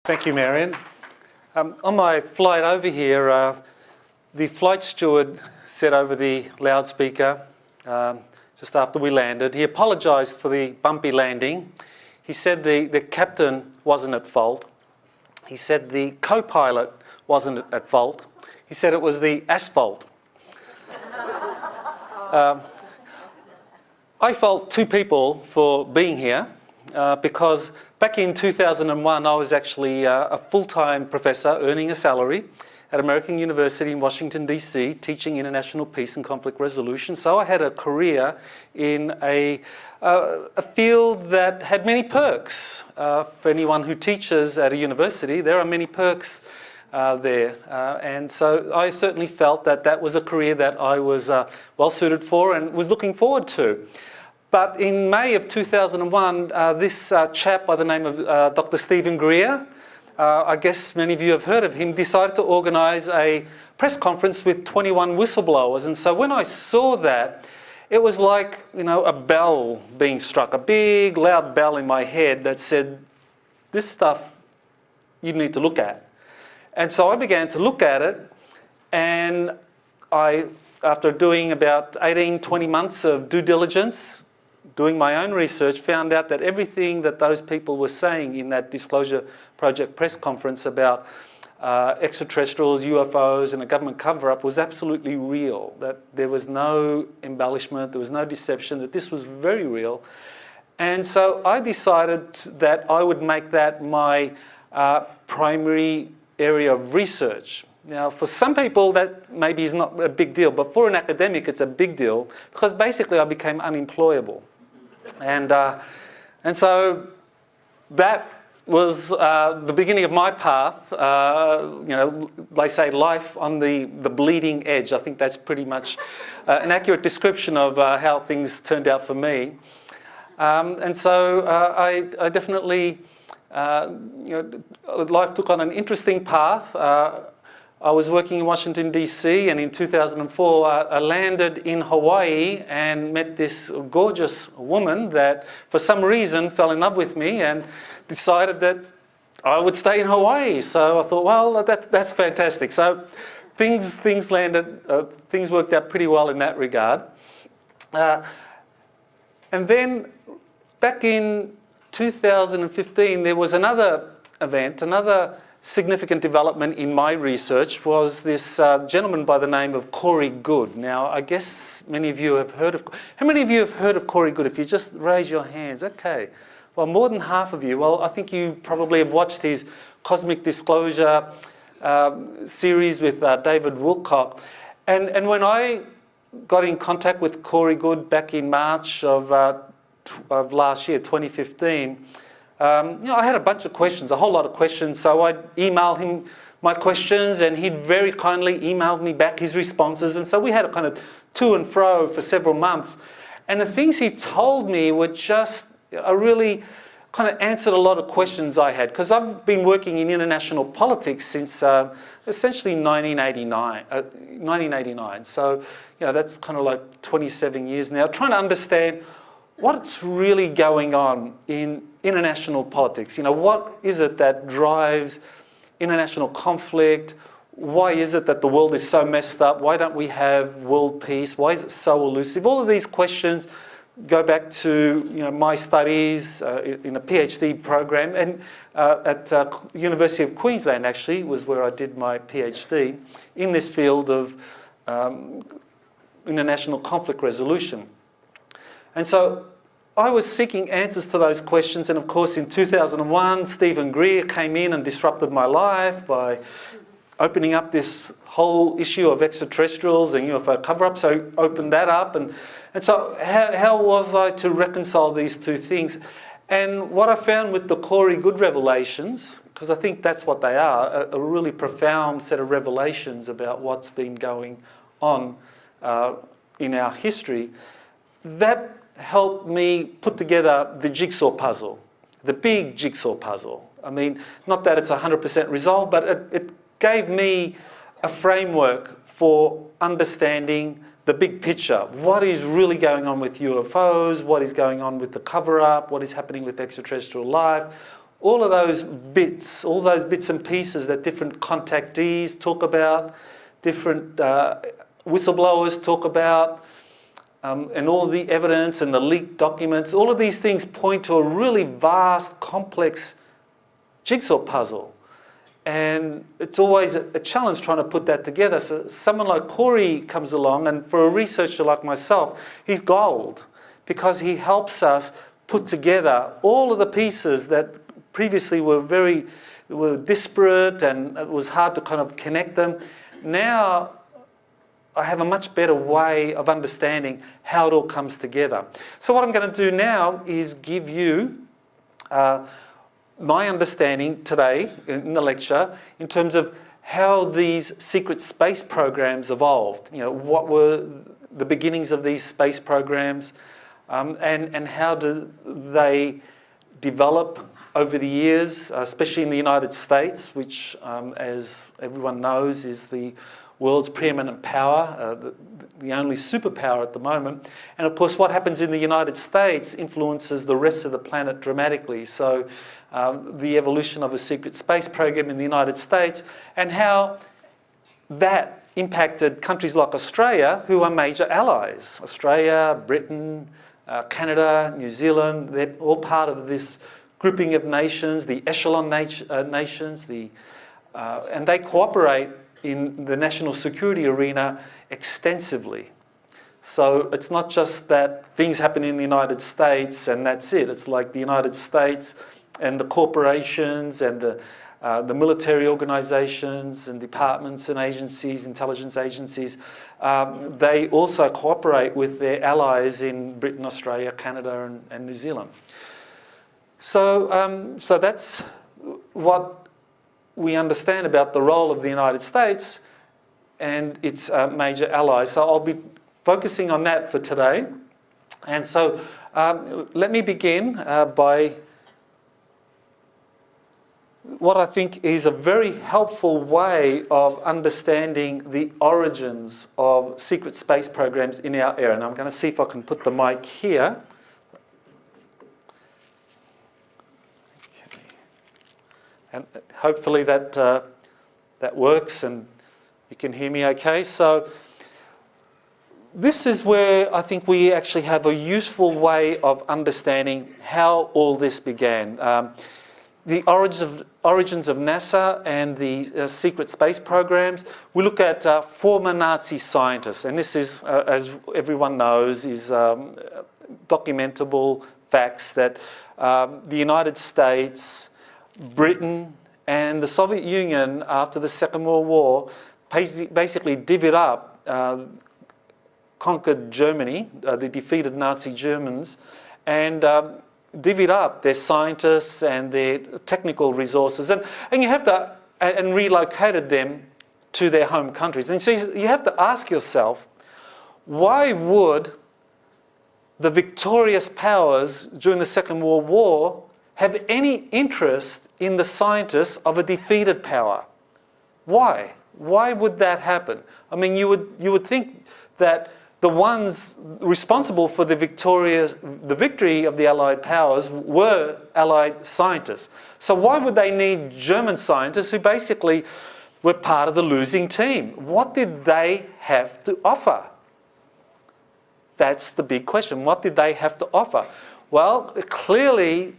Thank you, Marion. On my flight over here, the flight steward said over the loudspeaker, just after we landed, he apologised for the bumpy landing. He said the captain wasn't at fault. He said the co-pilot wasn't at fault. He said it was the asphalt. I fault two people for being here because back in 2001 I was actually a full-time professor earning a salary at American University in Washington DC teaching international peace and conflict resolution. So I had a career in a field that had many perks. For anyone who teaches at a university, there are many perks there. And so I certainly felt that that was a career that I was well suited for and was looking forward to. But in May of 2001, this chap by the name of Dr. Stephen Greer, I guess many of you have heard of him, decided to organise a press conference with 21 whistleblowers. And so when I saw that, it was like, you know, a bell being struck, a big loud bell in my head that said, this stuff you need to look at. And so I began to look at it, and after doing about 18, 20 months of due diligence, doing my own research, found out that everything that those people were saying in that Disclosure Project press conference about extraterrestrials, UFOs and a government cover-up was absolutely real, that there was no embellishment, there was no deception, that this was very real. And so I decided that I would make that my primary area of research. Now, for some people, that maybe is not a big deal, but for an academic, it's a big deal because basically I became unemployable. And so that was the beginning of my path. You know, they say life on the bleeding edge. I think that's pretty much an accurate description of how things turned out for me. And so I definitely, you know, life took on an interesting path. I was working in Washington, DC, and in 2004 I landed in Hawaii and met this gorgeous woman that for some reason fell in love with me and decided that I would stay in Hawaii. So I thought, well, that's fantastic. So things worked out pretty well in that regard. And then back in 2015 there was another event, another significant development in my research was this gentleman by the name of Corey Goode. Now, I guess many of you have heard of... How many of you have heard of Corey Goode? If you just raise your hands. Okay. Well, more than half of you. Well, I think you probably have watched his Cosmic Disclosure series with David Wilcock. And when I got in contact with Corey Goode back in March of last year, 2015, you know, I had a bunch of questions, a whole lot of questions, so I'd email him my questions and he'd very kindly emailed me back his responses, and so we had a kind of to and fro for several months. And the things he told me were just, really kind of answered a lot of questions I had, because I've been working in international politics since essentially 1989. So, you know, that's kind of like 27 years now, trying to understand what's really going on in international politics. You know, what is it that drives international conflict? Why is it that the world is so messed up? Why don't we have world peace? Why is it so elusive? All of these questions go back to, you know, my studies in a PhD program, and at University of Queensland actually was where I did my PhD in this field of international conflict resolution. And so I was seeking answers to those questions, and of course in 2001 Stephen Greer came in and disrupted my life by opening up this whole issue of extraterrestrials and UFO cover-up, so he opened that up. And so how was I to reconcile these two things? And what I found with the Corey Goode revelations, because I think that's what they are, a really profound set of revelations about what's been going on in our history, that helped me put together the jigsaw puzzle, the big jigsaw puzzle. I mean, not that it's 100% resolved, but it gave me a framework for understanding the big picture. What is really going on with UFOs? What is going on with the cover-up? What is happening with extraterrestrial life? all of those bits, all those bits and pieces that different contactees talk about, different whistleblowers talk about, and all of the evidence and the leaked documents, all of these things point to a really vast, complex jigsaw puzzle. And it's always a challenge trying to put that together. So someone like Corey comes along, and for a researcher like myself, he's gold, because he helps us put together all of the pieces that previously were disparate, and it was hard to kind of connect them. Now I have a much better way of understanding how it all comes together. So what I'm going to do now is give you my understanding today in the lecture in terms of how these secret space programs evolved. You know, what were the beginnings of these space programs, and how do they develop over the years, especially in the United States, which, as everyone knows, is the world's preeminent power, the only superpower at the moment. And of course, what happens in the United States influences the rest of the planet dramatically. So the evolution of a secret space program in the United States, and how that impacted countries like Australia, who are major allies. Australia, Britain, Canada, New Zealand, they're all part of this grouping of nations, the echelon nations, and they cooperate in the national security arena extensively. So it's not just that things happen in the United States and that's it. It's like the United States and the corporations and the military organisations and departments and agencies, intelligence agencies, they also cooperate with their allies in Britain, Australia, Canada and New Zealand. So, so that's what we understand about the role of the United States and its major allies. So I'll be focusing on that for today. And so let me begin by what I think is a very helpful way of understanding the origins of secret space programs in our era. And I'm going to see if I can put the mic here. And hopefully that works and you can hear me okay. So this is where I think we actually have a useful way of understanding how all this began. The origins of NASA and the secret space programs. We look at former Nazi scientists, and this is, as everyone knows, is documentable facts that the United States, Britain and the Soviet Union after the Second World War basically divvied up, conquered Germany, the defeated Nazi Germans, and divvied up their scientists and their technical resources, and you have to, and relocated them to their home countries. And so you have to ask yourself, why would the victorious powers during the Second World War have any interest in the scientists of a defeated power? Why? Why would that happen? I mean, you would think that the ones responsible for the victory of the Allied powers were Allied scientists. So why would they need German scientists who basically were part of the losing team? What did they have to offer? That's the big question. What did they have to offer? Well, clearly,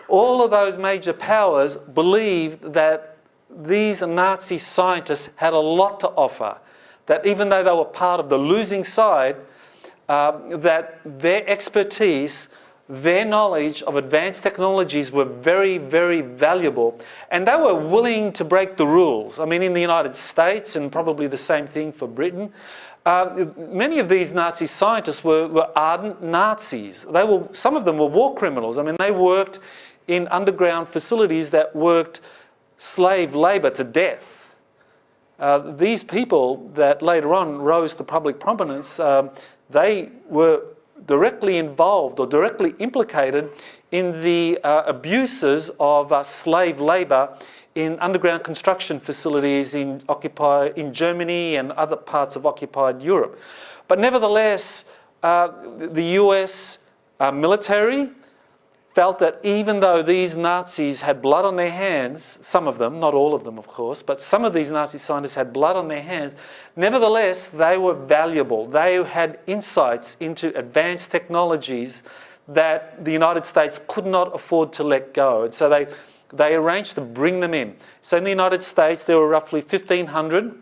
all of those major powers believed that these Nazi scientists had a lot to offer. That even though they were part of the losing side, that their expertise, their knowledge of advanced technologies were very, very valuable. And they were willing to break the rules. I mean, in the United States, and probably the same thing for Britain, many of these Nazi scientists were ardent Nazis. Some of them were war criminals. I mean, they worked in underground facilities that worked slave labour to death. These people that later on rose to public prominence, they were directly involved or directly implicated in the abuses of slave labour in underground construction facilities in Germany and other parts of occupied Europe. But nevertheless, the US military felt that even though these Nazis had blood on their hands, some of them, not all of them of course, but some of these Nazi scientists had blood on their hands, nevertheless they were valuable. They had insights into advanced technologies that the United States could not afford to let go. And so they arranged to bring them in. So in the United States there were roughly 1,500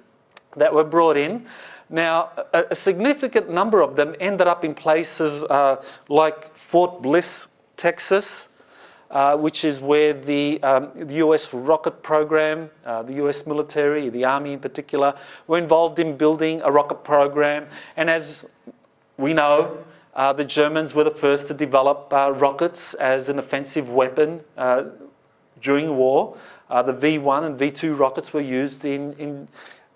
that were brought in. Now, a significant number of them ended up in places like Fort Bliss, Texas, which is where the US rocket program, the US military, the Army in particular, were involved in building a rocket program. And as we know, the Germans were the first to develop rockets as an offensive weapon during war. The V-1 and V-2 rockets were used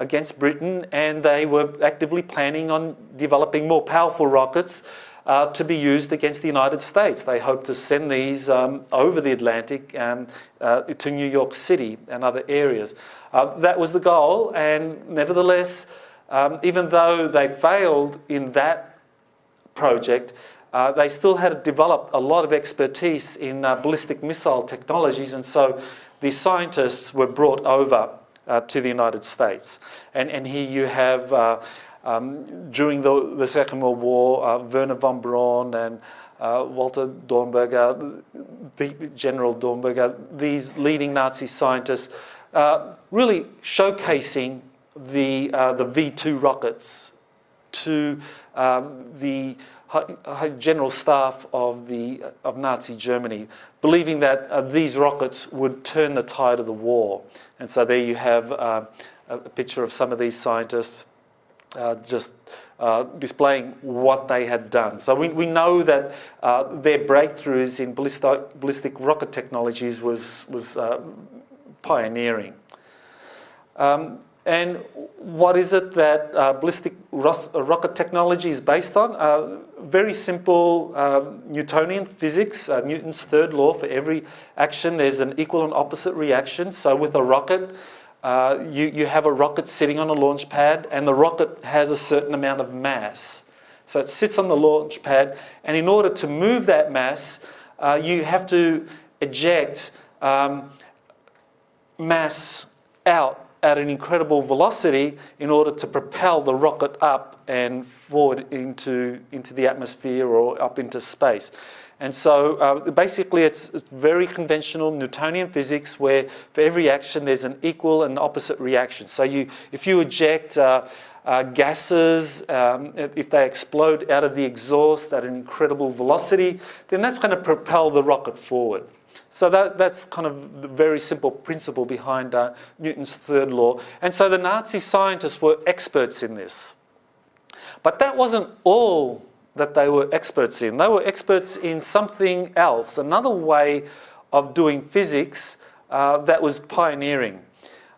against Britain, and they were actively planning on developing more powerful rockets to be used against the United States. They hoped to send these over the Atlantic to New York City and other areas. That was the goal, and nevertheless, even though they failed in that project, they still had developed a lot of expertise in ballistic missile technologies, and so the scientists were brought over to the United States. And here you have during the Second World War, Wernher von Braun and Walter Dornberger, General Dornberger, these leading Nazi scientists, really showcasing the V-2 rockets to the general staff of Nazi Germany, believing that these rockets would turn the tide of the war. And so there you have a picture of some of these scientists just displaying what they had done. So we know that their breakthroughs in ballistic rocket technologies was pioneering. And what is it that ballistic rocket technology is based on? Very simple Newtonian physics, Newton's third law: for every action there's an equal and opposite reaction. So with a rocket, you have a rocket sitting on a launch pad, and the rocket has a certain amount of mass. So it sits on the launch pad, and in order to move that mass, you have to eject mass out at an incredible velocity in order to propel the rocket up and forward into the atmosphere or up into space. And so basically it's very conventional Newtonian physics, where for every action there's an equal and opposite reaction. So if you eject gases, if they explode out of the exhaust at an incredible velocity, then that's going to propel the rocket forward. So that's kind of the very simple principle behind Newton's third law. And so the Nazi scientists were experts in this. But that wasn't all that they were experts in. They were experts in something else, another way of doing physics that was pioneering.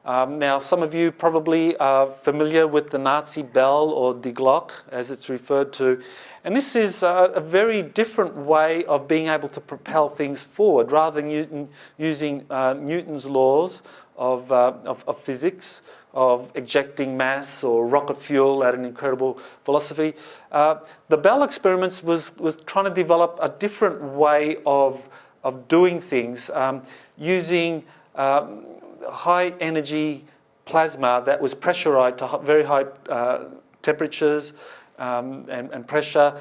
Now, some of you probably are familiar with the Nazi bell, or Die Glocke, as it's referred to. And this is a very different way of being able to propel things forward. Rather than using Newton's laws of physics, of ejecting mass or rocket fuel at an incredible velocity, the Bell experiments was trying to develop a different way of doing things, using high energy plasma that was pressurized to very high temperatures and pressure,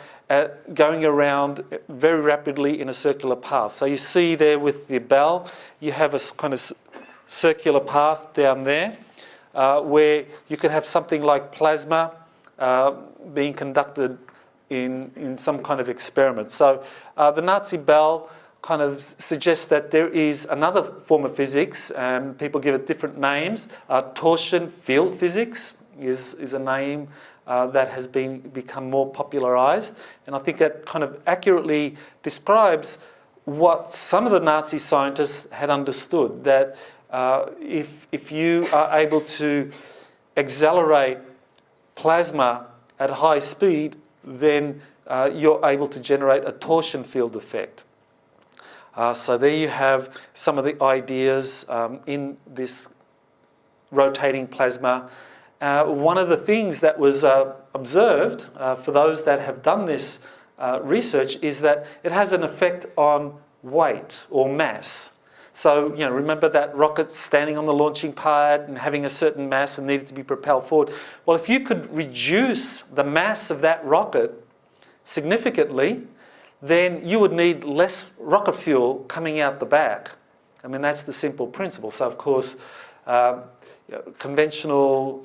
going around very rapidly in a circular path. So you see there with the Bell, you have a kind of circular path down there where you could have something like plasma being conducted in some kind of experiment. So the Nazi Bell kind of suggests that there is another form of physics, and people give it different names. Torsion field physics is a name that has become more popularized, and I think that kind of accurately describes what some of the Nazi scientists had understood, that if you are able to accelerate plasma at high speed, then you're able to generate a torsion field effect. So there you have some of the ideas in this rotating plasma. One of the things that was observed for those that have done this research is that it has an effect on weight or mass. So, remember that rocket standing on the launching pad and having a certain mass and needed to be propelled forward? Well, if you could reduce the mass of that rocket significantly, then you would need less rocket fuel coming out the back. I mean, that's the simple principle. So, of course, conventional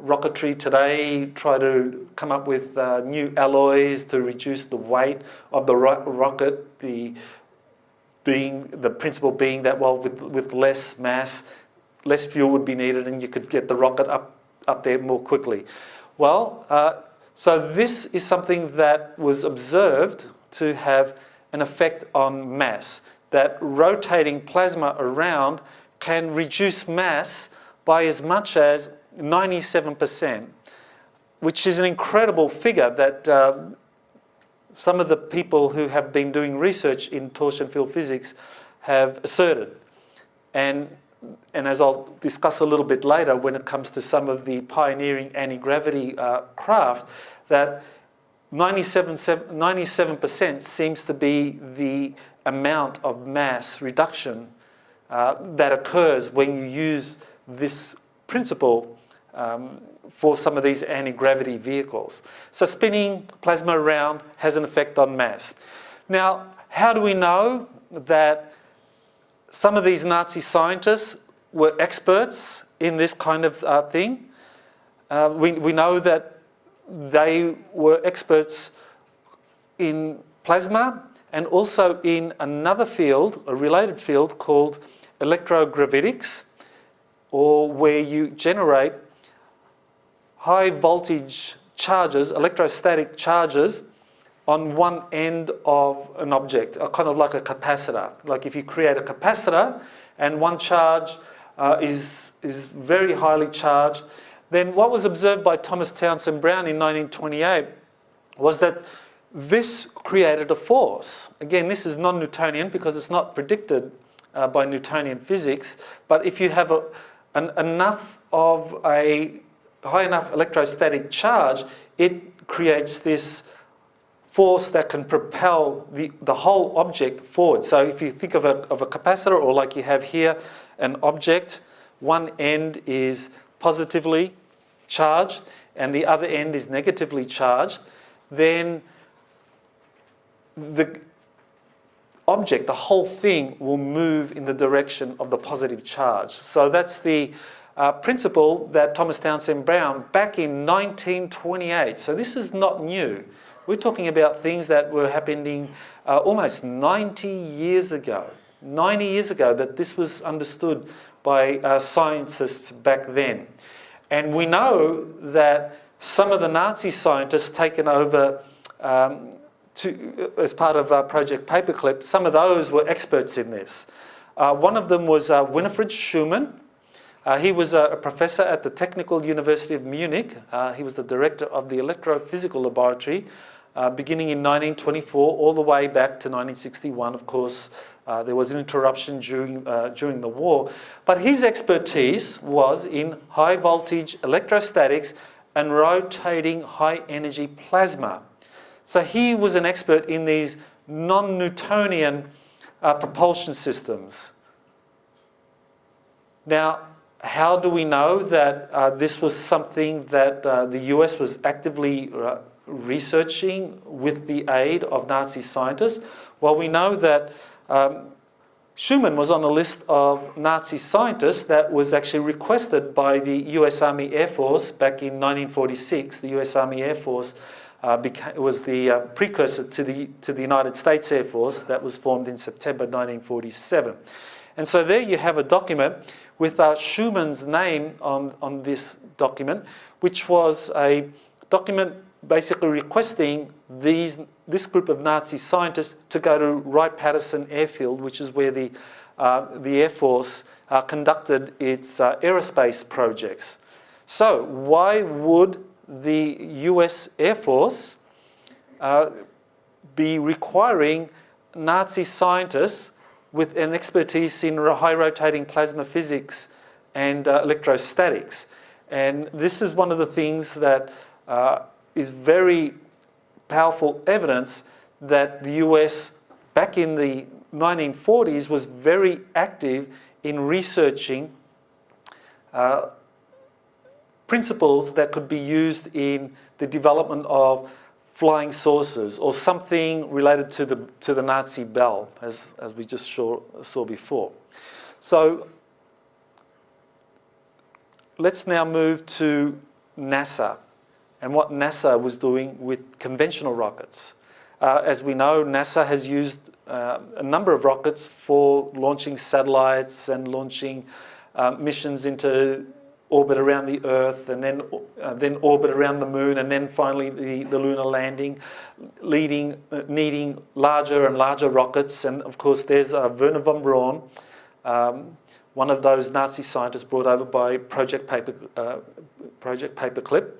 rocketry today try to come up with new alloys to reduce the weight of the rocket, the principle being that, well, with less mass, less fuel would be needed and you could get the rocket up there more quickly. Well, so this is something that was observed to have an effect on mass, that rotating plasma around can reduce mass by as much as 97%, which is an incredible figure that some of the people who have been doing research in torsion field physics have asserted. And as I'll discuss a little bit later when it comes to some of the pioneering anti-gravity craft, that 97% seems to be the amount of mass reduction that occurs when you use this principle for some of these anti-gravity vehicles. So spinning plasma around has an effect on mass. Now, how do we know that some of these Nazi scientists were experts in this kind of thing? We know that they were experts in plasma and also in another field, a related field called electrogravitics, or where you generate high voltage charges, electrostatic charges, on one end of an object, kind of like a capacitor. Like if you create a capacitor and one charge is very highly charged, then what was observed by Thomas Townsend Brown in 1928 was that this created a force. Again, this is non-Newtonian because it's not predicted by Newtonian physics, but if you have enough of a high enough electrostatic charge, it creates this force that can propel the whole object forward. So if you think of a capacitor, or like you have here, an object, one end is positively charged and the other end is negatively charged, then the object, the whole thing, will move in the direction of the positive charge. So that's the principle that Thomas Townsend Brown, back in 1928, so this is not new. We're talking about things that were happening almost 90 years ago. 90 years ago that this was understood by scientists back then. And we know that some of the Nazi scientists taken over as part of Project Paperclip, some of those were experts in this. One of them was Winifred Schumann. He was a professor at the Technical University of Munich. He was the director of the Electrophysical Laboratory, beginning in 1924 all the way back to 1961. Of course, there was an interruption during the war. But his expertise was in high voltage electrostatics and rotating high energy plasma. So he was an expert in these non-Newtonian propulsion systems. Now, how do we know that this was something that the US was actively researching with the aid of Nazi scientists? Well, we know that Schumann was on a list of Nazi scientists that was actually requested by the US Army Air Force back in 1946. The US Army Air Force was the precursor to the United States Air Force that was formed in September 1947. And so there you have a document with Schumann's name on this document, which was a document basically requesting this group of Nazi scientists to go to Wright-Patterson Airfield, which is where the Air Force conducted its aerospace projects. So why would the US Air Force be requiring Nazi scientists with an expertise in high rotating plasma physics and electrostatics? And this is one of the things that is very powerful evidence that the US, back in the 1940s was very active in researching principles that could be used in the development of flying saucers or something related to the Nazi bell, as we just saw before. So let's now move to NASA and what NASA was doing with conventional rockets. As we know, NASA has used a number of rockets for launching satellites and launching missions into orbit around the Earth, and then orbit around the Moon, and then finally the lunar landing, needing larger and larger rockets. And of course, there's Wernher von Braun, one of those Nazi scientists brought over by Project Paperclip.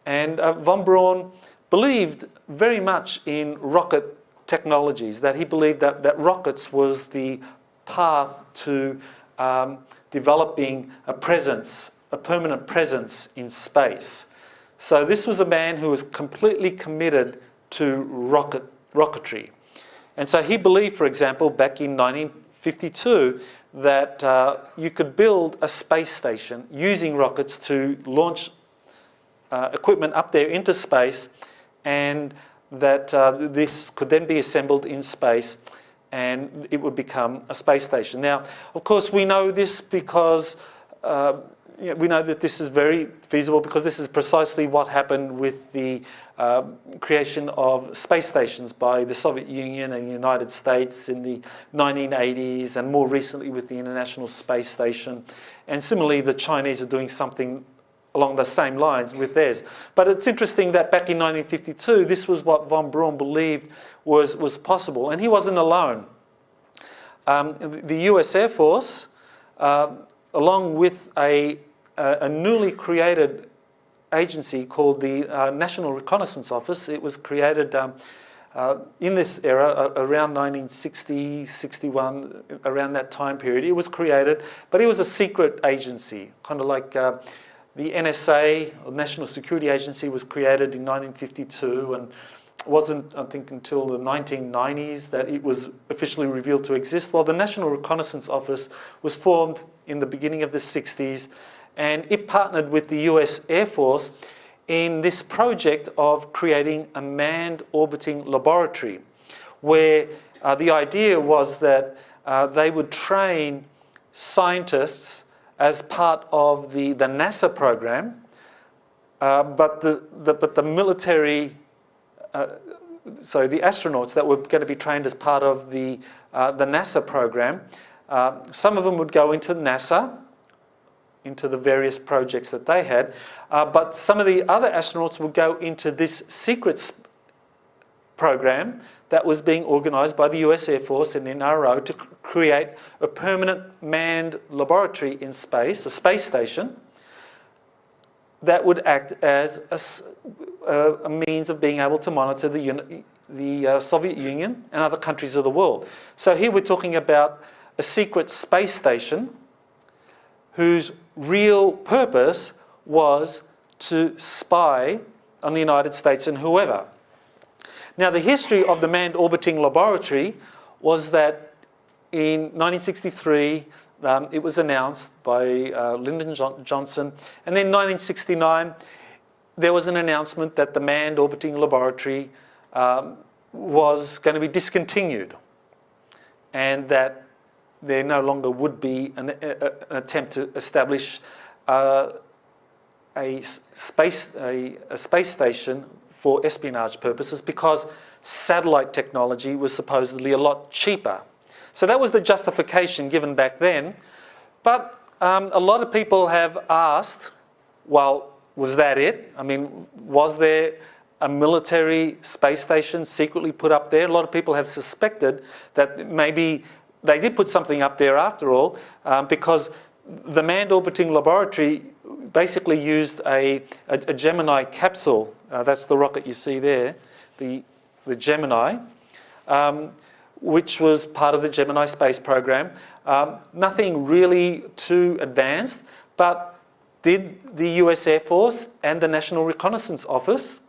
And von Braun believed very much in rocket technologies, that he believed that rockets was the path to developing a permanent presence in space. So this was a man who was completely committed to rocketry. And so he believed, for example, back in 1952, that you could build a space station using rockets to launch equipment up there into space, and that this could then be assembled in space and it would become a space station. Now, of course, we know this because we know that this is very feasible because this is precisely what happened with the creation of space stations by the Soviet Union and the United States in the 1980s, and more recently with the International Space Station. And similarly, the Chinese are doing something along the same lines with theirs. But it's interesting that back in 1952, this was what von Braun believed was possible. And he wasn't alone. The US Air Force, along with a newly created agency called the National Reconnaissance Office. It was created in this era, around 1960, 61, around that time period. It was created, but it was a secret agency, kind of like the NSA, or National Security Agency, was created in 1952, and it wasn't, I think, until the 1990s that it was officially revealed to exist. While the National Reconnaissance Office was formed in the beginning of the 60s, and it partnered with the US Air Force in this project of creating a manned orbiting laboratory, where the idea was that they would train scientists as part of the NASA program, but the military, the astronauts that were going to be trained as part of the NASA program, some of them would go into NASA, into the various projects that they had, but some of the other astronauts would go into this secret program that was being organised by the US Air Force and NRO to create a permanent manned laboratory in space, a space station, that would act as a means of being able to monitor the Soviet Union and other countries of the world. So here we're talking about a secret space station whose real purpose was to spy on the United States and whoever. Now, the history of the Manned Orbiting Laboratory was that in 1963, it was announced by Lyndon Johnson, and then in 1969, there was an announcement that the Manned Orbiting Laboratory was going to be discontinued, and that there no longer would be an attempt to establish a space station for espionage purposes, because satellite technology was supposedly a lot cheaper. So that was the justification given back then. But a lot of people have asked, well, was that it? I mean, was there a military space station secretly put up there? A lot of people have suspected that maybe they did put something up there after all, because the Manned Orbiting Laboratory basically used a Gemini capsule. That's the rocket you see there, the Gemini, which was part of the Gemini space program. Nothing really too advanced, but did the US Air Force and the National Reconnaissance Office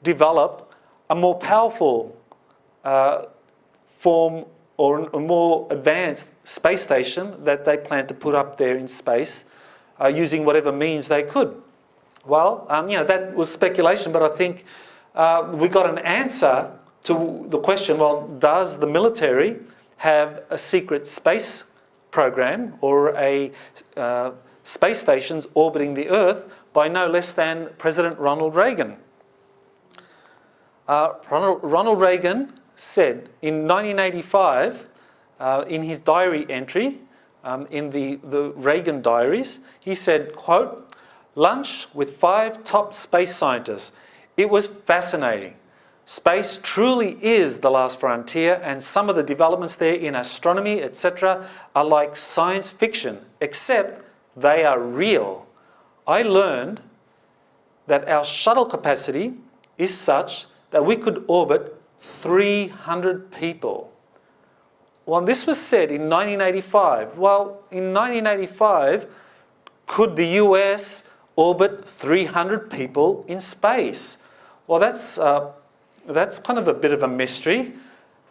develop a more powerful form or a more advanced space station that they planned to put up there in space using whatever means they could. Well, that was speculation, but I think we got an answer to the question, well, does the military have a secret space program or a space stations orbiting the Earth by no less than President Ronald Reagan? Ronald Reagan said in 1985, in his diary entry, in the Reagan diaries, he said, quote, "Lunch with 5 top space scientists. It was fascinating. Space truly is the last frontier, and some of the developments there in astronomy, etc., are like science fiction, except they are real. I learned that our shuttle capacity is such that we could orbit 300 people." Well, this was said in 1985. Well, in 1985, could the US orbit 300 people in space? Well, that's kind of a bit of a mystery.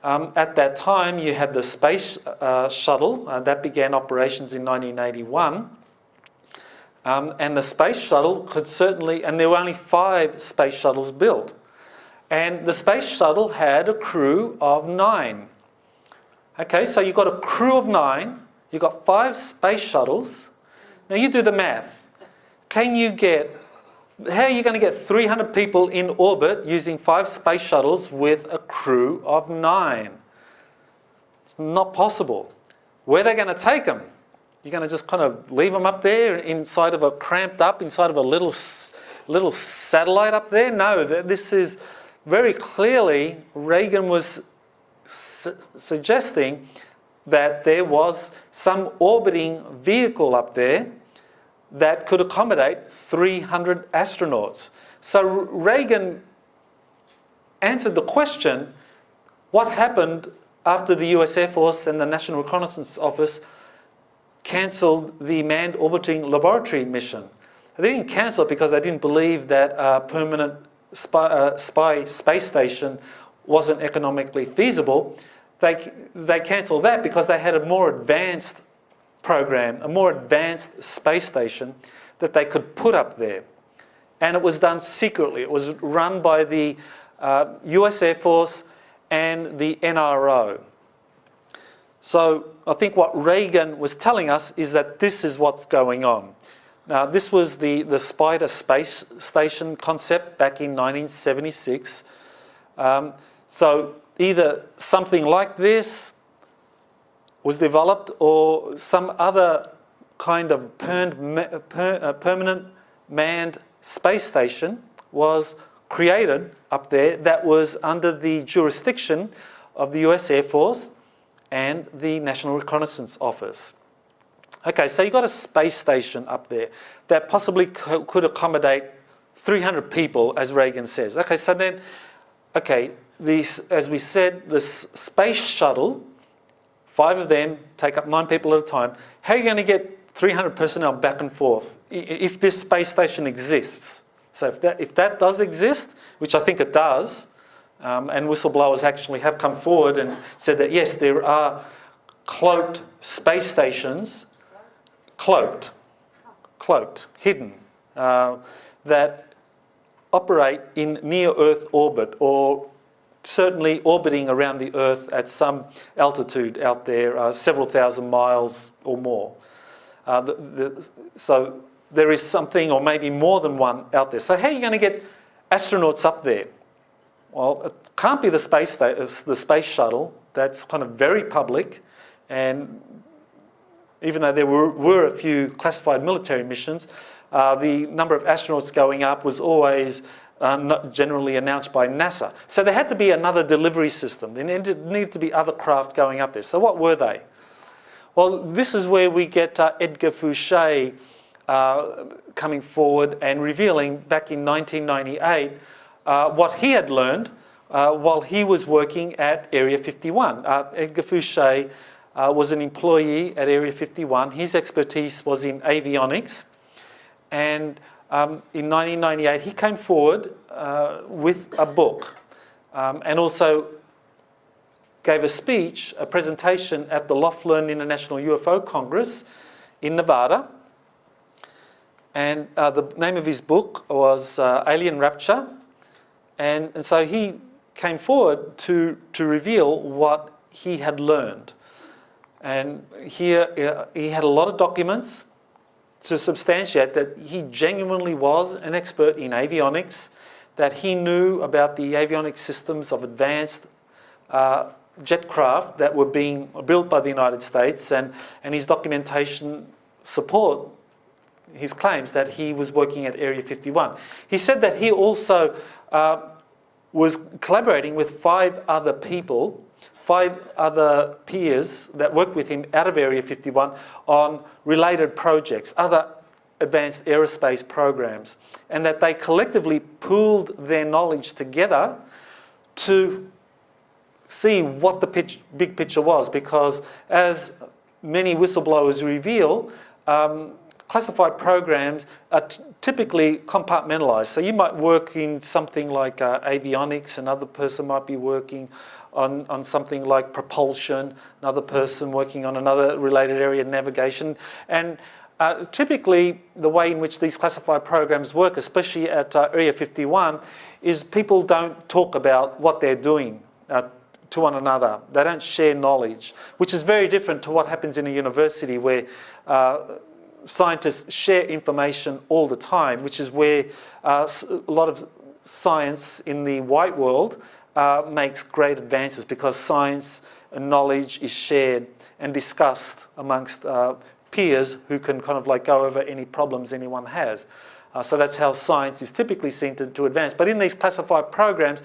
At that time, you had the space shuttle that began operations in 1981. And the space shuttle could certainly, and there were only 5 space shuttles built. And the space shuttle had a crew of 9. Okay, so you've got a crew of 9, you've got 5 space shuttles. Now you do the math. How are you going to get 300 people in orbit using 5 space shuttles with a crew of 9? It's not possible. Where are they going to take them? You're going to just kind of leave them up there inside of inside of a little satellite up there? No, this is very clearly, Reagan was suggesting that there was some orbiting vehicle up there that could accommodate 300 astronauts. So Reagan answered the question, what happened after the US Air Force and the National Reconnaissance Office cancelled the Manned Orbiting Laboratory mission? They didn't cancel it because they didn't believe that a permanent spy space station wasn't economically feasible. They cancelled that because they had a more advanced program, a more advanced space station that they could put up there. And it was done secretly. It was run by the US Air Force and the NRO. So I think what Reagan was telling us is that this is what's going on. Now, this was the Spider space station concept back in 1976. So either something like this was developed or some other kind of permanent manned space station was created up there that was under the jurisdiction of the US Air Force and the National Reconnaissance Office. Okay, so you've got a space station up there that possibly could accommodate 300 people, as Reagan says. Okay, so then, as we said, this space shuttle, 5 of them take up 9 people at a time. How are you going to get 300 personnel back and forth if this space station exists? So if that does exist, which I think it does, and whistleblowers actually have come forward and said that yes, there are cloaked space stations, cloaked, hidden, that operate in near-Earth orbit, or certainly orbiting around the Earth at some altitude out there, several thousand miles or more. So there is something, or maybe more than one out there. So how are you going to get astronauts up there? Well, it can't be the space shuttle. That's kind of very public, and even though there were a few classified military missions, the number of astronauts going up was always not generally announced by NASA. So there had to be another delivery system. There needed to be other craft going up there. So what were they? Well, this is where we get Edgar Fouché coming forward and revealing back in 1998 what he had learned while he was working at Area 51. Edgar Fouché was an employee at Area 51. His expertise was in avionics. And in 1998, he came forward with a book. And also, gave a speech, a presentation at the Laughlin International UFO Congress in Nevada. And the name of his book was Alien Rapture. And so he came forward to reveal what he had learned. And here he had a lot of documents to substantiate that he genuinely was an expert in avionics, that he knew about the avionics systems of advanced jet craft that were being built by the United States, and his documentation support his claims that he was working at Area 51. He said that he also was collaborating with 5 other people, 5 other peers that worked with him out of Area 51 on related projects, other advanced aerospace programs, and that they collectively pooled their knowledge together to see what the big picture was, because as many whistleblowers reveal, classified programs are typically compartmentalized. So you might work in something like avionics, another person might be working on something like propulsion, another person working on another related area, navigation. And typically the way in which these classified programs work, especially at Area 51, is people don't talk about what they're doing to one another. They don't share knowledge, which is very different to what happens in a university where scientists share information all the time, which is where a lot of science in the white world makes great advances, because science and knowledge is shared and discussed amongst peers who can kind of like go over any problems anyone has. So that's how science is typically seen to advance. But in these classified programs,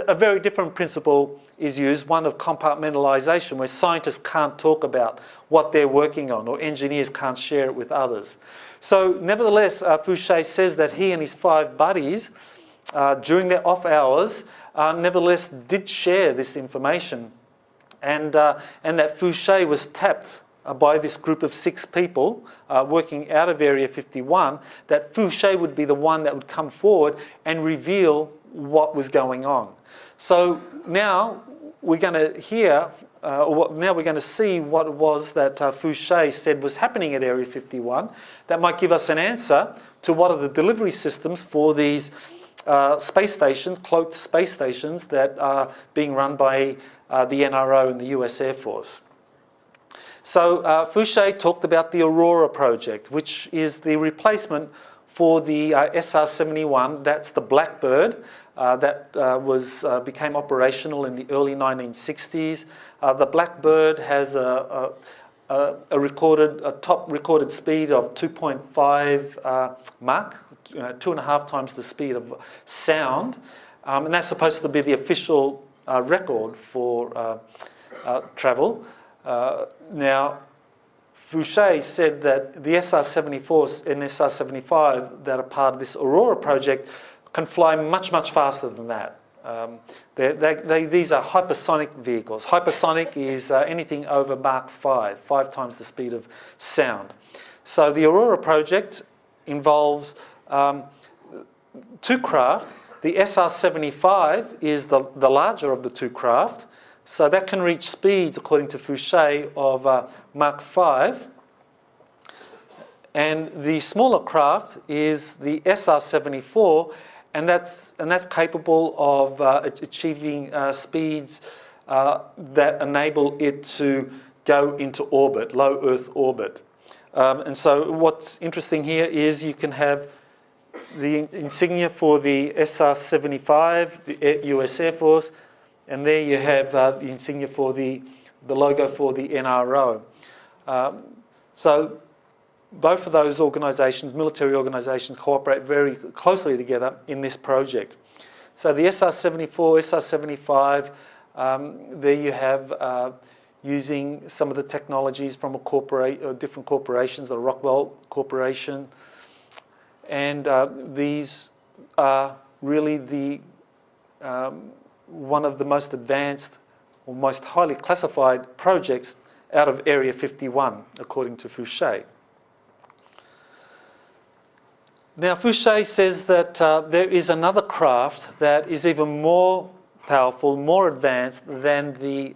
a very different principle is used, one of compartmentalization, where scientists can't talk about what they're working on, or engineers can't share it with others. So nevertheless, Fouché says that he and his 5 buddies, during their off hours, nevertheless did share this information. And that Fouché was tapped by this group of 6 people working out of Area 51, that Fouché would be the one that would come forward and reveal what was going on. So now we're going to hear, now we're going to see what it was that Fouché said was happening at Area 51. That might give us an answer to what are the delivery systems for these space stations, cloaked space stations that are being run by the NRO and the US Air Force. So Fouché talked about the Aurora project, which is the replacement for the SR-71. That's the Blackbird that became operational in the early 1960s. The Blackbird has a top recorded speed of 2.5 Mach, 2.5 times the speed of sound, and that's supposed to be the official record for travel. Now, Fouché said that the SR-74 and SR-75 that are part of this Aurora project can fly much, much faster than that. These are hypersonic vehicles. Hypersonic is anything over Mach 5 times the speed of sound. So the Aurora project involves 2 craft. The SR-75 is the larger of the 2 craft. So that can reach speeds, according to Fouché, of Mach 5. And the smaller craft is the SR-74, and that's capable of achieving speeds that enable it to go into orbit, low Earth orbit. And so what's interesting here is you can have the insignia for the SR-75, the US Air Force, and there you have the insignia for the logo for the NRO. So both of those organisations, military organisations, cooperate very closely together in this project. So the SR-74, SR-75, there you have using some of the technologies from different corporations, the Rockwell Corporation, and these are really the one of the most advanced or most highly classified projects out of Area 51, according to Fouché. Now, Fouché says that there is another craft that is even more powerful, more advanced than the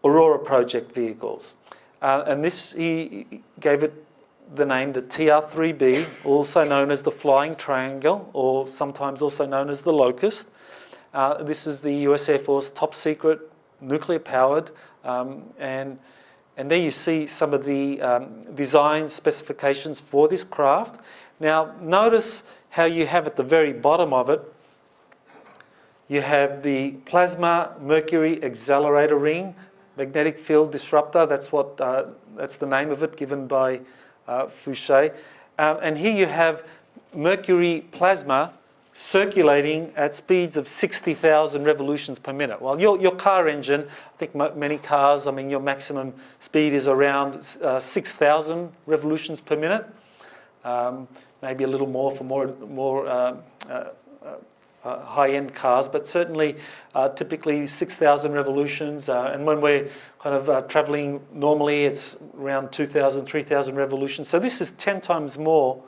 Aurora project vehicles. And this, he gave it the name, the TR-3B, also known as the Flying Triangle, or sometimes also known as the Locust. This is the US Air Force top secret, nuclear-powered, and there you see some of the design specifications for this craft. Now, notice how you have at the very bottom of it, you have the plasma mercury accelerator ring, magnetic field disruptor. That's what that's the name of it, given by Fouché. And here you have mercury plasma circulating at speeds of 60,000 revolutions per minute. Well, your car engine, I think many cars, I mean, your maximum speed is around 6,000 revolutions per minute. Maybe a little more for more high-end cars, but certainly typically 6,000 revolutions. And when we're kind of traveling normally, it's around 2,000, 3,000 revolutions. So this is 10 times more,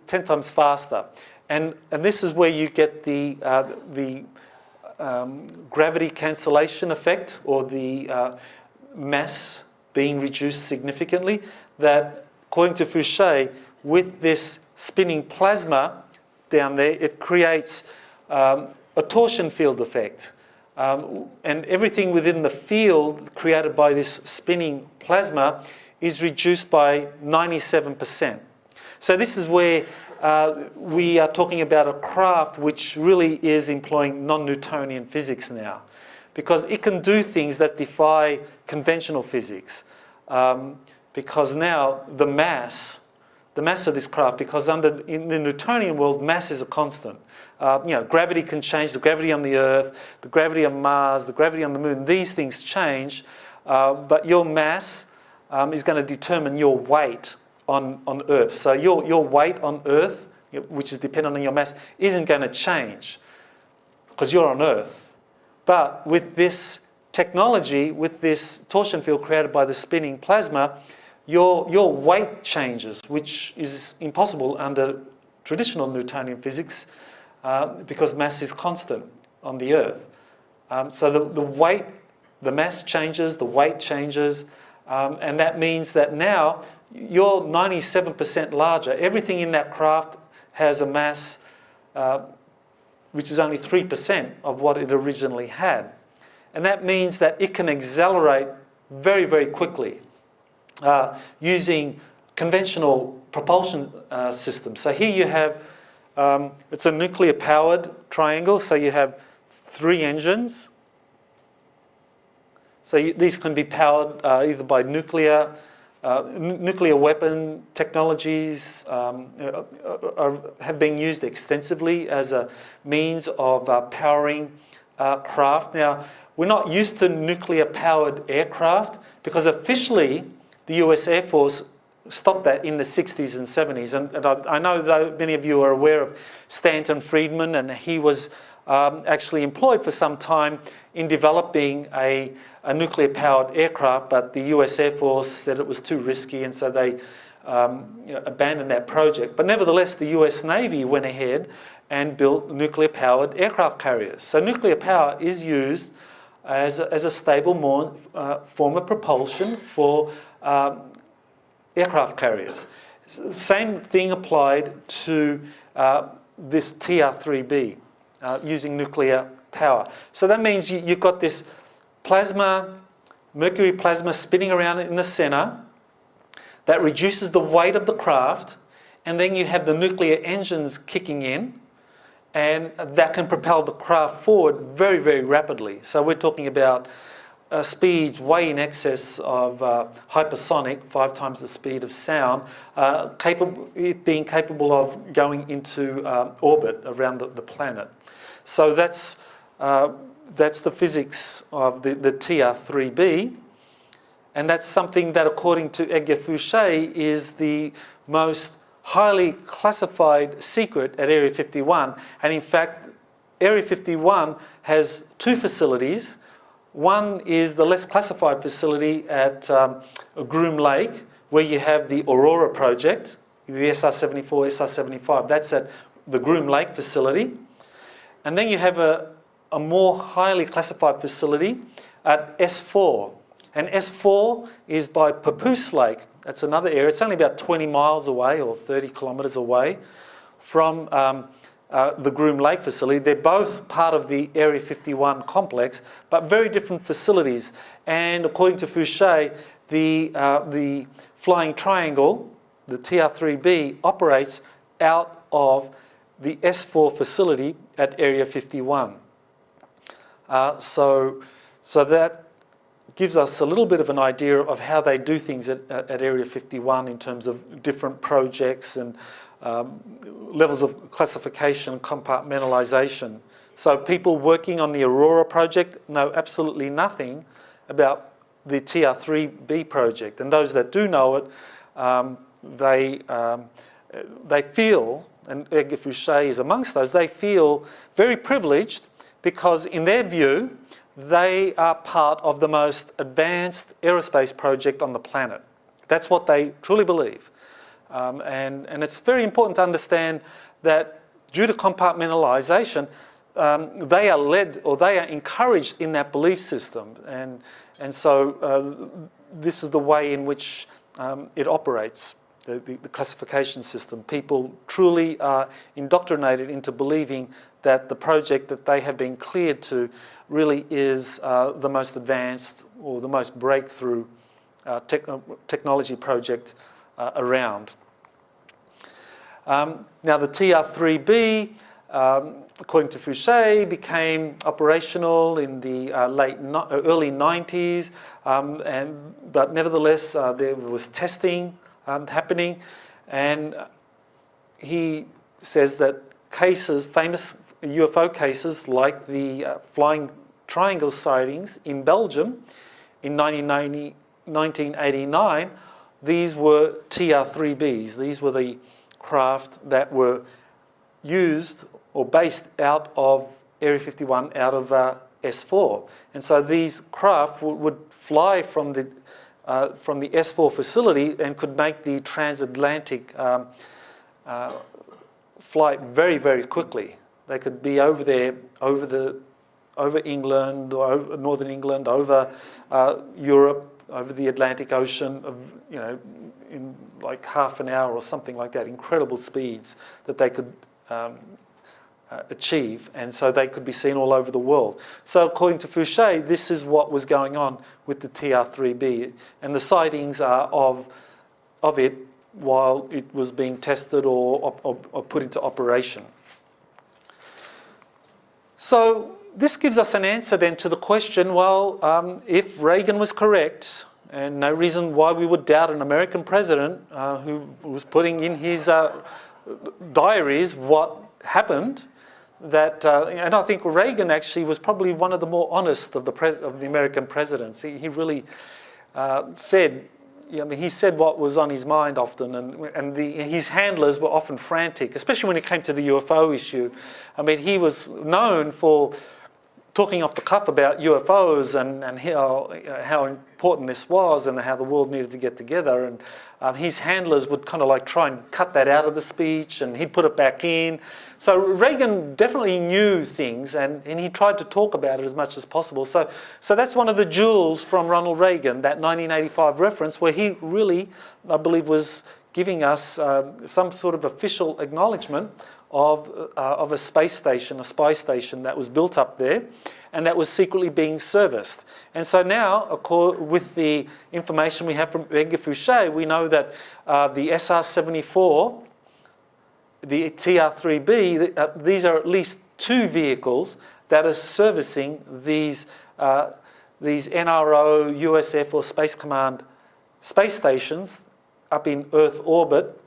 10 times faster. And this is where you get the gravity cancellation effect, or the mass being reduced significantly, that according to Fouché, with this spinning plasma down there, it creates a torsion field effect. And everything within the field created by this spinning plasma is reduced by 97%. So this is where we are talking about a craft which really is employing non-Newtonian physics now, because it can do things that defy conventional physics. Because now the mass of this craft, because in the Newtonian world, mass is a constant. Gravity can change, the gravity on the Earth, the gravity on Mars, the gravity on the Moon, these things change, but your mass is going to determine your weight on Earth. So your weight on Earth, which is dependent on your mass, isn't going to change because you're on Earth. But with this technology, with this torsion field created by the spinning plasma, your weight changes, which is impossible under traditional Newtonian physics because mass is constant on the Earth. So the mass changes, the weight changes, and that means that now you're 97% larger. Everything in that craft has a mass which is only 3% of what it originally had. And that means that it can accelerate very, very quickly using conventional propulsion systems. So here you have, it's a nuclear-powered triangle, so you have 3 engines. So these can be powered either by nuclear weapon technologies, have been used extensively as a means of powering craft. Now, we're not used to nuclear-powered aircraft because officially the US Air Force stopped that in the 60s and 70s. And I know that many of you are aware of Stanton Friedman, and he was actually employed for some time in developing a nuclear-powered aircraft, but the US Air Force said it was too risky, and so they abandoned that project. But nevertheless, the US Navy went ahead and built nuclear-powered aircraft carriers. So nuclear power is used as a stable form of propulsion for aircraft carriers. Same thing applied to this TR-3B using nuclear power. So that means you've got this mercury plasma spinning around in the center that reduces the weight of the craft, and then you have the nuclear engines kicking in, and that can propel the craft forward very, very rapidly. So we're talking about speeds way in excess of hypersonic, 5 times the speed of sound, it being capable of going into orbit around the planet. So that's the physics of the TR-3B, and that's something that, according to Edgar Fouché, is the most highly classified secret at Area 51. And in fact, Area 51 has 2 facilities. One is the less classified facility at Groom Lake, where you have the Aurora project, the SR-74, SR-75. That's at the Groom Lake facility. And then you have a more highly classified facility at S4. And S4 is by Papoose Lake. That's another area. It's only about 20 miles away or 30 kilometres away from the Groom Lake facility. They're both part of the Area 51 complex, but very different facilities. And according to Fouché, the Flying Triangle, the TR-3B, operates out of the S4 facility at Area 51. So that gives us a little bit of an idea of how they do things at Area 51 in terms of different projects and levels of classification and compartmentalisation. So people working on the Aurora project know absolutely nothing about the TR-3B project. And those that do know it, they feel, and Edgar Fouché is amongst those, they feel very privileged because in their view, they are part of the most advanced aerospace project on the planet. That's what they truly believe. And it's very important to understand that due to compartmentalisation, they are led or they are encouraged in that belief system. And so this is the way in which it operates, the classification system. People truly are indoctrinated into believing that the project that they have been cleared to really is the most advanced or the most breakthrough technology project around. Now the TR-3B, according to Fouché, became operational in the early 90s, but nevertheless there was testing happening, and he says that cases, famous UFO cases like the Flying Triangle sightings in Belgium in 1989, these were TR-3Bs. These were the craft that were used or based out of Area 51, out of S4. And so these craft would fly from the S4 facility and could make the transatlantic flight very, very quickly. They could be over there, over England, or over northern England, over Europe, over the Atlantic Ocean, in like half an hour or something like that. Incredible speeds that they could achieve, and so they could be seen all over the world. So according to Fouché, this is what was going on with the TR-3B, and the sightings are of it while it was being tested or put into operation. So this gives us an answer then to the question, well, if Reagan was correct, and no reason why we would doubt an American president who was putting in his diaries what happened, that, and I think Reagan actually was probably one of the more honest of the American presidents. He really said, he said what was on his mind often, and his handlers were often frantic, especially when it came to the UFO issue. I mean, he was known for talking off the cuff about UFOs and how important this was and how the world needed to get together. And his handlers would kind of like try and cut that out of the speech, and he'd put it back in. So Reagan definitely knew things, and he tried to talk about it as much as possible. So that's one of the jewels from Ronald Reagan, that 1985 reference, where he really, I believe, was giving us some sort of official acknowledgement of a space station, a spy station that was built up there and that was secretly being serviced. And so now, with the information we have from Edgar Fouché, we know that the SR-74, the TR-3B, these are at least two vehicles that are servicing these NRO, USF or Space Command space stations up in Earth orbit,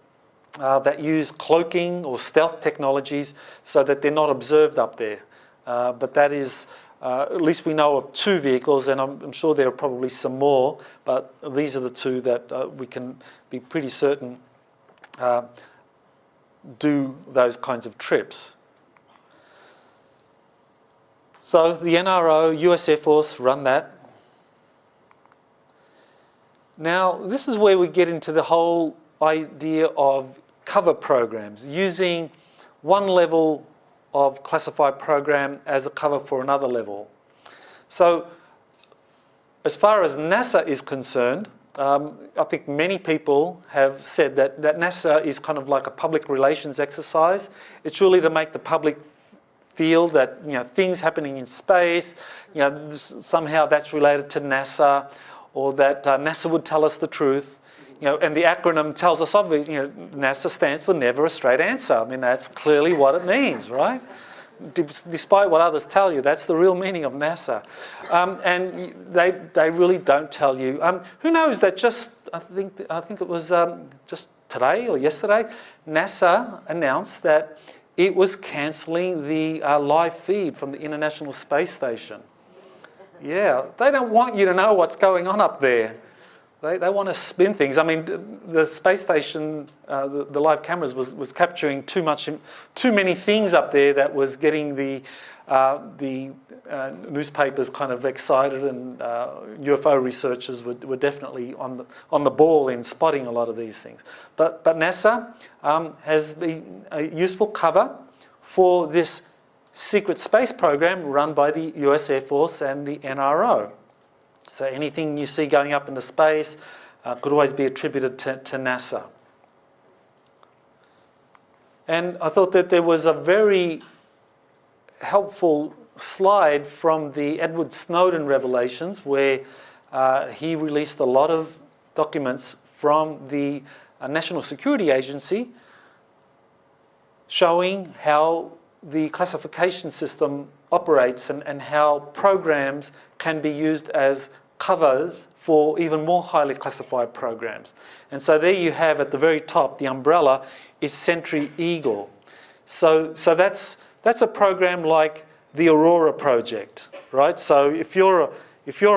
that use cloaking or stealth technologies so that they're not observed up there. But that is, at least we know of two vehicles, and I'm sure there are probably some more, but these are the two that we can be pretty certain do those kinds of trips. So the NRO, US Air Force run that. Now, this is where we get into the whole idea of cover programs, using one level of classified program as a cover for another level. So as far as NASA is concerned, I think many people have said that NASA is kind of like a public relations exercise. It's really to make the public feel that, you know, things happening in space, you know, somehow that's related to NASA, or that NASA would tell us the truth. You know, and the acronym tells us obviously, you know, NASA stands for Never a Straight Answer. I mean, that's clearly what it means, right? Despite what others tell you, that's the real meaning of NASA. And they really don't tell you. Who knows that just, I think it was just today or yesterday, NASA announced that it was cancelling the live feed from the International Space Station. Yeah, they don't want you to know what's going on up there. They want to spin things. I mean, the space station, the live cameras was capturing too many things up there that was getting the newspapers kind of excited, and UFO researchers were definitely on the ball in spotting a lot of these things. But NASA has been a useful cover for this secret space program run by the US Air Force and the NRO. So anything you see going up into space could always be attributed to NASA. And I thought that there was a very helpful slide from the Edward Snowden revelations, where he released a lot of documents from the National Security Agency showing how the classification system operates and how programs can be used as covers for even more highly classified programs. And so there you have at the very top, the umbrella is Sentry Eagle. So that's a program like the Aurora project, right? So if you're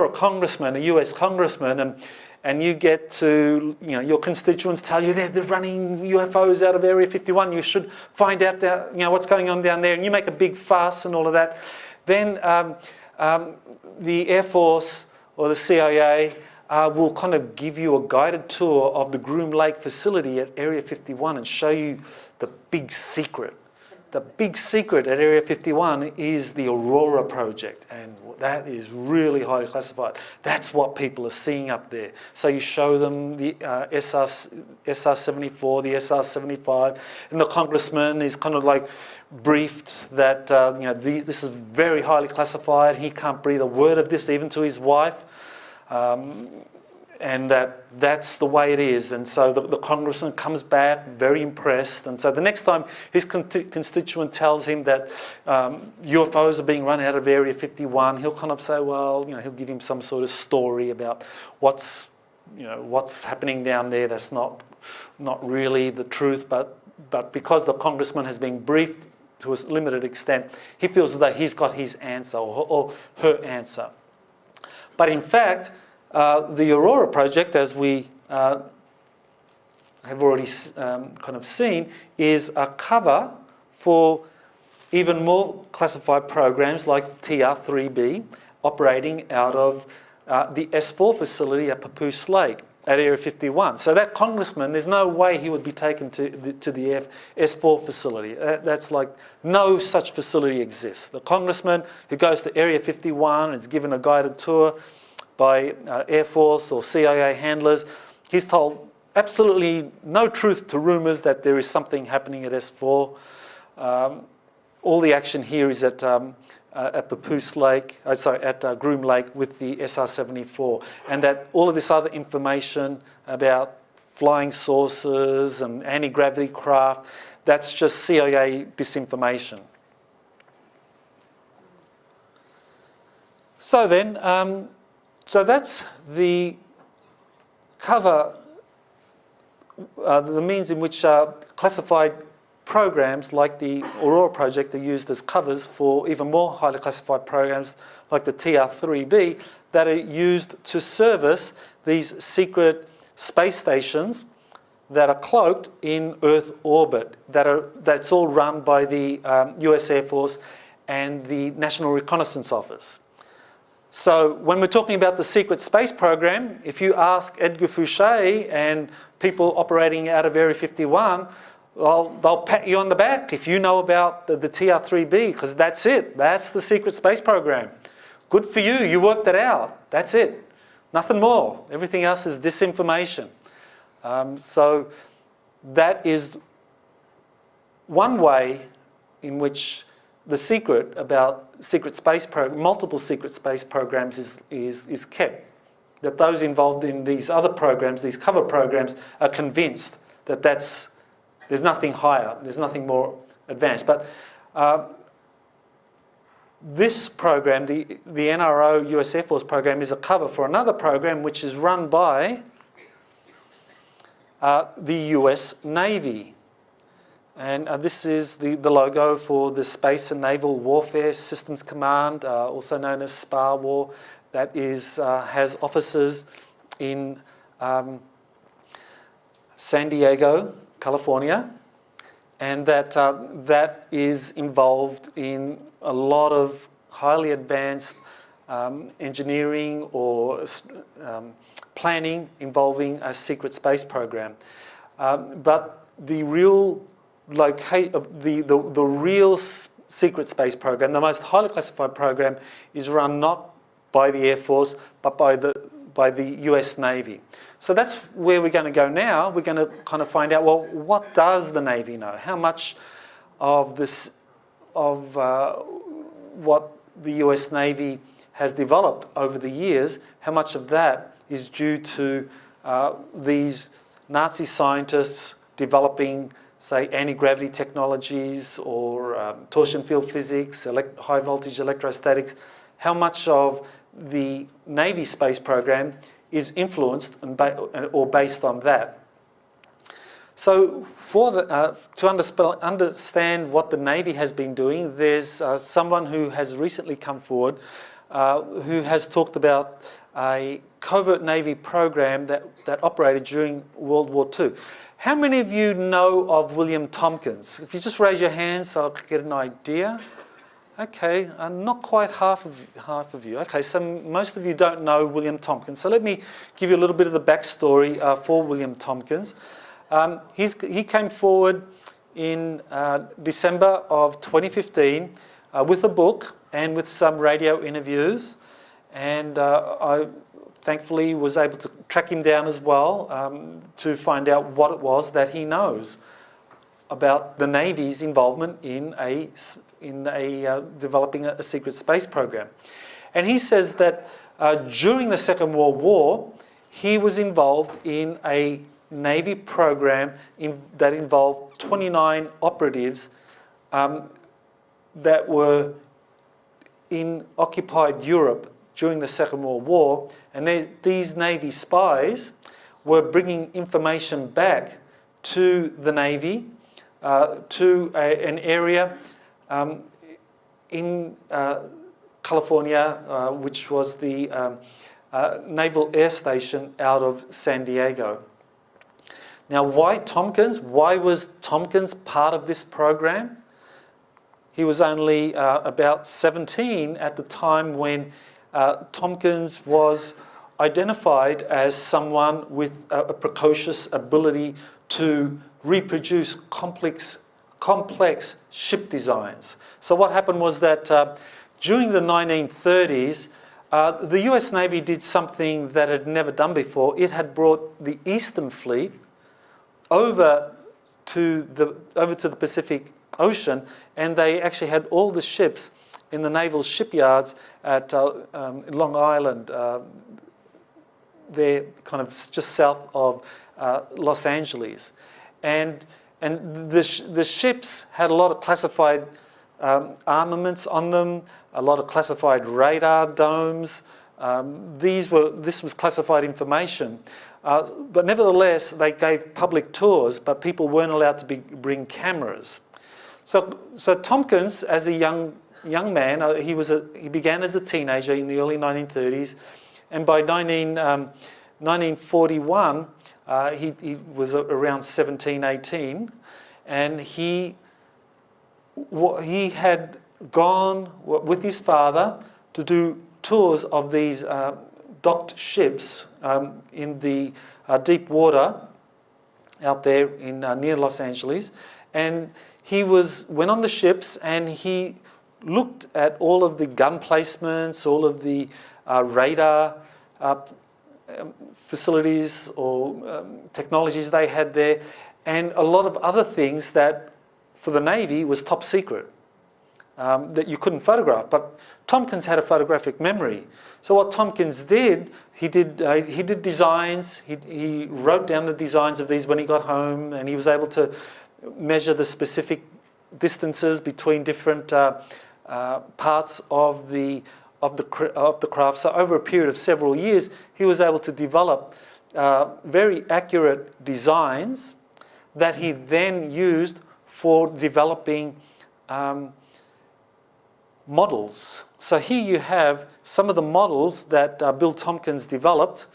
a congressman, a US congressman, and you get to, you know, your constituents tell you they're running UFOs out of Area 51, you should find out that, you know, what's going on down there, and you make a big fuss and all of that, then the Air Force or the CIA will kind of give you a guided tour of the Groom Lake facility at Area 51 and show you the big secret. The big secret at Area 51 is the Aurora project, and that is really highly classified. That's what people are seeing up there. So you show them the SR-74, the SR-75, and the congressman is kind of like briefed that you know, this is very highly classified. He can't breathe a word of this even to his wife. And that's the way it is. And so the congressman comes back very impressed. And so the next time his constituent tells him that UFOs are being run out of Area 51, he'll kind of say, well, you know, he'll give him some sort of story about what's happening down there that's not really the truth, but because the congressman has been briefed to a limited extent, he feels that he's got his answer or her answer. But in fact, the Aurora project, as we have already kind of seen, is a cover for even more classified programs like TR-3B operating out of the S4 facility at Papoose Lake at Area 51. So that congressman, there's no way he would be taken to the S4 facility. That's like, no such facility exists. The congressman who goes to Area 51 is given a guided tour by Air Force or CIA handlers, he's told absolutely no truth to rumours that there is something happening at S4. All the action here is at Papoose Lake, at Groom Lake with the SR-74, and that all of this other information about flying saucers and anti-gravity craft, that's just CIA disinformation. So then, so that's the cover, the means in which classified programs like the Aurora project are used as covers for even more highly classified programs like the TR-3B that are used to service these secret space stations that are cloaked in Earth orbit, that's all run by the US Air Force and the National Reconnaissance Office. So when we're talking about the secret space program, if you ask Edgar Fouché and people operating out of Area 51, well, they'll pat you on the back if you know about the TR-3B, because that's it. That's the secret space program. Good for you. You worked it out. That's it. Nothing more. Everything else is disinformation. So that is one way in which the secret about multiple secret space programs is kept. That those involved in these other programs, these cover programs, are convinced that there's nothing higher, there's nothing more advanced. But this program, the NRO US Air Force program, is a cover for another program which is run by the US Navy. And this is the logo for the Space and Naval Warfare Systems Command, also known as SPAWAR, that has offices in San Diego, California, and that is involved in a lot of highly advanced engineering or planning involving a secret space program. But the real secret space program, the most highly classified program, is run not by the Air Force but by the US Navy. So that's where we're going to go now. We're going to kind of find out, well, what does the Navy know? How much of this, what the US Navy has developed over the years, how much of that is due to these Nazi scientists developing, say, anti-gravity technologies or torsion field physics, high voltage electrostatics? How much of the Navy space program is influenced or based on that? So to understand what the Navy has been doing, there's someone who has recently come forward who has talked about a covert Navy program that operated during World War II. How many of you know of William Tompkins? If you just raise your hands so I can get an idea. Okay, not quite half of you. Okay, so most of you don't know William Tompkins. So let me give you a little bit of the backstory for William Tompkins. He came forward in December of 2015 with a book and with some radio interviews, and I thankfully was able to track him down as well to find out what it was that he knows about the Navy's involvement in developing a secret space program. And he says that during the Second World War, he was involved in a Navy program that involved 29 operatives that were in occupied Europe during the Second World War. And these Navy spies were bringing information back to the Navy, to an area in California, which was the Naval Air Station out of San Diego. Now, why Tompkins? Why was Tompkins part of this program? He was only about 17 at the time when Tompkins was identified as someone with a precocious ability to reproduce complex ship designs. So what happened was that during the 1930s, the US Navy did something that it had never done before. It had brought the Eastern Fleet over to the Pacific Ocean, and they actually had all the ships in the naval shipyards at Long Island, there kind of just south of Los Angeles. And the ships had a lot of classified armaments on them, a lot of classified radar domes. This was classified information. But nevertheless, they gave public tours, but people weren't allowed to bring cameras. So Tompkins, as a young man, he began as a teenager in the early 1930s, and by 1941, he was around 17, 18, and he had gone with his father to do tours of these docked ships in the deep water out there in near Los Angeles, and he went on the ships and he looked at all of the gun placements, all of the radar facilities or technologies they had there, and a lot of other things that for the Navy was top secret, that you couldn't photograph. But Tompkins had a photographic memory. So what Tompkins did, he did designs, he wrote down the designs of these when he got home, and he was able to measure the specific distances between different parts of the craft. So over a period of several years, he was able to develop very accurate designs that he then used for developing models. So here you have some of the models that Bill Tompkins developed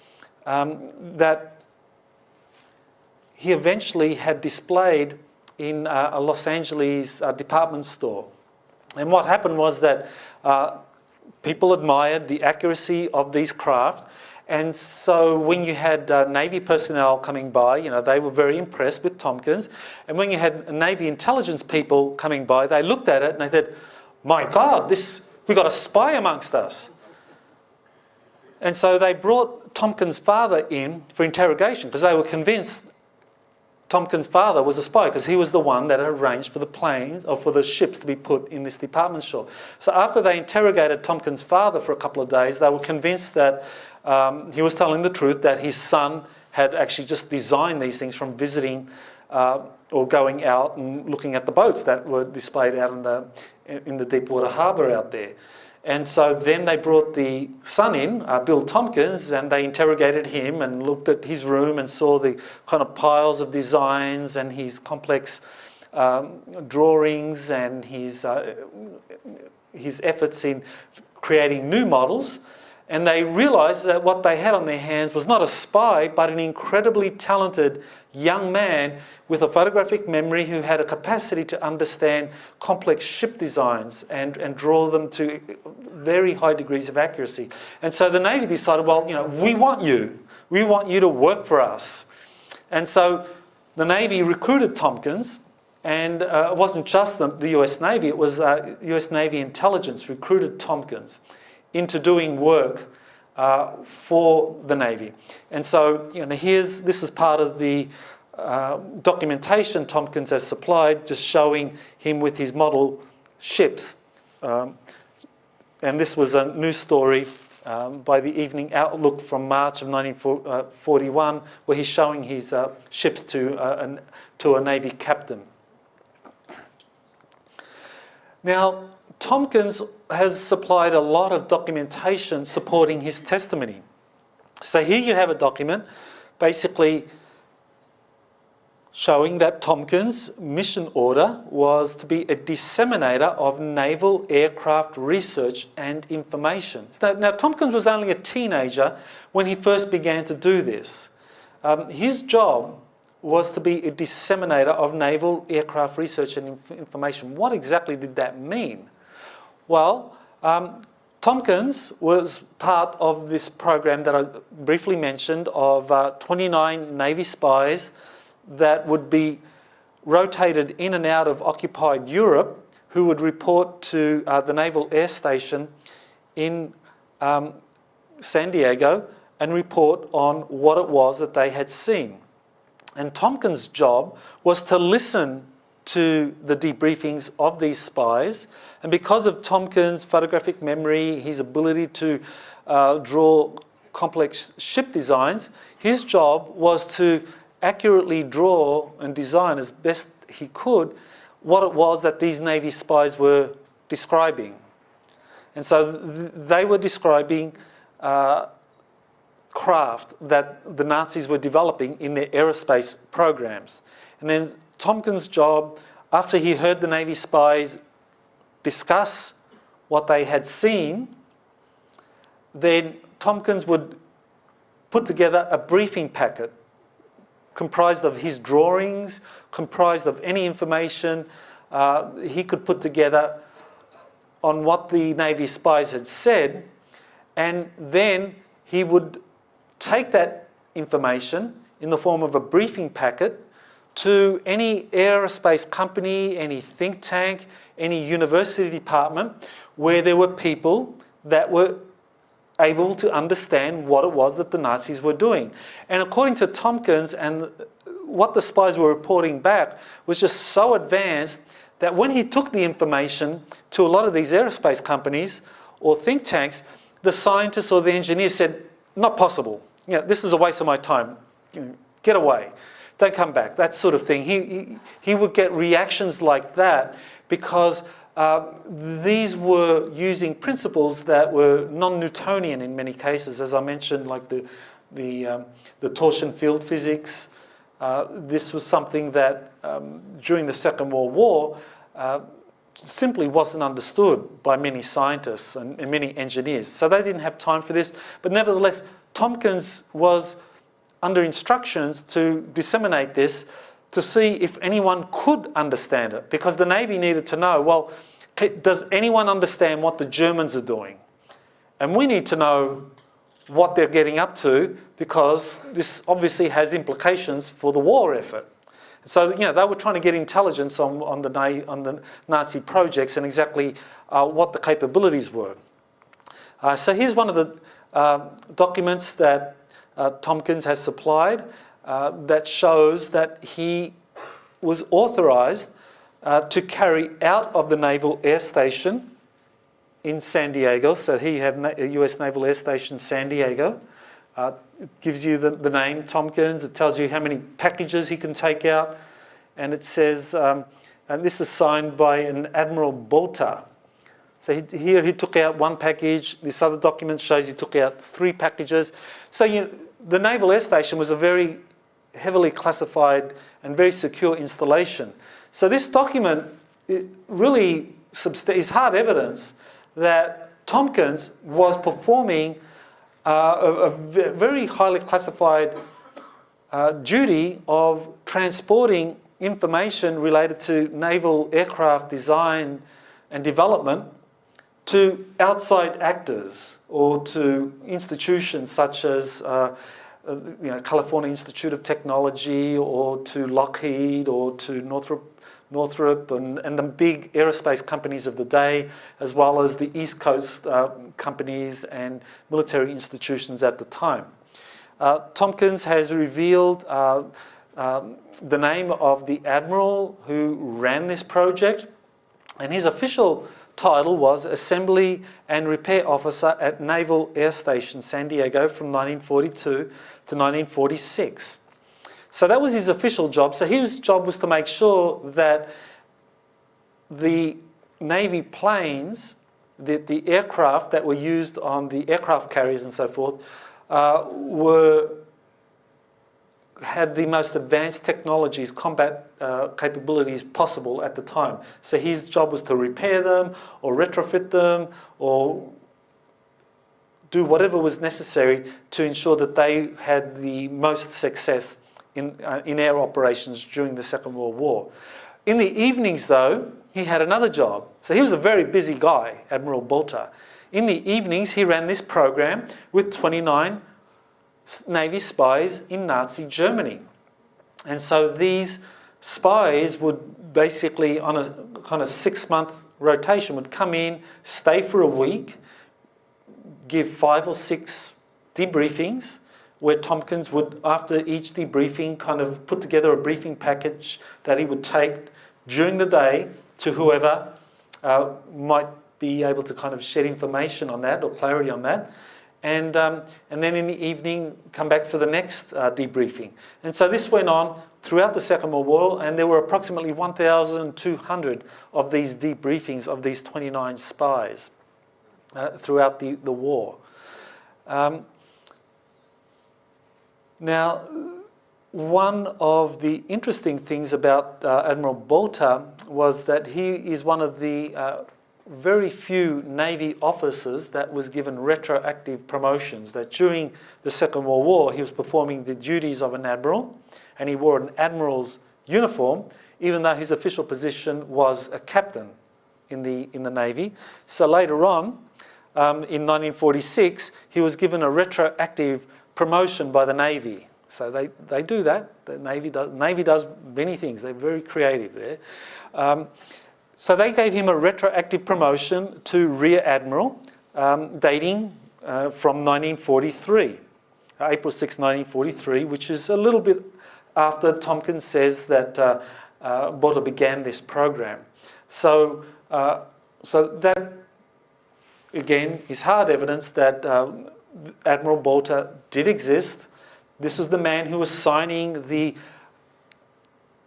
that he eventually had displayed in a Los Angeles department store. And what happened was that people admired the accuracy of these craft, and so when you had Navy personnel coming by, you know, they were very impressed with Tompkins. And when you had Navy intelligence people coming by, they looked at it and they said, "My God, we got a spy amongst us." And so they brought Tompkins' father in for interrogation because they were convinced Tompkins' father was a spy because he was the one that had arranged for the planes or for the ships to be put in this department store. So after they interrogated Tompkins' father for a couple of days, they were convinced that he was telling the truth, that his son had actually just designed these things from visiting or going out and looking at the boats that were displayed out in the Deepwater Harbour out there. And so then they brought the son in, Bill Tompkins, and they interrogated him and looked at his room and saw the kind of piles of designs and his complex drawings and his efforts in creating new models. And they realised that what they had on their hands was not a spy, but an incredibly talented young man with a photographic memory who had a capacity to understand complex ship designs and draw them to very high degrees of accuracy. And so the Navy decided, well, you know, we want you. We want you to work for us. And so the Navy recruited Tompkins, and it wasn't just the US Navy, it was US Navy intelligence recruited Tompkins into doing work for the Navy. And so, you know, this is part of the documentation Tompkins has supplied, just showing him with his model ships. And this was a news story by the Evening Outlook from March of 1941, where he's showing his ships to a Navy captain. Now, Tompkins has supplied a lot of documentation supporting his testimony. So here you have a document basically showing that Tompkins' mission order was to be a disseminator of naval aircraft research and information. Now Tompkins was only a teenager when he first began to do this. His job was to be a disseminator of naval aircraft research and information. What exactly did that mean? Well, Tompkins was part of this program that I briefly mentioned of 29 Navy spies that would be rotated in and out of occupied Europe, who would report to the Naval Air Station in San Diego and report on what it was that they had seen. And Tompkins' job was to listen to the debriefings of these spies, and because of Tompkins' photographic memory, his ability to draw complex ship designs, his job was to accurately draw and design as best he could what it was that these Navy spies were describing. And so they were describing craft that the Nazis were developing in their aerospace programs. And then Tompkins' job, after he heard the Navy spies discuss what they had seen, then Tompkins would put together a briefing packet comprised of his drawings, comprised of any information he could put together on what the Navy spies had said, and then he would take that information in the form of a briefing packet, to any aerospace company, any think tank, any university department where there were people that were able to understand what it was that the Nazis were doing. And according to Tompkins, and what the spies were reporting back was just so advanced that when he took the information to a lot of these aerospace companies or think tanks, the scientists or the engineers said, not possible. You know, this is a waste of my time. Get away. Don't come back. That sort of thing. He would get reactions like that because these were using principles that were non-Newtonian in many cases, as I mentioned, like the torsion field physics. This was something that during the Second World War simply wasn't understood by many scientists and many engineers. So they didn't have time for this. But nevertheless, Tompkins was under instructions to disseminate this to see if anyone could understand it, because the Navy needed to know, well, does anyone understand what the Germans are doing? And we need to know what they're getting up to, because this obviously has implications for the war effort. So, you know, they were trying to get intelligence on the Nazi projects and exactly what the capabilities were. So here's one of the documents that Tompkins has supplied that shows that he was authorized to carry out of the Naval Air Station in San Diego. So he had a US Naval Air Station, San Diego. It gives you the name, Tompkins. It tells you how many packages he can take out. And it says, and this is signed by an Admiral Bolter. So here he took out one package. This other document shows he took out 3 packages. So the Naval Air Station was a very heavily classified and very secure installation. So this document really is hard evidence that Tompkins was performing a very highly classified duty of transporting information related to naval aircraft design and development to outside actors or to institutions such as California Institute of Technology, or to Lockheed, or to Northrop and the big aerospace companies of the day, as well as the East Coast companies and military institutions at the time. Tompkins has revealed the name of the admiral who ran this project, and his official title was Assembly and Repair Officer at Naval Air Station San Diego from 1942 to 1946. So that was his official job. So his job was to make sure that the Navy planes, the aircraft that were used on the aircraft carriers and so forth, had the most advanced technologies, combat capabilities possible at the time. So his job was to repair them or retrofit them or do whatever was necessary to ensure that they had the most success in air operations during the Second World War. In the evenings, though, he had another job. So he was a very busy guy, Admiral Bolter. In the evenings, he ran this program with 29 Navy spies in Nazi Germany. And so these spies would basically, on a kind of 6-month rotation, would come in, stay for a week, give 5 or 6 debriefings, where Tompkins would, after each debriefing, kind of put together a briefing package that he would take during the day to whoever might be able to kind of shed information on that or clarity on that. And then in the evening, come back for the next debriefing. And so this went on throughout the Second World War, and there were approximately 1,200 of these debriefings of these 29 spies throughout the war. Now, one of the interesting things about Admiral Bolter was that he is one of the very few Navy officers that was given retroactive promotions, that during the Second World War he was performing the duties of an admiral and he wore an admiral's uniform, even though his official position was a captain in the Navy. So later on, in 1946, he was given a retroactive promotion by the Navy So they do that. The Navy does many things. They're very creative there. So they gave him a retroactive promotion to Rear Admiral, dating from 1943, April 6, 1943, which is a little bit after Tompkins says that Bolter began this program. So that, again, is hard evidence that Admiral Bolter did exist. This is the man who was signing the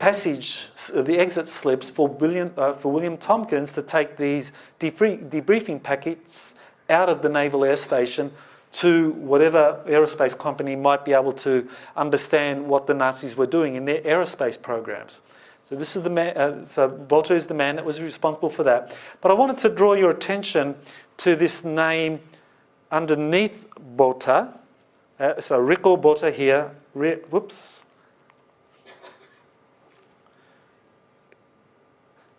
the exit slips for William Tompkins to take these debriefing packets out of the Naval Air Station to whatever aerospace company might be able to understand what the Nazis were doing in their aerospace programs. So this is the man. So Bolter is the man that was responsible for that. But I wanted to draw your attention to this name underneath Bolter. So Rico Bolter here. Whoops.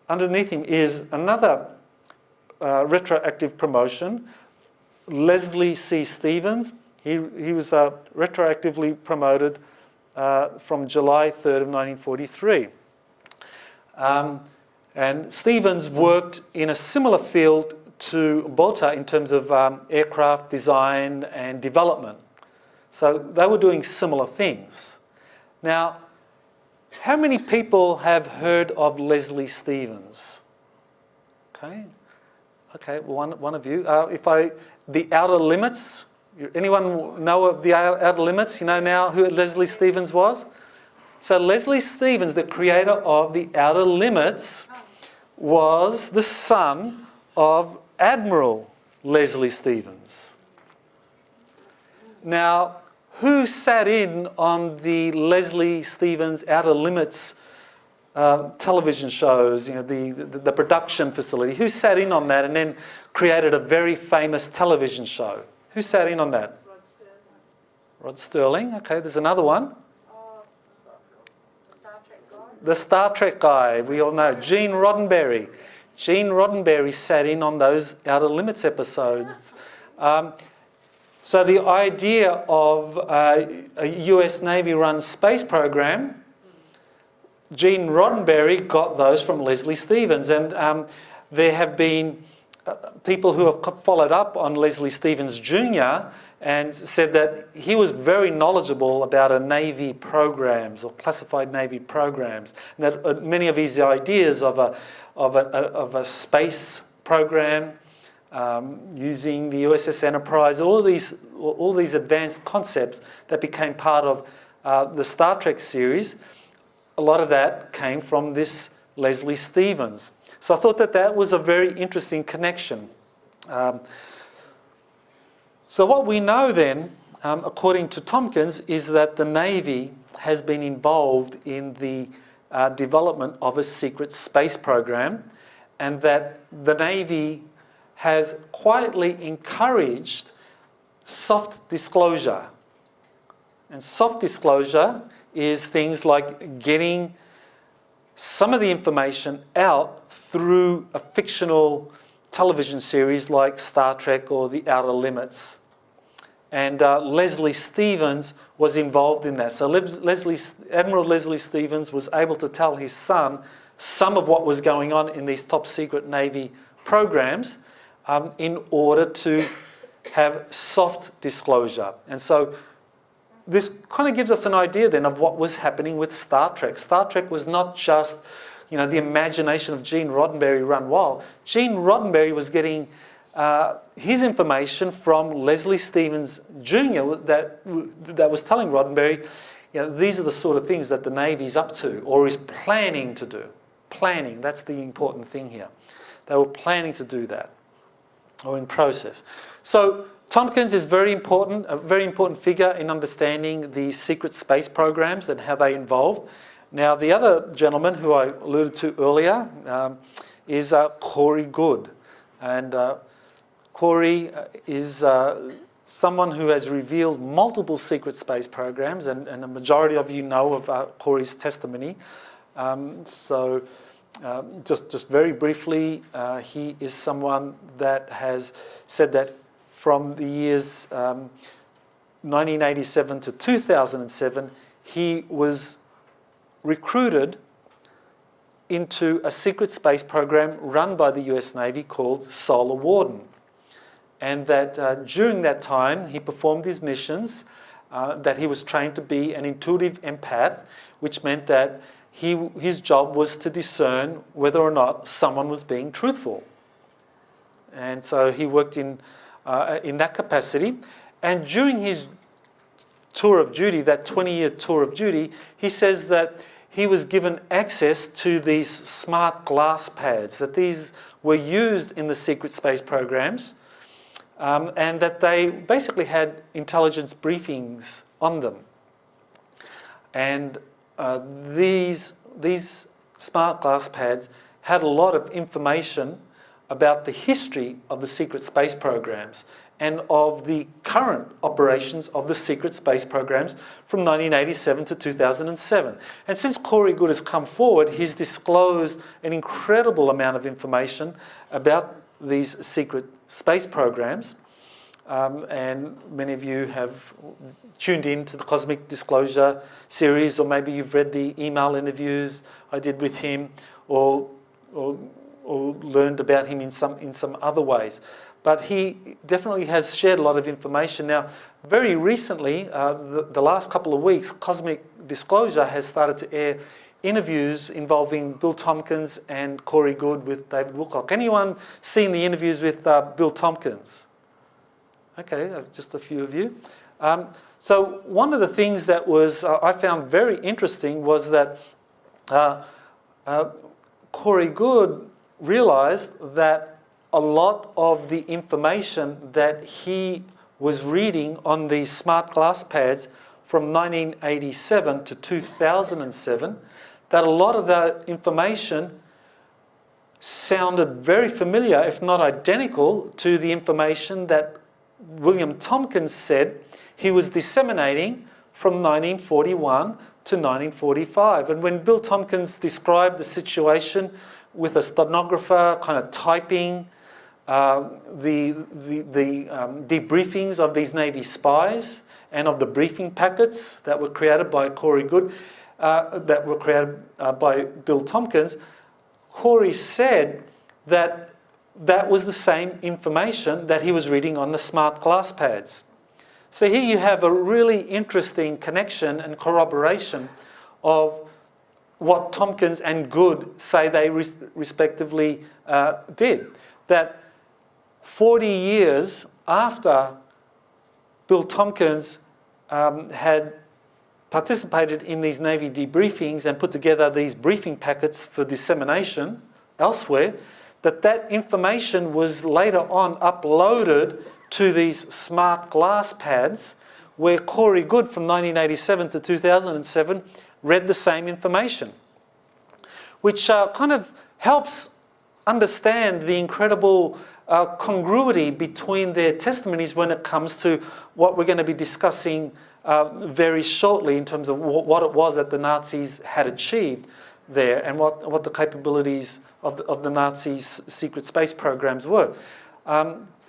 Underneath him is another retroactive promotion, Leslie C. Stevens. He was retroactively promoted from July 3rd of 1943. And Stevens worked in a similar field to Bolter in terms of aircraft design and development. So they were doing similar things. Now, how many people have heard of Leslie Stevens? Okay, one of you. The Outer Limits. Anyone know of the Outer Limits? You know now who Leslie Stevens was? So Leslie Stevens, the creator of the Outer Limits, was the son of Admiral Leslie Stevens. Now, who sat in on the Leslie Stevens Outer Limits television shows, you know, the production facility? Who sat in on that and then created a very famous television show? Who sat in on that? Rod Serling. Rod Serling. Okay, there's another one. Star Trek guy. The Star Trek guy, we all know. Gene Roddenberry. Gene Roddenberry sat in on those Outer Limits episodes. So the idea of a US Navy-run space program, Gene Roddenberry got those from Leslie Stevens. And there have been people who have followed up on Leslie Stevens Jr. and said that he was very knowledgeable about Navy programs or classified Navy programs. And that many of his ideas of a space program, using the USS Enterprise, all these advanced concepts that became part of the Star Trek series, a lot of that came from this Leslie Stevens. So I thought that was a very interesting connection. So what we know then, according to Tompkins, is that the Navy has been involved in the development of a secret space program, and that the Navy has quietly encouraged soft disclosure. And soft disclosure is things like getting some of the information out through a fictional television series like Star Trek or The Outer Limits. And Leslie Stevens was involved in that. So Admiral Leslie Stevens was able to tell his son some of what was going on in these top secret Navy programs in order to have soft disclosure. And so this kind of gives us an idea then of what was happening with Star Trek. Star Trek was not just, you know, the imagination of Gene Roddenberry run wild. Gene Roddenberry was getting his information from Leslie Stevens Jr. that was telling Roddenberry, you know, these are the sort of things that the Navy's up to or is planning to do. Planning, that's the important thing here. They were planning to do that, or in process. So Tompkins is a very important figure in understanding the secret space programs and how they involved. Now, the other gentleman who I alluded to earlier is Corey Goode. And Corey is someone who has revealed multiple secret space programs, and a majority of you know of Corey's testimony. Just very briefly, he is someone that has said that from the years 1987 to 2007, he was recruited into a secret space program run by the US Navy called Solar Warden. And that during that time, he performed his missions, that he was trained to be an intuitive empath, which meant that his job was to discern whether or not someone was being truthful. And so he worked in that capacity. And during his tour of duty, that 20-year tour of duty, he says that he was given access to these smart glass pads, that these were used in the secret space programs, and that they basically had intelligence briefings on them. And these smart glass pads had a lot of information about the history of the secret space programs and of the current operations of the secret space programs from 1987 to 2007. And since Corey Goode has come forward, he's disclosed an incredible amount of information about these secret space programs. And many of you have tuned in to the Cosmic Disclosure series, or maybe you've read the email interviews I did with him, or learned about him in some other ways. But he definitely has shared a lot of information. Now, very recently, the last couple of weeks, Cosmic Disclosure has started to air interviews involving Bill Tompkins and Corey Goode with David Wilcock. Anyone seen the interviews with Bill Tompkins? Okay, just a few of you. So one of the things that was I found very interesting was that Corey Goode realized that a lot of the information that he was reading on these smart glass pads from 1987 to 2007, that a lot of that information sounded very familiar, if not identical, to the information that William Tompkins said he was disseminating from 1941 to 1945. And when Bill Tompkins described the situation with a stenographer kind of typing the debriefings of these Navy spies and of the briefing packets that were created by Corey Goode, that were created by Bill Tompkins, Corey said that that was the same information that he was reading on the smart glass pads. So here you have a really interesting connection and corroboration of what Tompkins and Goode say they respectively did. That 40 years after Bill Tompkins had participated in these Navy debriefings and put together these briefing packets for dissemination elsewhere, that information was later on uploaded to these smart glass pads where Corey Goode from 1987 to 2007 read the same information, which kind of helps understand the incredible congruity between their testimonies when it comes to what we're going to be discussing very shortly in terms of what it was that the Nazis had achieved there and what the capabilities of the Nazis' secret space programs were.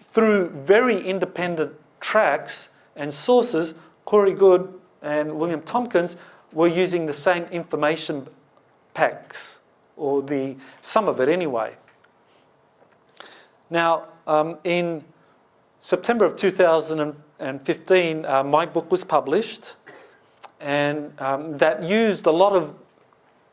Through very independent tracks and sources, Corey Goode and William Tompkins were using the same information packs, or some of it anyway. Now, in September of 2015, my book was published, and that used a lot of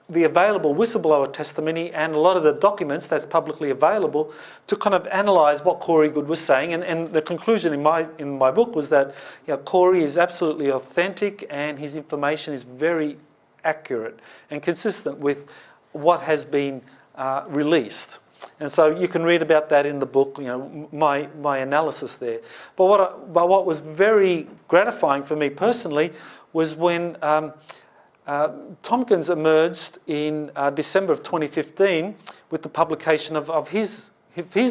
the available whistleblower testimony and a lot of the documents that's publicly available to kind of analyse what Corey Goode was saying. And the conclusion in my book was that Corey is absolutely authentic and his information is very accurate and consistent with what has been released. And so you can read about that in the book, my analysis there. But what was very gratifying for me personally was when Tompkins emerged in December of 2015 with the publication of his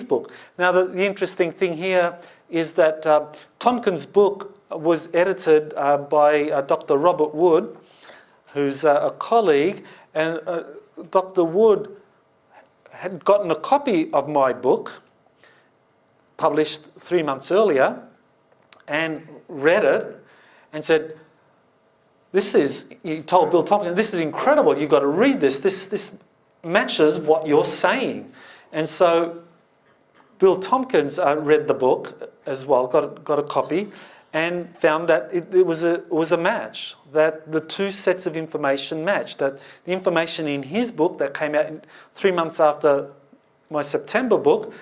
book. Now, the interesting thing here is that Tompkins' book was edited by Dr. Robert Wood, who's a colleague, and Dr. Wood had gotten a copy of my book, published 3 months earlier, and read it, and said, he told Bill Tompkins, this is incredible, you've got to read this. This matches what you're saying. And so Bill Tompkins read the book as well, got a copy, and found that it was a match, that the two sets of information matched, that the information in his book that came out 3 months after my September book,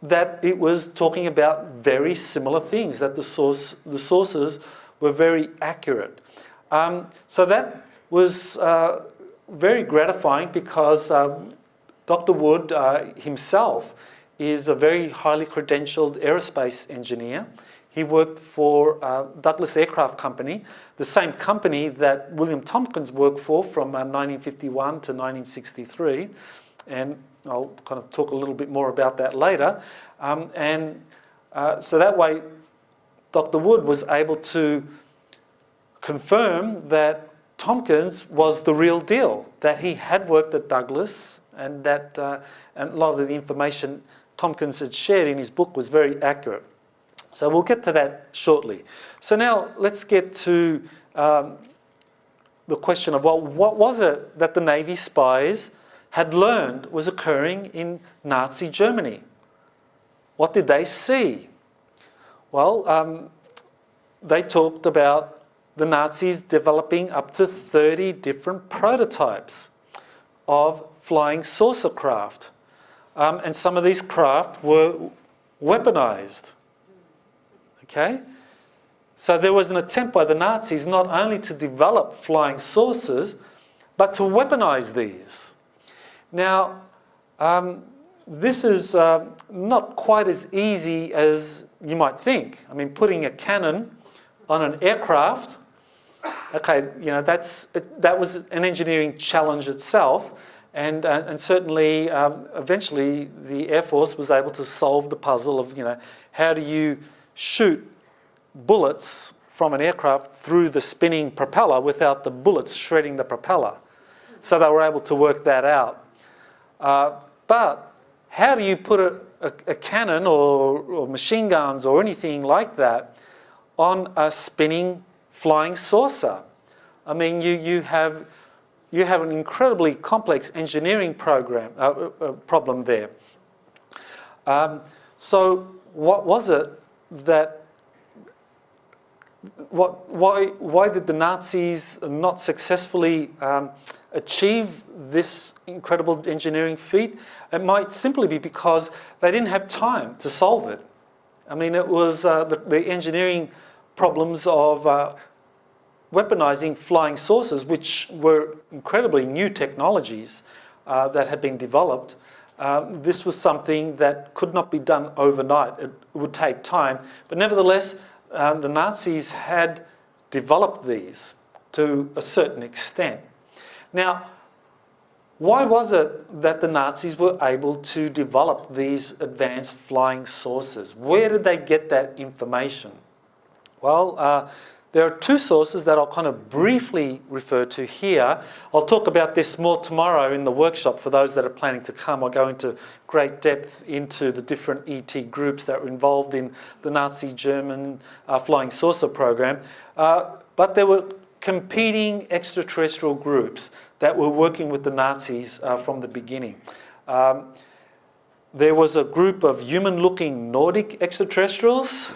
that it was talking about very similar things, that the sources were very accurate. So that was very gratifying because Dr. Wood himself is a very highly credentialed aerospace engineer. He worked for Douglas Aircraft Company, the same company that William Tompkins worked for from 1951 to 1963. And I'll kind of talk a little bit more about that later. So that way, Dr. Wood was able to confirm that Tompkins was the real deal, that he had worked at Douglas, and that and a lot of the information Tompkins had shared in his book was very accurate. So we'll get to that shortly. So now let's get to the question of what was it that the Navy spies had learned was occurring in Nazi Germany? What did they see? Well, they talked about the Nazis developing up to 30 different prototypes of flying saucer craft. And some of these craft were weaponized. Okay? So there was an attempt by the Nazis not only to develop flying saucers, but to weaponize these. Now, this is not quite as easy as you might think. I mean, putting a cannon on an aircraft, okay, you know, that was an engineering challenge itself, and certainly eventually the Air Force was able to solve the puzzle of, you know, how do you shoot bullets from an aircraft through the spinning propeller without the bullets shredding the propeller. So they were able to work that out. But how do you put a cannon or machine guns or anything like that on a spinning flying saucer? I mean, you have an incredibly complex engineering problem there. So what was it that why did the Nazis not successfully achieve this incredible engineering feat? It might simply be because they didn't have time to solve it. I mean, it was the engineering problems of weaponizing flying saucers, which were incredibly new technologies that had been developed. This was something that could not be done overnight. It would take time. But nevertheless, the Nazis had developed these to a certain extent. Now, why was it that the Nazis were able to develop these advanced flying saucers? Where did they get that information? Well, there are two sources that I'll kind of briefly refer to here. I'll talk about this more tomorrow in the workshop for those that are planning to come. I'll go into great depth into the different ET groups that were involved in the Nazi German flying saucer program. But there were competing extraterrestrial groups that were working with the Nazis from the beginning. There was a group of human-looking Nordic extraterrestrials.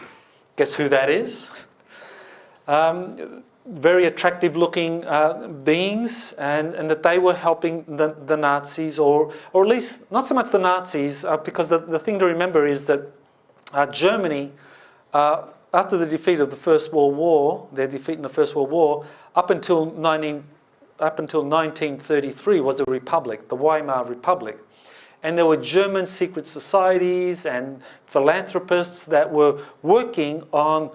Guess who that is? Very attractive looking beings, and that they were helping the Nazis, or at least not so much the Nazis, because the thing to remember is that Germany, after the defeat of the First World War, their defeat in the First World War, up until 1933 was a republic, the Weimar Republic. And there were German secret societies and philanthropists that were working on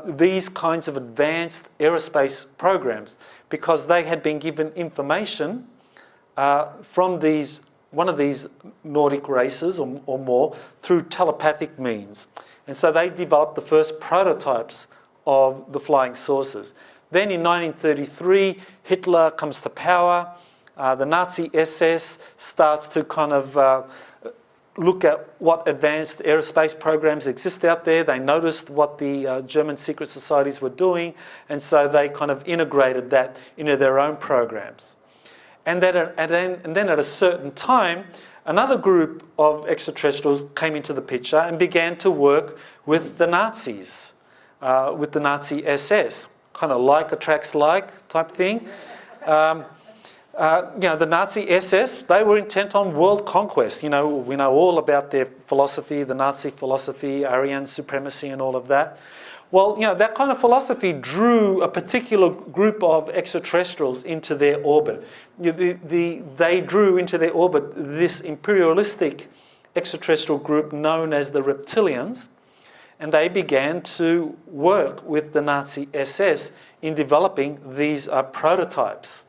these kinds of advanced aerospace programs, because they had been given information from one of these Nordic races or more through telepathic means. And so they developed the first prototypes of the flying saucers. Then in 1933, Hitler comes to power. The Nazi SS starts to kind of look at what advanced aerospace programs exist out there. They noticed what the German secret societies were doing, and so they kind of integrated that into their own programs. And then at a certain time, another group of extraterrestrials came into the picture and began to work with the Nazis, with the Nazi SS, kind of like attracts like type thing. The Nazi SS, they were intent on world conquest. We know all about their philosophy, the Nazi philosophy, Aryan supremacy and all of that. Well, that kind of philosophy drew a particular group of extraterrestrials into their orbit. They drew into their orbit this imperialistic extraterrestrial group known as the reptilians, and they began to work with the Nazi SS in developing these prototypes.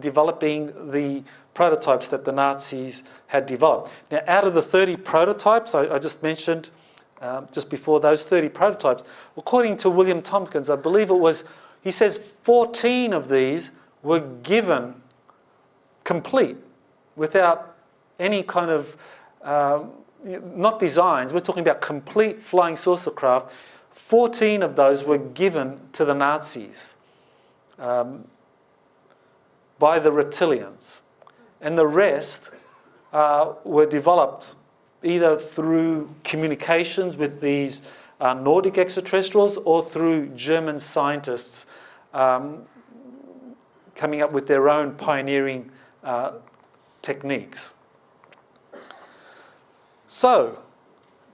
Developing the prototypes that the Nazis had developed. Now, out of the 30 prototypes I just mentioned just before, those 30 prototypes, according to William Tompkins, I believe it was, he says 14 of these were given complete without any kind of, not designs, we're talking about complete flying saucer craft. 14 of those were given to the Nazis. By the reptilians, and the rest were developed either through communications with these Nordic extraterrestrials or through German scientists coming up with their own pioneering techniques. So,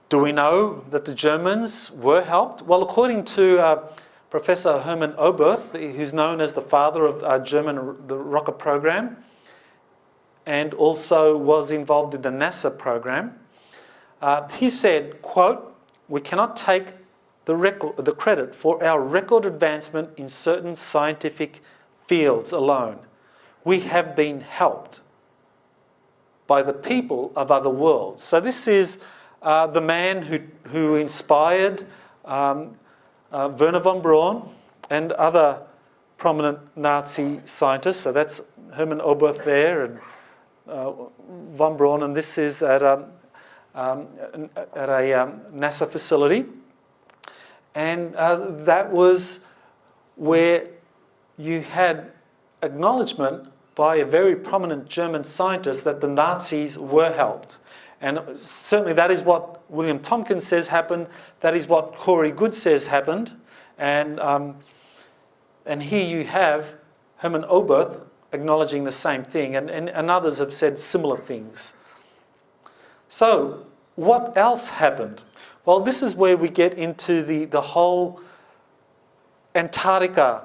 do we know that the Germans were helped? Well, according to Professor Hermann Oberth, who's known as the father of the rocket program, and also was involved in the NASA program, he said, quote, "We cannot take the credit for our record advancement in certain scientific fields alone. We have been helped by the people of other worlds." So this is the man who inspired Wernher von Braun and other prominent Nazi scientists. So that's Hermann Oberth there, and von Braun, and this is at a NASA facility. And that was where you had acknowledgement by a very prominent German scientist that the Nazis were helped. And certainly that is what William Tompkins says happened. That is what Corey Goode says happened. And here you have Hermann Oberth acknowledging the same thing. And others have said similar things. So what else happened? Well, this is where we get into the whole Antarctica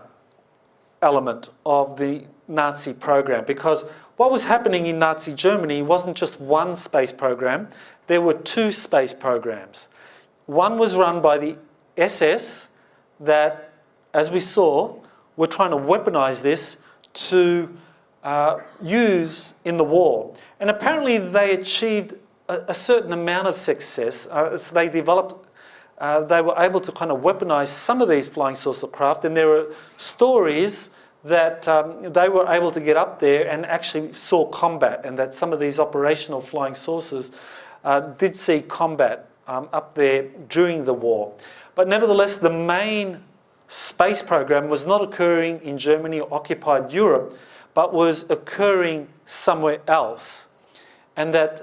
element of the Nazi program, because what was happening in Nazi Germany wasn't just one space program, there were two space programs. One was run by the SS that, as we saw, were trying to weaponize this to use in the war. And apparently they achieved a certain amount of success. So they developed, they were able to kind of weaponize some of these flying saucer craft, and there were stories that they were able to get up there and actually saw combat, and that some of these operational flying saucers did see combat up there during the war. But nevertheless, the main space program was not occurring in Germany or occupied Europe, but was occurring somewhere else. And that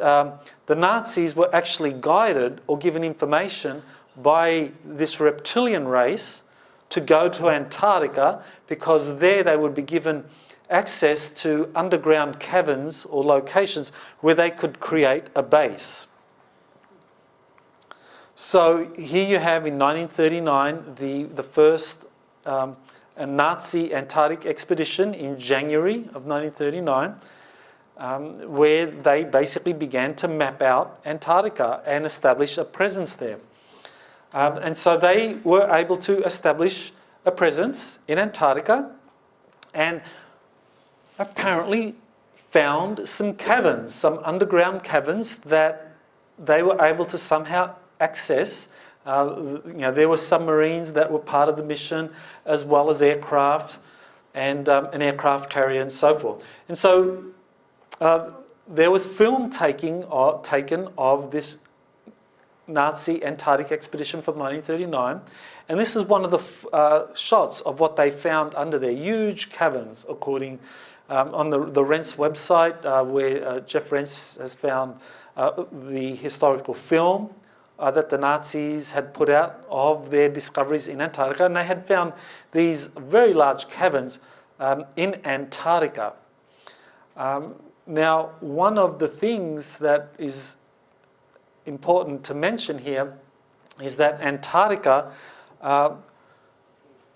the Nazis were actually guided or given information by this reptilian race to go to Antarctica, because there they would be given access to underground caverns or locations where they could create a base. So here you have in 1939 the first Nazi Antarctic expedition in January of 1939, where they basically began to map out Antarctica and establish a presence there. And so they were able to establish a presence in Antarctica and apparently found some caverns, some underground caverns that they were able to somehow access. There were submarines that were part of the mission, as well as aircraft and an aircraft carrier and so forth. And so there was film taken of this Nazi Antarctic expedition from 1939, and this is one of the shots of what they found under their huge caverns, according on the Renz website, where Jeff Renz has found the historical film that the Nazis had put out of their discoveries in Antarctica, and they had found these very large caverns in Antarctica. Now, one of the things that is important to mention here is that Antarctica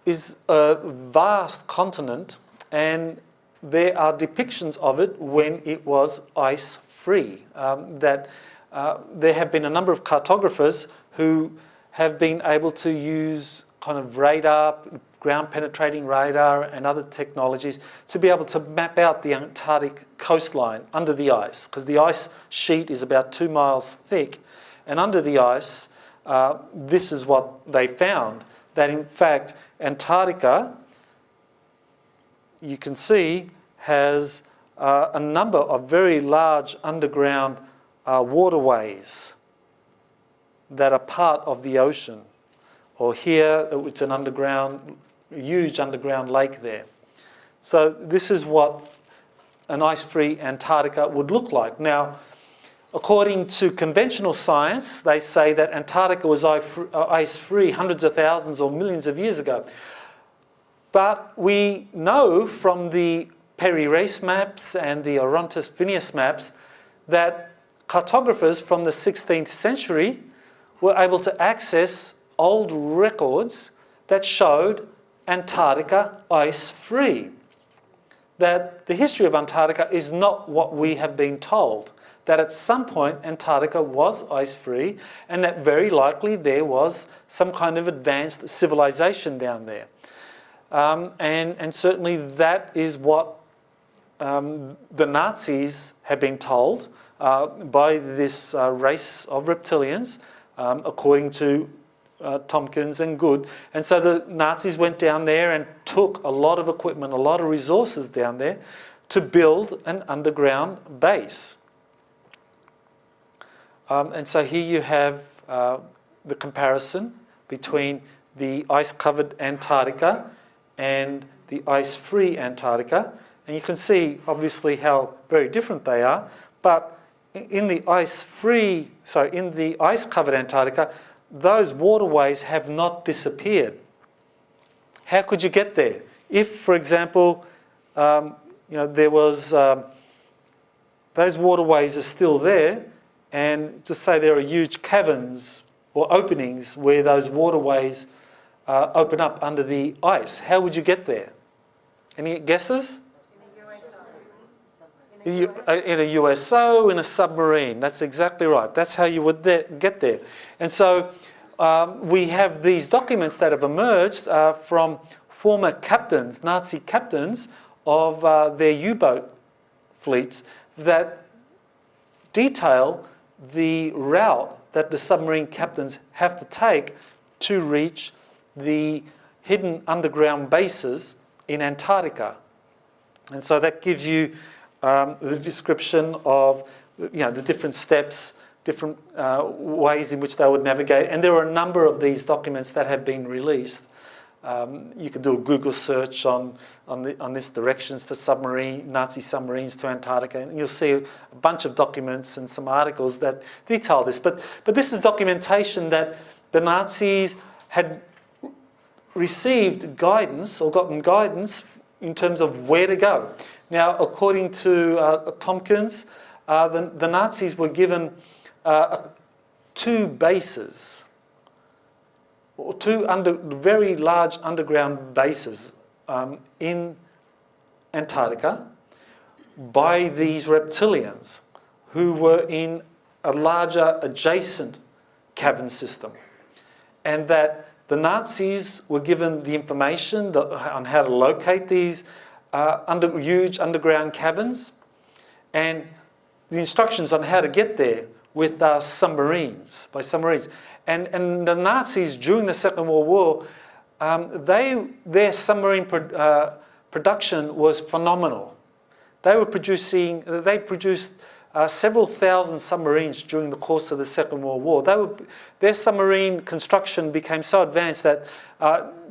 is a vast continent, and there are depictions of it when it was ice-free. There have been a number of cartographers who have been able to use kind of radar, ground-penetrating radar and other technologies to be able to map out the Antarctic coastline under the ice, because the ice sheet is about 2 miles thick, and under the ice, this is what they found, that in fact Antarctica, you can see, has a number of very large underground waterways that are part of the ocean. Or here, it's an underground, huge underground lake there. So this is what an ice-free Antarctica would look like. Now, according to conventional science, they say that Antarctica was ice-free hundreds of thousands or millions of years ago. But we know from the Peri Reis maps and the Orontes Phineas maps that cartographers from the 16th century were able to access old records that showed Antarctica ice-free. That the history of Antarctica is not what we have been told. That at some point Antarctica was ice-free, and that very likely there was some kind of advanced civilization down there. And certainly that is what the Nazis have been told by this race of reptilians, according to Tompkins and Good. And so the Nazis went down there and took a lot of equipment, a lot of resources down there to build an underground base. And so here you have the comparison between the ice-covered Antarctica and the ice-free Antarctica. And you can see, obviously, how very different they are. But in the ice-covered Antarctica, those waterways have not disappeared. How could you get there? If, for example, there was those waterways are still there, and just say there are huge caverns or openings where those waterways open up under the ice, how would you get there? Any guesses? In a USO, in a submarine. That's exactly right. That's how you would get there. And so we have these documents that have emerged from former captains, Nazi captains, of their U-boat fleets that detail the route that the submarine captains have to take to reach the hidden underground bases in Antarctica. And so that gives you the description of the different steps, different ways in which they would navigate. And there are a number of these documents that have been released. You can do a Google search on this directions for Nazi submarines to Antarctica, and you'll see a bunch of documents and some articles that detail this. But this is documentation that the Nazis had received guidance or gotten guidance in terms of where to go. Now, according to Tompkins, the Nazis were given 2 bases, or 2 very large underground bases in Antarctica by these reptilians who were in a larger adjacent cavern system. And that the Nazis were given the information on how to locate these huge underground caverns and the instructions on how to get there with submarines, by submarines. And the Nazis, during the Second World War, their submarine production was phenomenal. They produced several thousand submarines during the course of the Second World War. Their submarine construction became so advanced that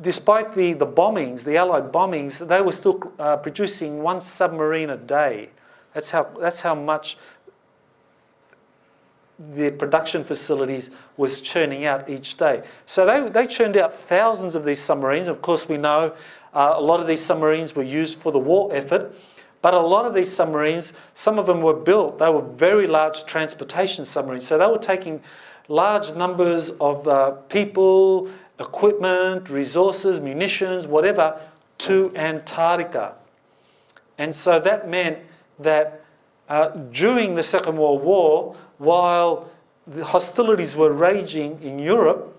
despite the bombings, the Allied bombings, they were still producing one submarine a day. That's how much the production facilities was churning out each day. So they churned out thousands of these submarines. Of course, we know a lot of these submarines were used for the war effort, but a lot of these submarines, some of them were built, they were very large transportation submarines. So they were taking large numbers of people, equipment, resources, munitions, whatever, to Antarctica. And so that meant that during the Second World War, while the hostilities were raging in Europe,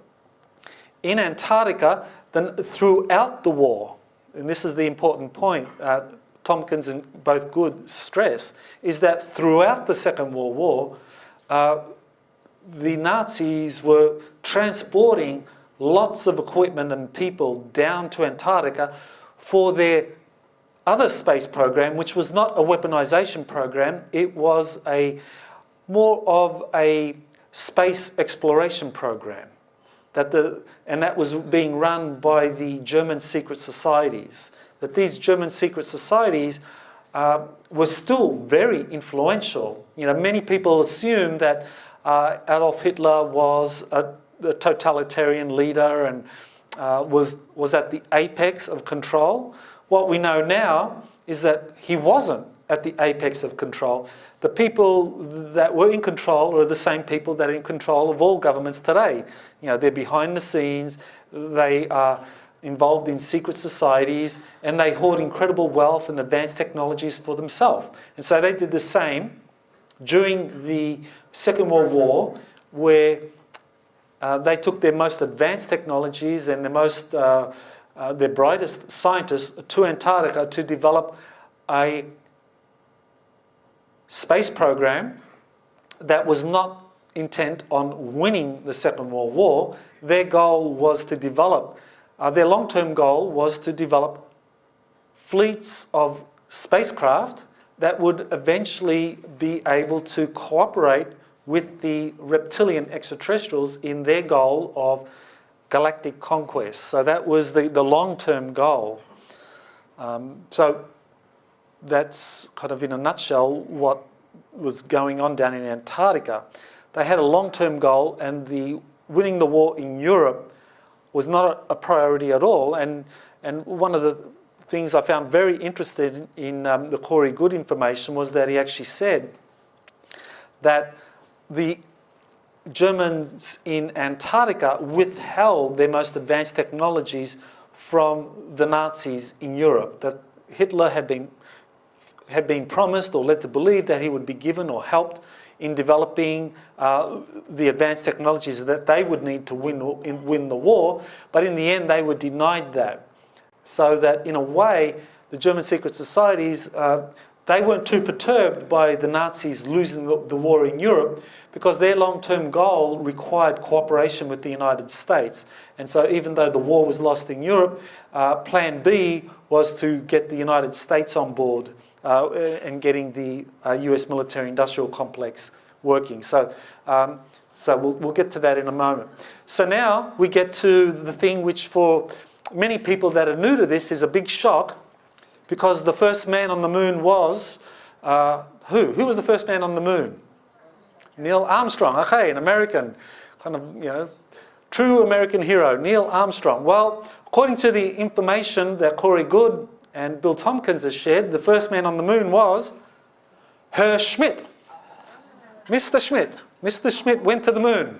in Antarctica, then throughout the war, and this is the important point, Tompkins and both Good stress, is that throughout the Second World War, the Nazis were transporting lots of equipment and people down to Antarctica for their other space program, which was not a weaponization program. It was more of a space exploration program, and that was being run by the German secret societies. That these German secret societies were still very influential. You know, many people assume that Adolf Hitler was a totalitarian leader and was at the apex of control. What we know now is that he wasn't at the apex of control. The people that were in control are the same people that are in control of all governments today. You know, they're behind the scenes, they are involved in secret societies, and they hoard incredible wealth and advanced technologies for themselves. And so they did the same during the Second World War, where they took their most advanced technologies and their brightest scientists to Antarctica to develop a space program that was not intent on winning the Second World War. Their goal was to develop, their long-term goal was to develop fleets of spacecraft that would eventually be able to cooperate with the reptilian extraterrestrials in their goal of galactic conquest. So that was the long-term goal. So that's kind of in a nutshell what was going on down in Antarctica. They had a long-term goal, and winning the war in Europe was not a priority at all. And one of the things I found very interesting in the Corey Goode information was that he actually said that the Germans in Antarctica withheld their most advanced technologies from the Nazis in Europe, that Hitler had been promised or led to believe that he would be given or helped in developing the advanced technologies that they would need to win the war, but in the end they were denied that. So that in a way, the German secret societies, they weren't too perturbed by the Nazis losing the war in Europe, because their long-term goal required cooperation with the United States. And so even though the war was lost in Europe, Plan B was to get the United States on board and getting the US military-industrial complex working. So we'll get to that in a moment. So now we get to the thing which for many people that are new to this is a big shock, because the first man on the moon was, who? Who was the first man on the moon? Neil Armstrong. Okay, an American, kind of, true American hero, Neil Armstrong. Well, according to the information that Corey Goode and Bill Tompkins has shared, the first man on the moon was Herr Schmidt. Mr. Schmidt. Mr. Schmidt went to the moon.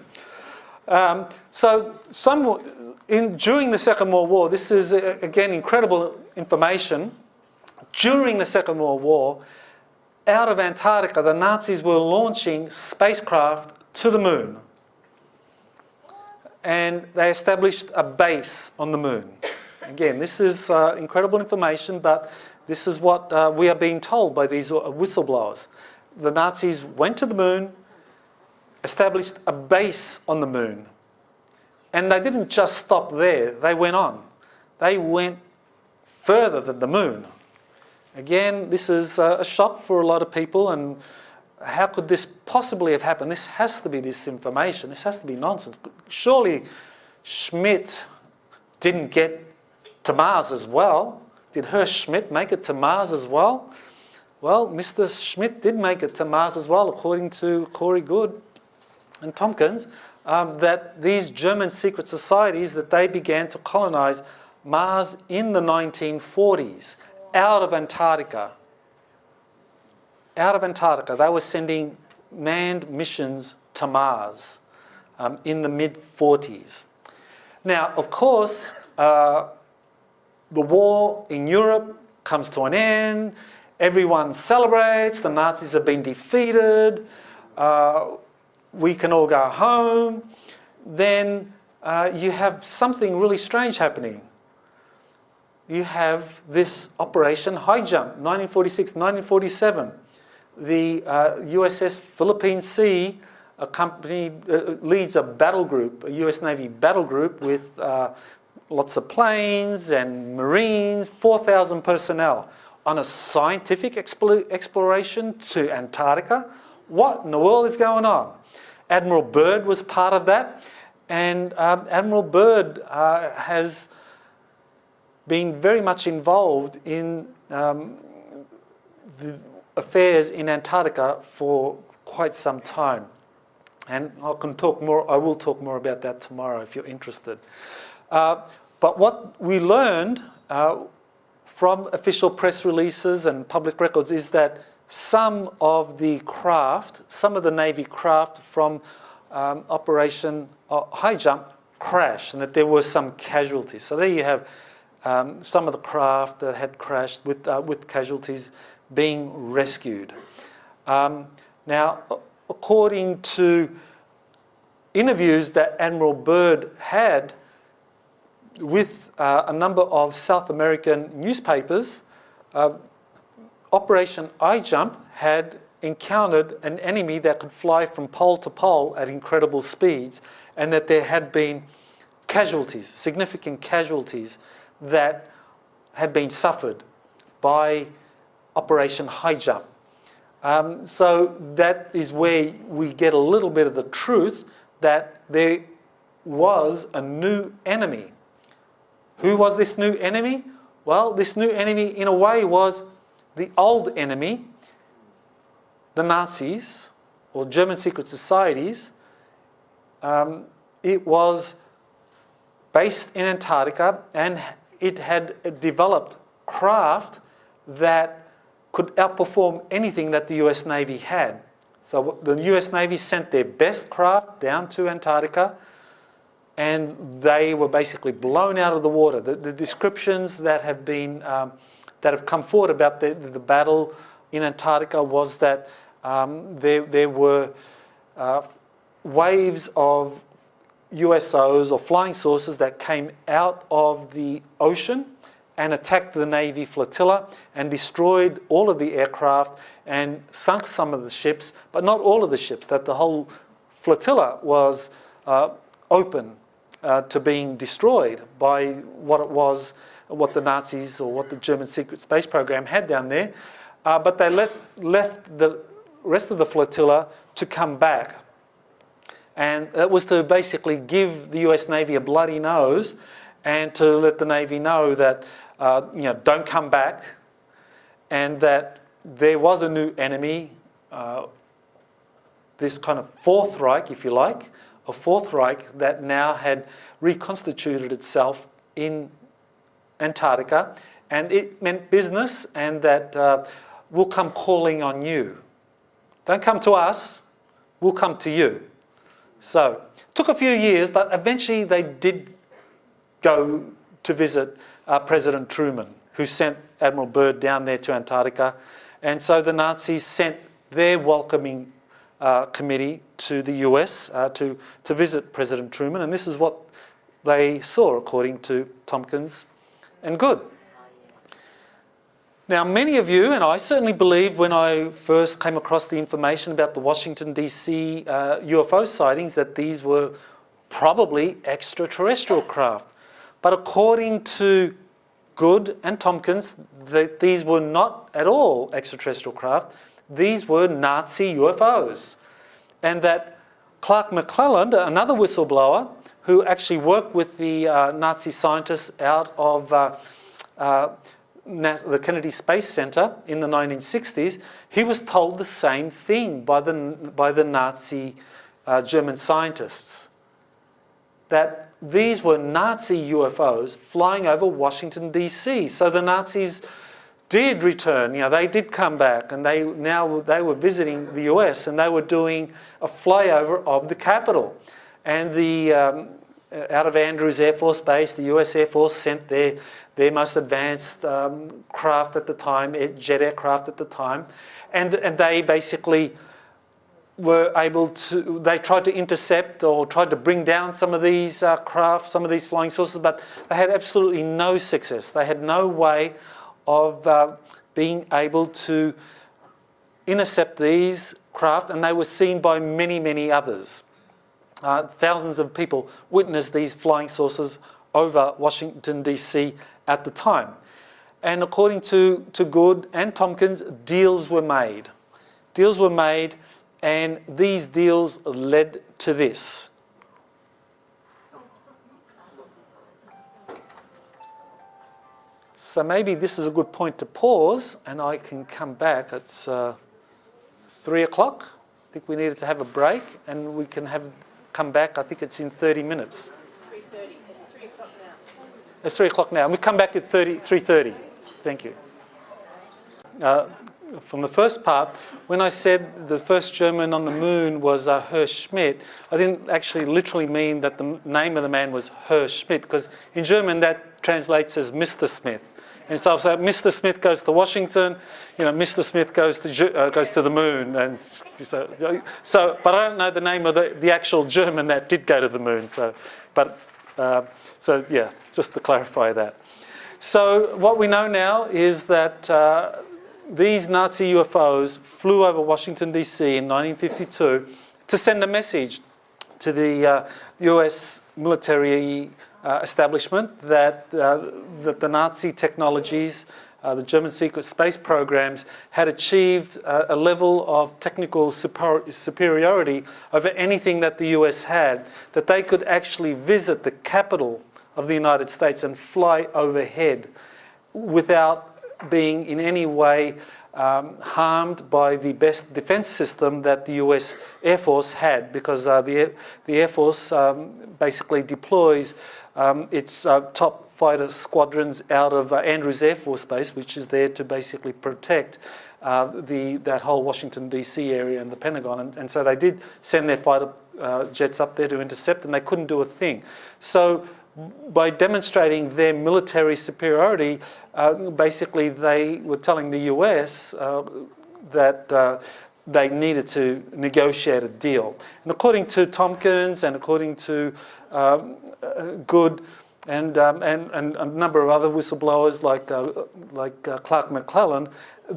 During the Second World War, this is, again, incredible information. During the Second World War, out of Antarctica, the Nazis were launching spacecraft to the moon. And they established a base on the moon. Again, this is incredible information, but this is what we are being told by these whistleblowers. The Nazis went to the moon, established a base on the moon. And they didn't just stop there, they went on. They went further than the moon. Again, this is a shock for a lot of people, and how could this possibly have happened? This has to be disinformation. This has to be nonsense. Surely Schmidt didn't get to Mars as well. Did Hersch Schmidt make it to Mars as well? Well, Mr. Schmidt did make it to Mars as well, according to Corey Goode and Tompkins, that these German secret societies, that they began to colonize Mars in the 1940s, out of Antarctica. Out of Antarctica. They were sending manned missions to Mars in the mid-40s. Now, of course, the war in Europe comes to an end. Everyone celebrates. The Nazis have been defeated. We can all go home. Then you have something really strange happening. You have this Operation High Jump, 1946, 1947. The USS Philippine Sea leads a battle group, a US Navy battle group with lots of planes and Marines, 4,000 personnel on a scientific exploration to Antarctica. What in the world is going on? Admiral Byrd was part of that, and Admiral Byrd has been very much involved in the affairs in Antarctica for quite some time. And I will talk more about that tomorrow if you're interested. But what we learned from official press releases and public records is that some of the Navy craft from Operation High Jump crashed, and that there were some casualties. So there you have some of the craft that had crashed with casualties being rescued. Now, according to interviews that Admiral Byrd had with a number of South American newspapers, Operation High Jump had encountered an enemy that could fly from pole to pole at incredible speeds, and that there had been casualties, significant casualties that had been suffered by Operation High Jump. So that is where we get a little bit of the truth that there was a new enemy. Who was this new enemy? Well, this new enemy in a way was the old enemy, the Nazis, or German secret societies. It was based in Antarctica, and it had developed craft that could outperform anything that the US Navy had. So the US Navy sent their best craft down to Antarctica, and they were basically blown out of the water. The descriptions that have been that have come forward about the battle in Antarctica was that there were waves of USOs or flying saucers that came out of the ocean and attacked the Navy flotilla and destroyed all of the aircraft and sunk some of the ships, but not all of the ships, that the whole flotilla was open to being destroyed by what the Nazis or what the German secret space program had down there. But they left the rest of the flotilla to come back. And that was to basically give the US Navy a bloody nose and to let the Navy know that, don't come back, and that there was a new enemy, this kind of Fourth Reich, if you like, a Fourth Reich that now had reconstituted itself in Antarctica, and it meant business, and that we'll come calling on you. Don't come to us, we'll come to you. So, it took a few years, but eventually they did go to visit President Truman, who sent Admiral Byrd down there to Antarctica. And so the Nazis sent their welcoming committee to the US to visit President Truman. And this is what they saw, according to Tompkins and Goode. Now, many of you, and I certainly believed when I first came across the information about the Washington, DC UFO sightings, that these were probably extraterrestrial craft. But according to Goode and Tompkins, these were not at all extraterrestrial craft. these were Nazi UFOs. And that Clark McClelland, another whistleblower, who actually worked with the Nazi scientists out of the Kennedy Space Center in the 1960s, he was told the same thing by the Nazi German scientists, that these were Nazi UFOs flying over Washington, D.C. So the Nazis did return, they did come back, and they were visiting the US, and they were doing a flyover of the Capitol. And out of Andrews Air Force Base, the US Air Force sent their most advanced craft at the time, jet aircraft at the time, and they basically were able to, they tried to intercept or tried to bring down some of these craft, some of these flying saucers, but they had absolutely no success. They had no way of being able to intercept these craft, and they were seen by many, many others. Thousands of people witnessed these flying saucers over Washington, D.C. at the time. And according to Good and Tompkins, deals were made. Deals were made, and these deals led to this. So maybe this is a good point to pause, and I can come back. It's 3 o'clock. I think we needed to have a break, and we can come back. I think it's in 30 minutes. 3:30. It's 3 o'clock now. It's 3 o'clock now. We come back at 3:30. Thank you. From the first part, when I said the first German on the moon was Herr Schmidt, I didn't actually literally mean that the name of the man was Herr Schmidt, because in German that translates as Mr. Smith. And so Mr. Smith goes to Washington, Mr. Smith goes to the moon, and but I don't know the name of the actual German that did go to the moon. So yeah, just to clarify that. So what we know now is that these Nazi UFOs flew over Washington, D.C. in 1952 to send a message to the US military establishment that the Nazi technologies, the German secret space programs, had achieved a level of technical superiority over anything that the US had, that they could actually visit the capital of the United States and fly overhead without being in any way harmed by the best defense system that the US Air Force had, because the Air Force basically deploys its top fighter squadrons out of Andrews Air Force Base, which is there to basically protect that whole Washington, D.C. area and the Pentagon. And so they did send their fighter jets up there to intercept, and they couldn't do a thing. So by demonstrating their military superiority, basically they were telling the US that they needed to negotiate a deal. And according to Tompkins and according to Good and a number of other whistleblowers like Clark McClelland,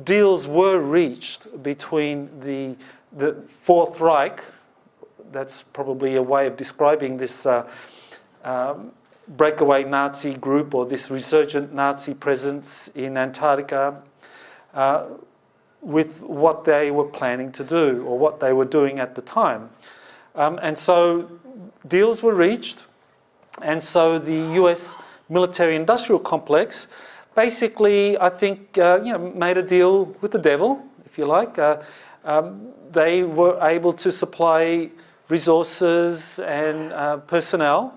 deals were reached between the Fourth Reich. That's probably a way of describing this breakaway Nazi group, or this resurgent Nazi presence in Antarctica, with what they were planning to do, or what they were doing at the time. And so deals were reached, and so the US military-industrial complex basically, I think, made a deal with the devil, if you like. They were able to supply resources and personnel,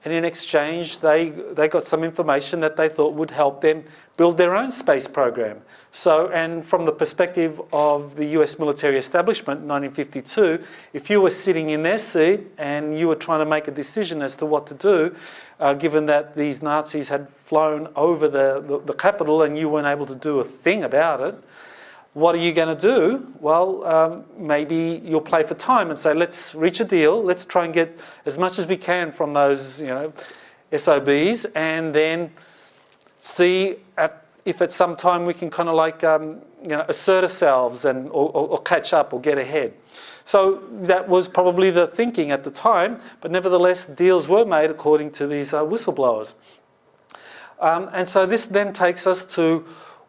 and in exchange they got some information that they thought would help them build their own space program. So, and from the perspective of the US military establishment in 1952, if you were sitting in their seat and you were trying to make a decision as to what to do, given that these Nazis had flown over the capital and you weren't able to do a thing about it, what are you going to do? Well, maybe you'll play for time and say, let's reach a deal. Let's try and get as much as we can from those, SOBs, and then see if at some time we can kind of like, assert ourselves and or catch up or get ahead. So that was probably the thinking at the time, but nevertheless, deals were made according to these whistleblowers. And so this then takes us to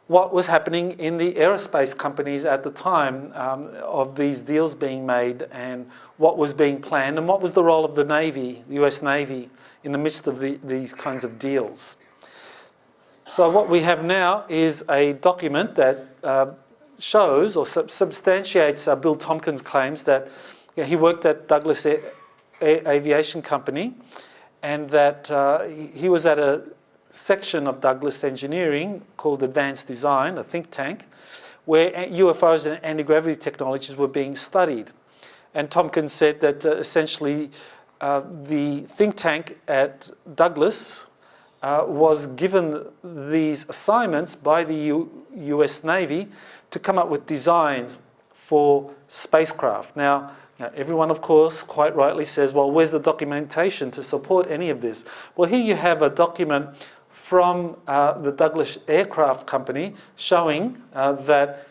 what was happening in the aerospace companies at the time of these deals being made, and what was being planned, and what was the role of the Navy, the US Navy, in the midst of these kinds of deals. So what we have now is a document that shows or substantiates Bill Tompkins' claims that he worked at Douglas Aviation Company, and that he was at a section of Douglas Engineering called Advanced Design, a think tank, where UFOs and anti-gravity technologies were being studied. And Tompkins said that essentially the think tank at Douglas was given these assignments by the US Navy to come up with designs for spacecraft. Now, everyone, of course, quite rightly says, well, where's the documentation to support any of this? Well, here you have a document from the Douglas Aircraft Company showing that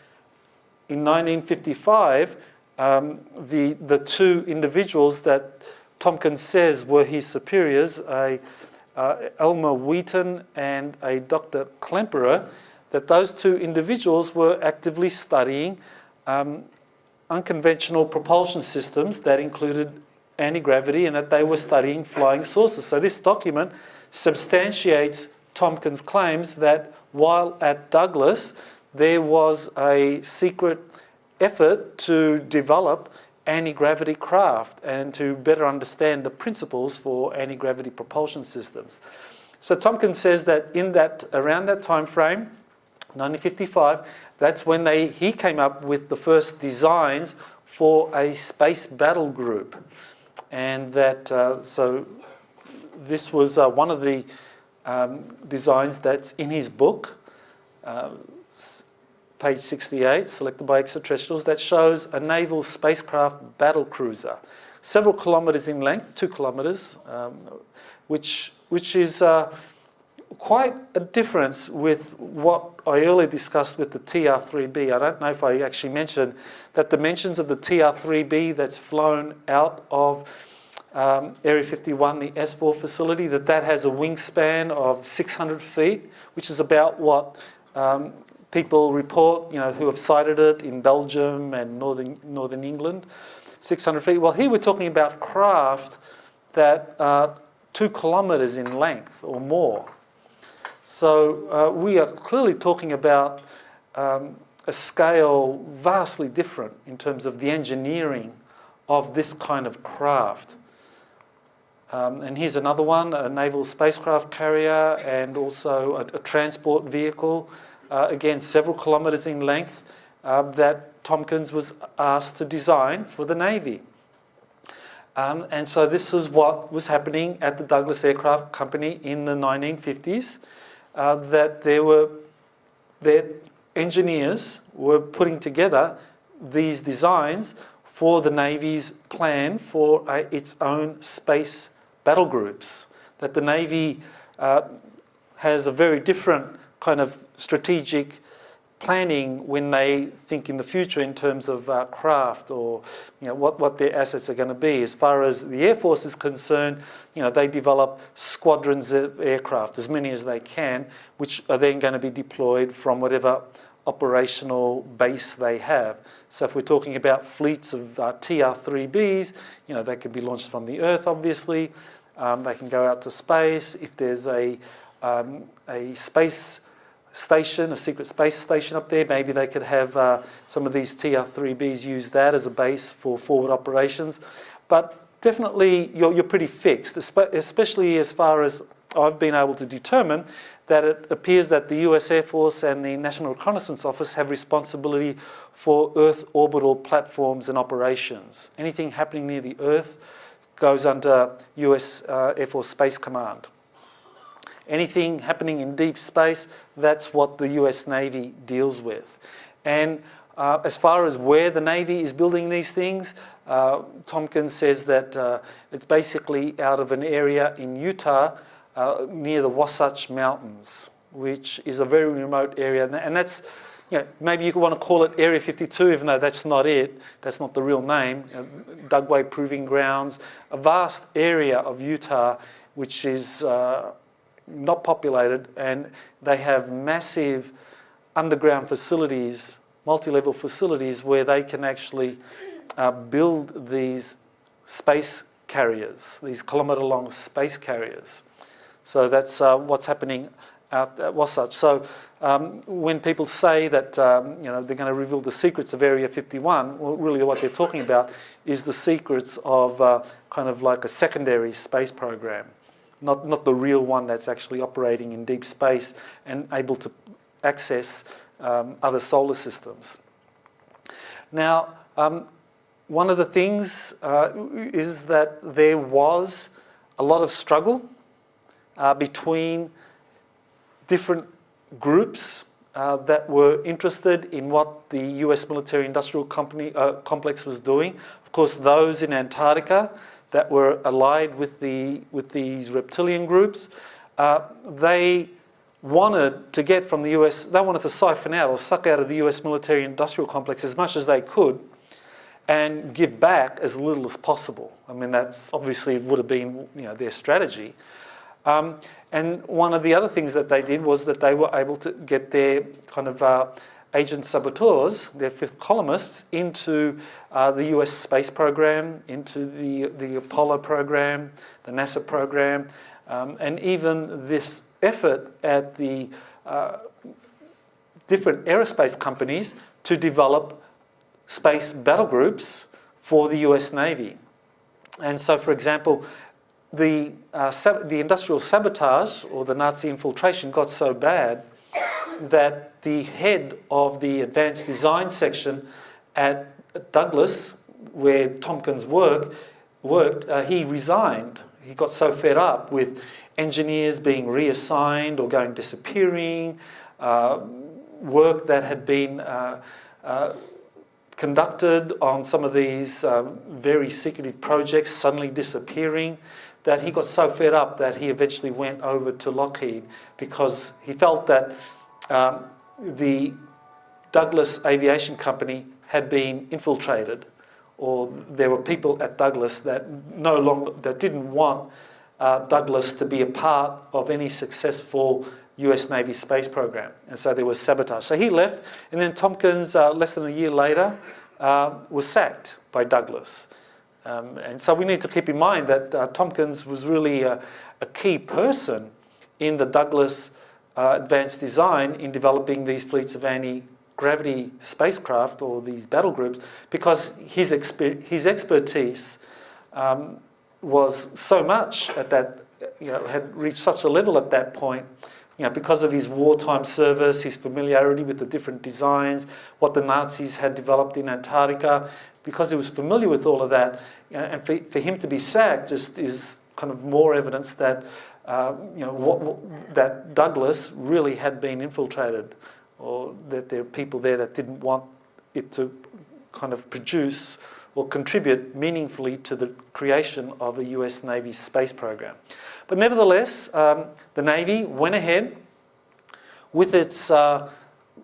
in 1955, the two individuals that Tompkins says were his superiors, Elmer Wheaton and a Dr. Klemperer, that those two individuals were actively studying unconventional propulsion systems that included anti-gravity, and that they were studying flying saucers. So this document substantiates Tompkins' claims that while at Douglas, there was a secret effort to develop anti-gravity craft and to better understand the principles for anti-gravity propulsion systems. So Tompkins says that around that time frame, 1955, that's when he came up with the first designs for a space battle group. And that, so this was one of the designs that's in his book, page 68, Selected by Extraterrestrials, that shows a naval spacecraft battle cruiser, several kilometres in length, 2 kilometres, which is quite a difference with what I earlier discussed with the TR-3B. I don't know if I actually mentioned that dimensions of the TR-3B that's flown out of Area 51, the S4 facility, that has a wingspan of 600 feet, which is about what people report, who have sighted it in Belgium and northern England, 600 feet. Well, here we're talking about craft that are 2 kilometres in length or more. So we are clearly talking about a scale vastly different in terms of the engineering of this kind of craft. And here's another one, a naval spacecraft carrier and also a transport vehicle, again, several kilometres in length, that Tompkins was asked to design for the Navy. And so this was what was happening at the Douglas Aircraft Company in the 1950s, that their engineers were putting together these designs for the Navy's plan for its own space battle groups, that the Navy has a very different kind of strategic planning when they think in the future in terms of craft or what their assets are going to be. As far as the Air Force is concerned, they develop squadrons of aircraft, as many as they can, which are then going to be deployed from whatever operational base they have. So if we're talking about fleets of TR-3Bs, they can be launched from the Earth, obviously. They can go out to space. If there's a space station, a secret space station up there, maybe they could have some of these TR-3Bs use that as a base for forward operations. But definitely you're pretty fixed, especially as far as I've been able to determine that it appears that the US Air Force and the National Reconnaissance Office have responsibility for Earth orbital platforms and operations. Anything happening near the Earth goes under US Air Force Space Command. Anything happening in deep space, that's what the US Navy deals with. And as far as where the Navy is building these things, Tompkins says that it's basically out of an area in Utah near the Wasatch Mountains, which is a very remote area. And that's, maybe you could want to call it Area 52, even though that's not it. That's not the real name. Dugway Proving Grounds, a vast area of Utah, which is not populated, and they have massive underground facilities, multi-level facilities where they can actually build these space carriers, these kilometre-long space carriers. So that's what's happening out at Wasatch. So when people say that they're going to reveal the secrets of Area 51, well, really what they're talking about is the secrets of kind of like a secondary space program, not the real one that's actually operating in deep space and able to access other solar systems. Now, one of the things is that there was a lot of struggle between different groups that were interested in what the US military-industrial complex was doing. Of course, those in Antarctica that were allied with these reptilian groups, they wanted to get from the US, they wanted to siphon out or suck out of the US military-industrial complex as much as they could and give back as little as possible. I mean, that's obviously would have been their strategy. And one of the other things that they did was that they were able to get their kind of agent saboteurs, their fifth columnists, into the US space program, into the Apollo program, the NASA program, and even this effort at the different aerospace companies to develop space battle groups for the US Navy. And so, for example, the industrial sabotage or the Nazi infiltration got so bad that the head of the advanced design section at Douglas, where Tompkins worked, he resigned. He got so fed up with engineers being reassigned or disappearing, work that had been conducted on some of these very secretive projects suddenly disappearing, that he got so fed up that he eventually went over to Lockheed because he felt that the Douglas Aviation Company had been infiltrated, or there were people at Douglas that didn't want Douglas to be a part of any successful US Navy space program, and so there was sabotage. So he left, and then Tompkins, less than a year later, was sacked by Douglas. And so we need to keep in mind that Tompkins was really a key person in the Douglas advanced design in developing these fleets of anti-gravity spacecraft, or these battle groups, because his expertise was so much at that, had reached such a level at that point, because of his wartime service, his familiarity with the different designs, what the Nazis had developed in Antarctica, because he was familiar with all of that, and for him to be sacked just is kind of more evidence that that Douglas really had been infiltrated, or that there are people there that didn't want it to kind of produce or contribute meaningfully to the creation of a US Navy space program. But nevertheless, the Navy went ahead with its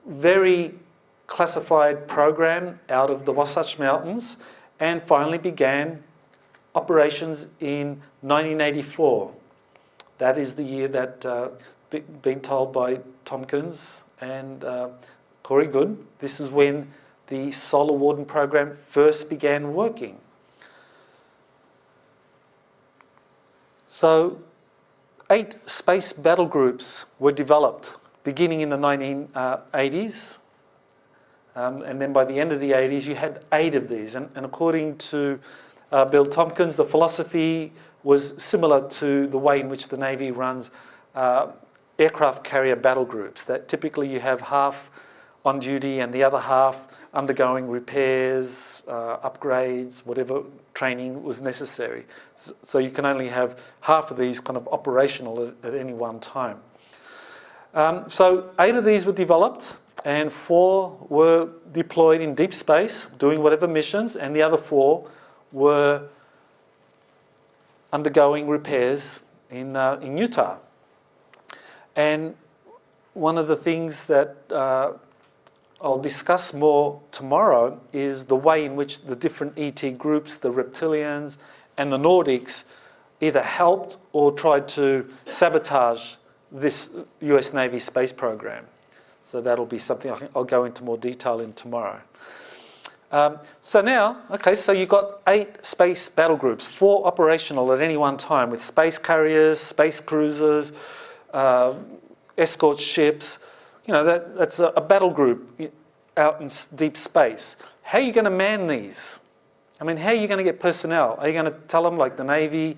very classified program out of the Wasatch Mountains and finally began operations in 1984. That is the year that, being told by Tompkins and Corey Goode, this is when the Solar Warden program first began working. So 8 space battle groups were developed beginning in the 1980s. And then by the end of the 80s, you had 8 of these. And according to Bill Tompkins, the philosophy was similar to the way in which the Navy runs aircraft carrier battle groups, that typically you have half on duty and the other half undergoing repairs, upgrades, whatever training was necessary. So you can only have half of these kind of operational at any one time. So 8 of these were developed and 4 were deployed in deep space doing whatever missions, and the other 4 were undergoing repairs in Utah. And one of the things that I'll discuss more tomorrow is the way in which the different ET groups, the reptilians and the Nordics, either helped or tried to sabotage this US Navy space program. So that'll be something I'll go into more detail in tomorrow. So now, okay, so you've got 8 space battle groups, 4 operational at any one time with space carriers, space cruisers, escort ships. You know, that's a battle group out in deep space. How are you going to man these? I mean, how are you going to get personnel? Are you going to tell them, like the Navy,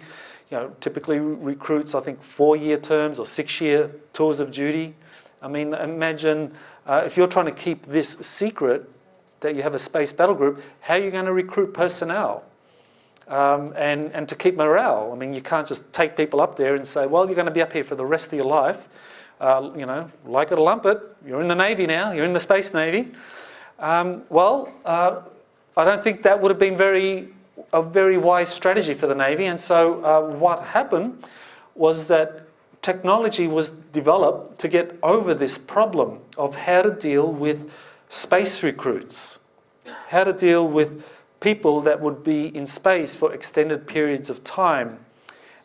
you know, typically recruits, I think, 4-year terms or 6-year tours of duty? I mean, imagine if you're trying to keep this secret, that you have a space battle group, how are you going to recruit personnel? And to keep morale. I mean, you can't just take people up there and say, well, you're going to be up here for the rest of your life. You know, like it or lump it, you're in the Navy now, you're in the Space Navy. I don't think that would have been a very wise strategy for the Navy. And so what happened was that technology was developed to get over this problem of how to deal with space recruits, how to deal with people that would be in space for extended periods of time.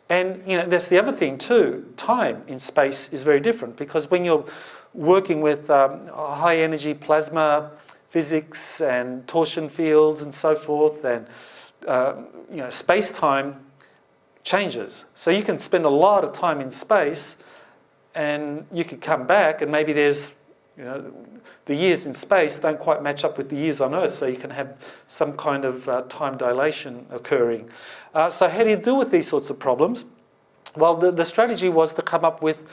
And you know, that's the other thing too. Time in space is very different, because when you're working with high energy plasma physics and torsion fields and so forth, and you know, space-time changes. So you can spend a lot of time in space and you could come back and maybe there's, you know, the years in space don't quite match up with the years on Earth, so you can have some kind of time dilation occurring. So how do you deal with these sorts of problems? Well, the strategy was to come up with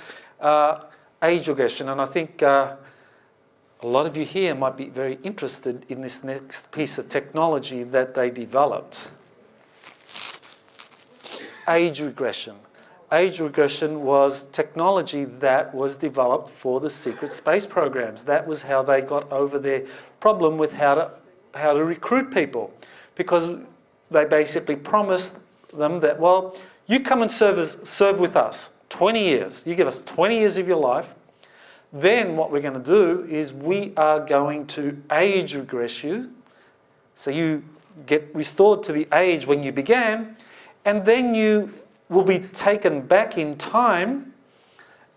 age regression, and I think a lot of you here might be very interested in this next piece of technology that they developed. Age regression. Age regression was technology that was developed for the secret space programs. That was how they got over their problem with how to recruit people, because they basically promised them that, well, you come and serve with us 20 years. You give us 20 years of your life. Then what we're going to do is we are going to age regress you, so you get restored to the age when you began, and then you will be taken back in time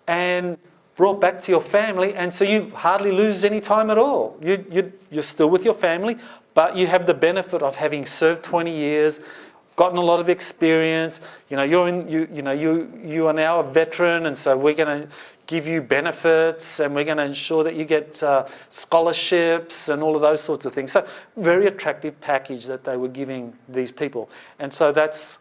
and brought back to your family, and so you hardly lose any time at all. You're still with your family, but you have the benefit of having served 20 years, gotten a lot of experience. You know, you are now a veteran, and so we're going to give you benefits, and we're going to ensure that you get scholarships and all of those sorts of things. So very attractive package that they were giving these people, and so that's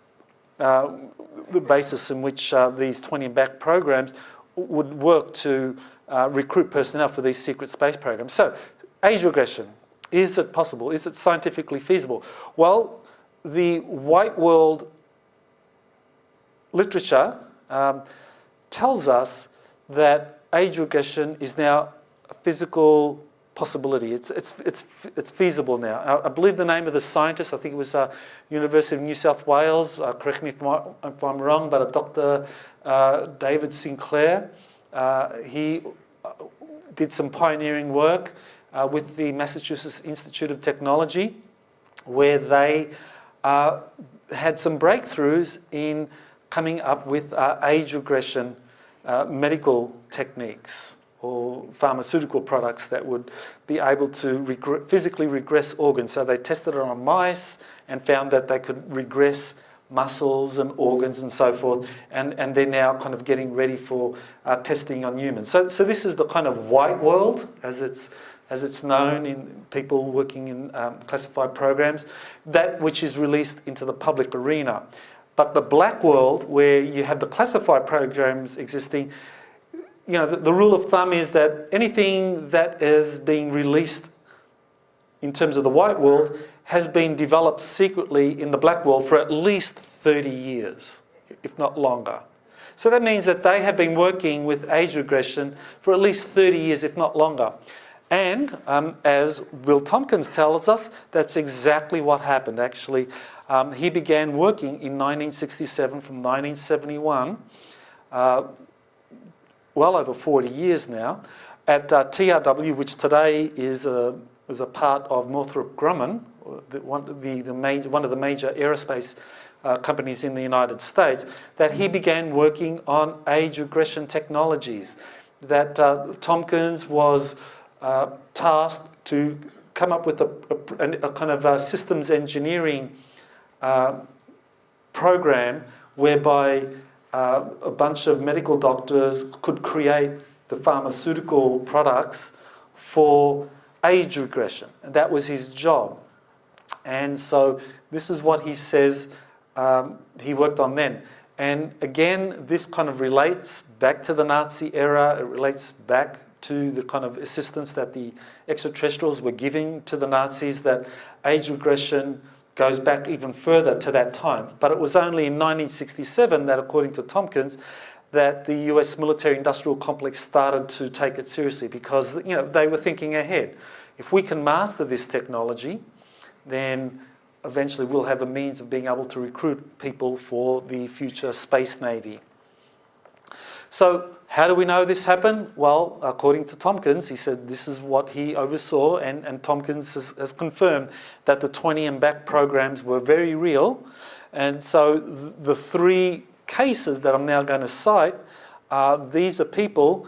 the basis in which these 20 and back programs would work to recruit personnel for these secret space programs. So, age regression, is it possible? Is it scientifically feasible? Well, the white world literature tells us that age regression is now a physical possibility. It's feasible now. I believe the name of the scientist, I think it was University of New South Wales, correct me if I'm wrong, but Dr. David Sinclair. He did some pioneering work with the Massachusetts Institute of Technology, where they had some breakthroughs in coming up with age regression medical techniques or pharmaceutical products that would be able to physically regress organs. So they tested it on mice and found that they could regress muscles and organs and so forth, and they're now kind of getting ready for testing on humans. So this is the kind of white world, as it's known in people working in classified programs, that which is released into the public arena. But the black world, where you have the classified programs existing, you know, the rule of thumb is that anything that is being released in terms of the white world has been developed secretly in the black world for at least 30 years, if not longer. So that means that they have been working with age regression for at least 30 years, if not longer. And as Will Tompkins tells us, that's exactly what happened. Actually, he began working in 1967 from 1971, well over 40 years now, at TRW, which today is a part of Northrop Grumman, one of the major aerospace companies in the United States, that he began working on age regression technologies. that Tompkins was tasked to come up with a kind of systems engineering program whereby a bunch of medical doctors could create the pharmaceutical products for age regression. And that was his job. And so this is what he says he worked on then. And again, this kind of relates back to the Nazi era. It relates back to the kind of assistance that the extraterrestrials were giving to the Nazis, that age regression goes back even further to that time. But it was only in 1967 that, according to Tompkins, that the US military-industrial complex started to take it seriously, because they were thinking ahead. If we can master this technology, then eventually we'll have a means of being able to recruit people for the future space navy. So how do we know this happened? Well, according to Tompkins, he said this is what he oversaw, and Tompkins has confirmed that the 20 and back programs were very real. And so the three cases that I'm now going to cite, these are people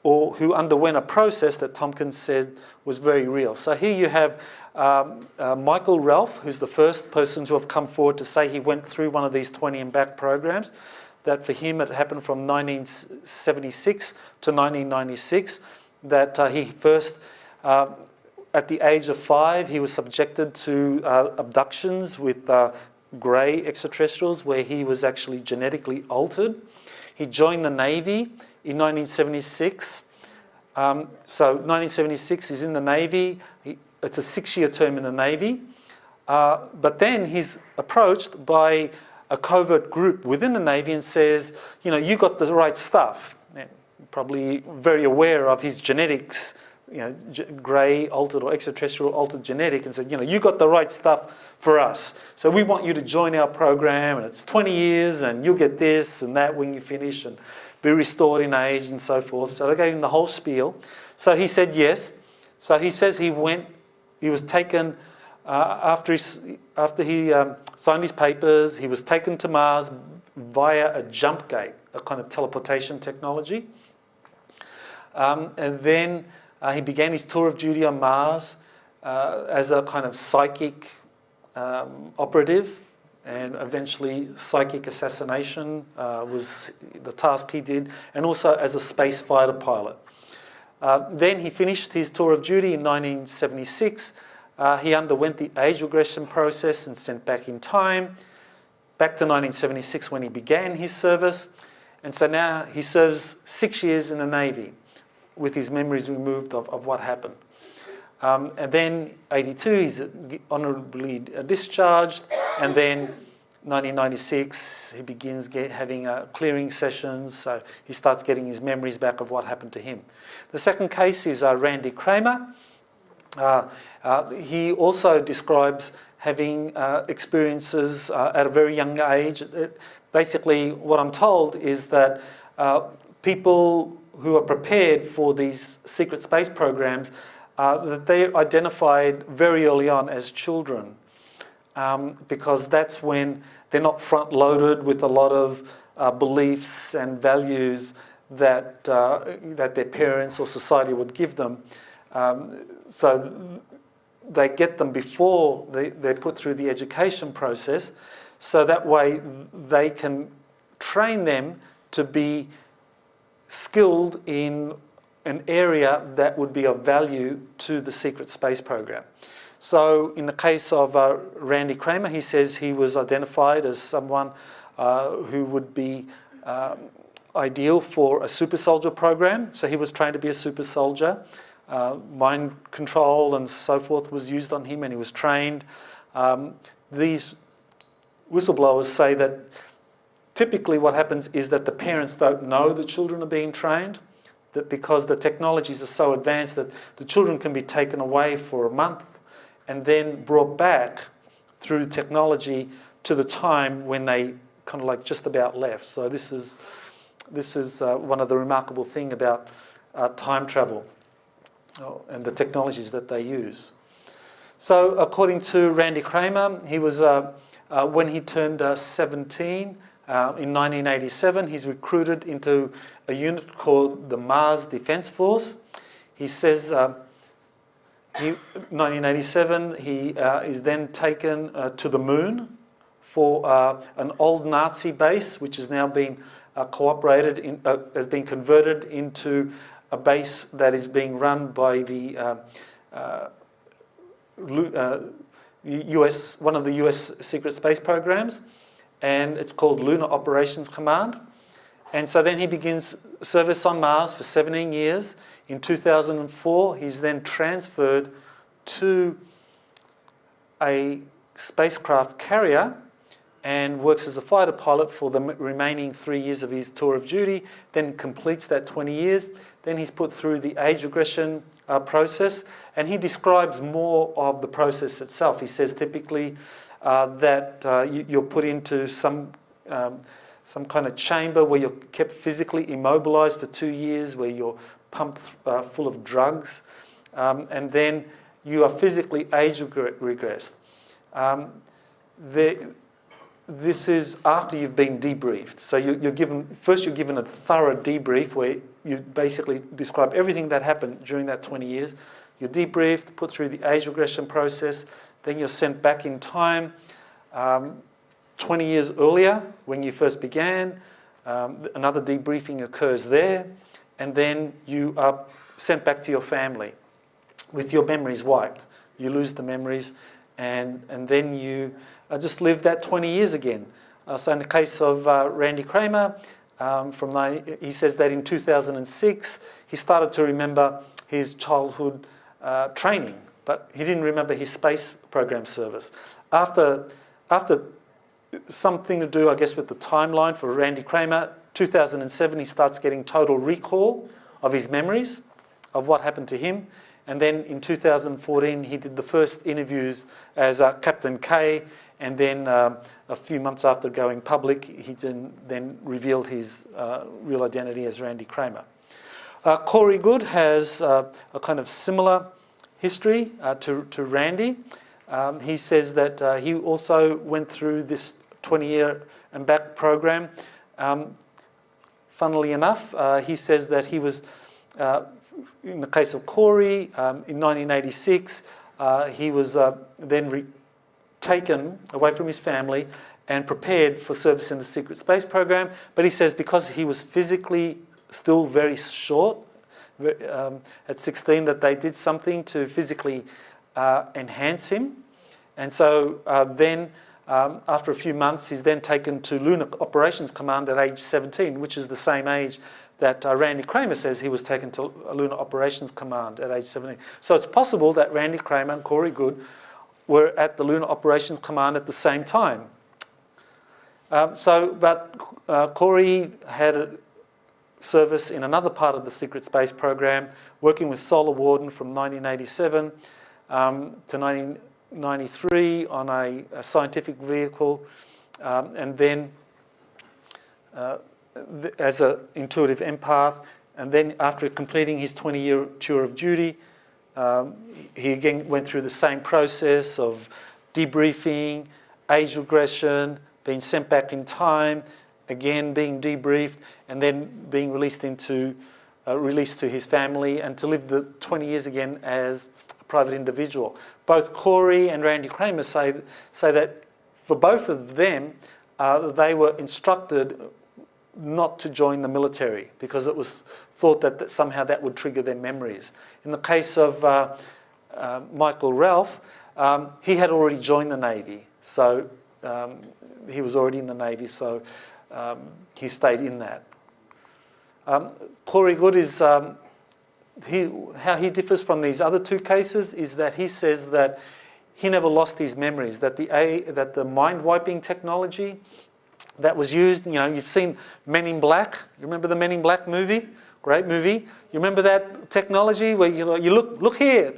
who underwent a process that Tompkins said was very real. So here you have Michael Ralph, who's the first person to have come forward to say he went through one of these 20 and back programs, that for him it happened from 1976 to 1996, that he first, at the age of 5, he was subjected to abductions with grey extraterrestrials where he was actually genetically altered. He joined the Navy in 1976. So 1976, he's in the Navy. It's a 6-year term in the Navy. But then he's approached by a covert group within the Navy and says, you got the right stuff. Probably very aware of his genetics, grey altered or extraterrestrial altered genetic, and said, you got the right stuff for us. So we want you to join our program, and it's 20 years, and you'll get this and that when you finish, and be restored in age and so forth. So they gave him the whole spiel. So he said yes. So he says he was taken, after he signed his papers, he was taken to Mars via a jump gate, a kind of teleportation technology. And then he began his tour of duty on Mars as a kind of psychic operative, and eventually psychic assassination was the task he did, and also as a space fighter pilot. Then he finished his tour of duty in 1976. He underwent the age regression process and sent back in time, back to 1976 when he began his service. And so now he serves 6 years in the Navy with his memories removed of what happened. And then 82, he's honourably discharged. And then 1996, he begins having clearing sessions. So he starts getting his memories back of what happened to him. The second case is Randy Kramer. He also describes having experiences at a very young age. Basically, what I'm told is that people who are prepared for these secret space programs, that they're identified very early on as children, because that's when they're not front-loaded with a lot of beliefs and values that their parents or society would give them. So they get them before they're put through the education process, so that way they can train them to be skilled in an area that would be of value to the secret space program. So in the case of Randy Kramer, he says he was identified as someone who would be ideal for a super soldier program. So he was trained to be a super soldier. Mind control and so forth was used on him, and he was trained. These whistleblowers say that typically what happens is that the parents don't know the children are being trained, that because the technologies are so advanced that the children can be taken away for a month and then brought back through technology to the time when they kind of like just about left. So this is one of the remarkable things about time travel and the technologies that they use. So according to Randy Kramer, he was when he turned 17, In 1987, he's recruited into a unit called the Mars Defense Force. He says, 1987, he is then taken to the moon for an old Nazi base, which has now been has been converted into a base that is being run by the US, one of the US secret space programs, and it's called Lunar Operations Command. And so then he begins service on Mars for 17 years. In 2004, he's then transferred to a spacecraft carrier and works as a fighter pilot for the remaining 3 years of his tour of duty, then completes that 20 years. Then he's put through the age regression process, and he describes more of the process itself. He says typically that you're put into some kind of chamber where you're kept physically immobilized for 2 years, where you're pumped full of drugs, and then you are physically age regressed. This is after you've been debriefed. So you're given a thorough debrief where you basically describe everything that happened during that 20 years. You're debriefed, put through the age regression process, then you're sent back in time 20 years earlier when you first began. Another debriefing occurs there, and then you are sent back to your family with your memories wiped. You lose the memories, and then you just live that 20 years again. So in the case of Randy Kramer, he says that in 2006, he started to remember his childhood training, but he didn't remember his space program service. After something to do, I guess, with the timeline for Randy Kramer, 2007, he starts getting total recall of his memories of what happened to him. And then in 2014, he did the first interviews as Captain K, and then a few months after going public, he then revealed his real identity as Randy Kramer. Corey Goode has a kind of similar history to Randy. He says that he also went through this 20-year and back program. Funnily enough, he says that he was, in the case of Corey, in 1986, he was then taken away from his family and prepared for service in the secret space program. But he says because he was physically still very short, at 16, that they did something to physically enhance him. And so then, after a few months, he's then taken to Lunar Operations Command at age 17, which is the same age that Randy Kramer says he was taken to Lunar Operations Command at age 17. So it's possible that Randy Kramer and Corey Goode were at the Lunar Operations Command at the same time. But Corey had a service in another part of the secret space program, working with Solar Warden from 1987 to 1993 on a scientific vehicle, and then as an intuitive empath. And then after completing his 20-year tour of duty, he again went through the same process of debriefing, age regression, being sent back in time, again being debriefed, and then being released to his family, and to live the 20 years again as a private individual. Both Corey and Randy Kramer say that for both of them, they were instructed not to join the military because it was thought that somehow that would trigger their memories. In the case of Michael Ralph, he had already joined the Navy, so he was already in the Navy, so he stayed in that. Corey Goode is, how he differs from these other two cases is that he says that he never lost his memories, that the mind-wiping technology that was used, you know, you've seen Men in Black. You remember the Men in Black movie? Great movie. You remember that technology where you look here,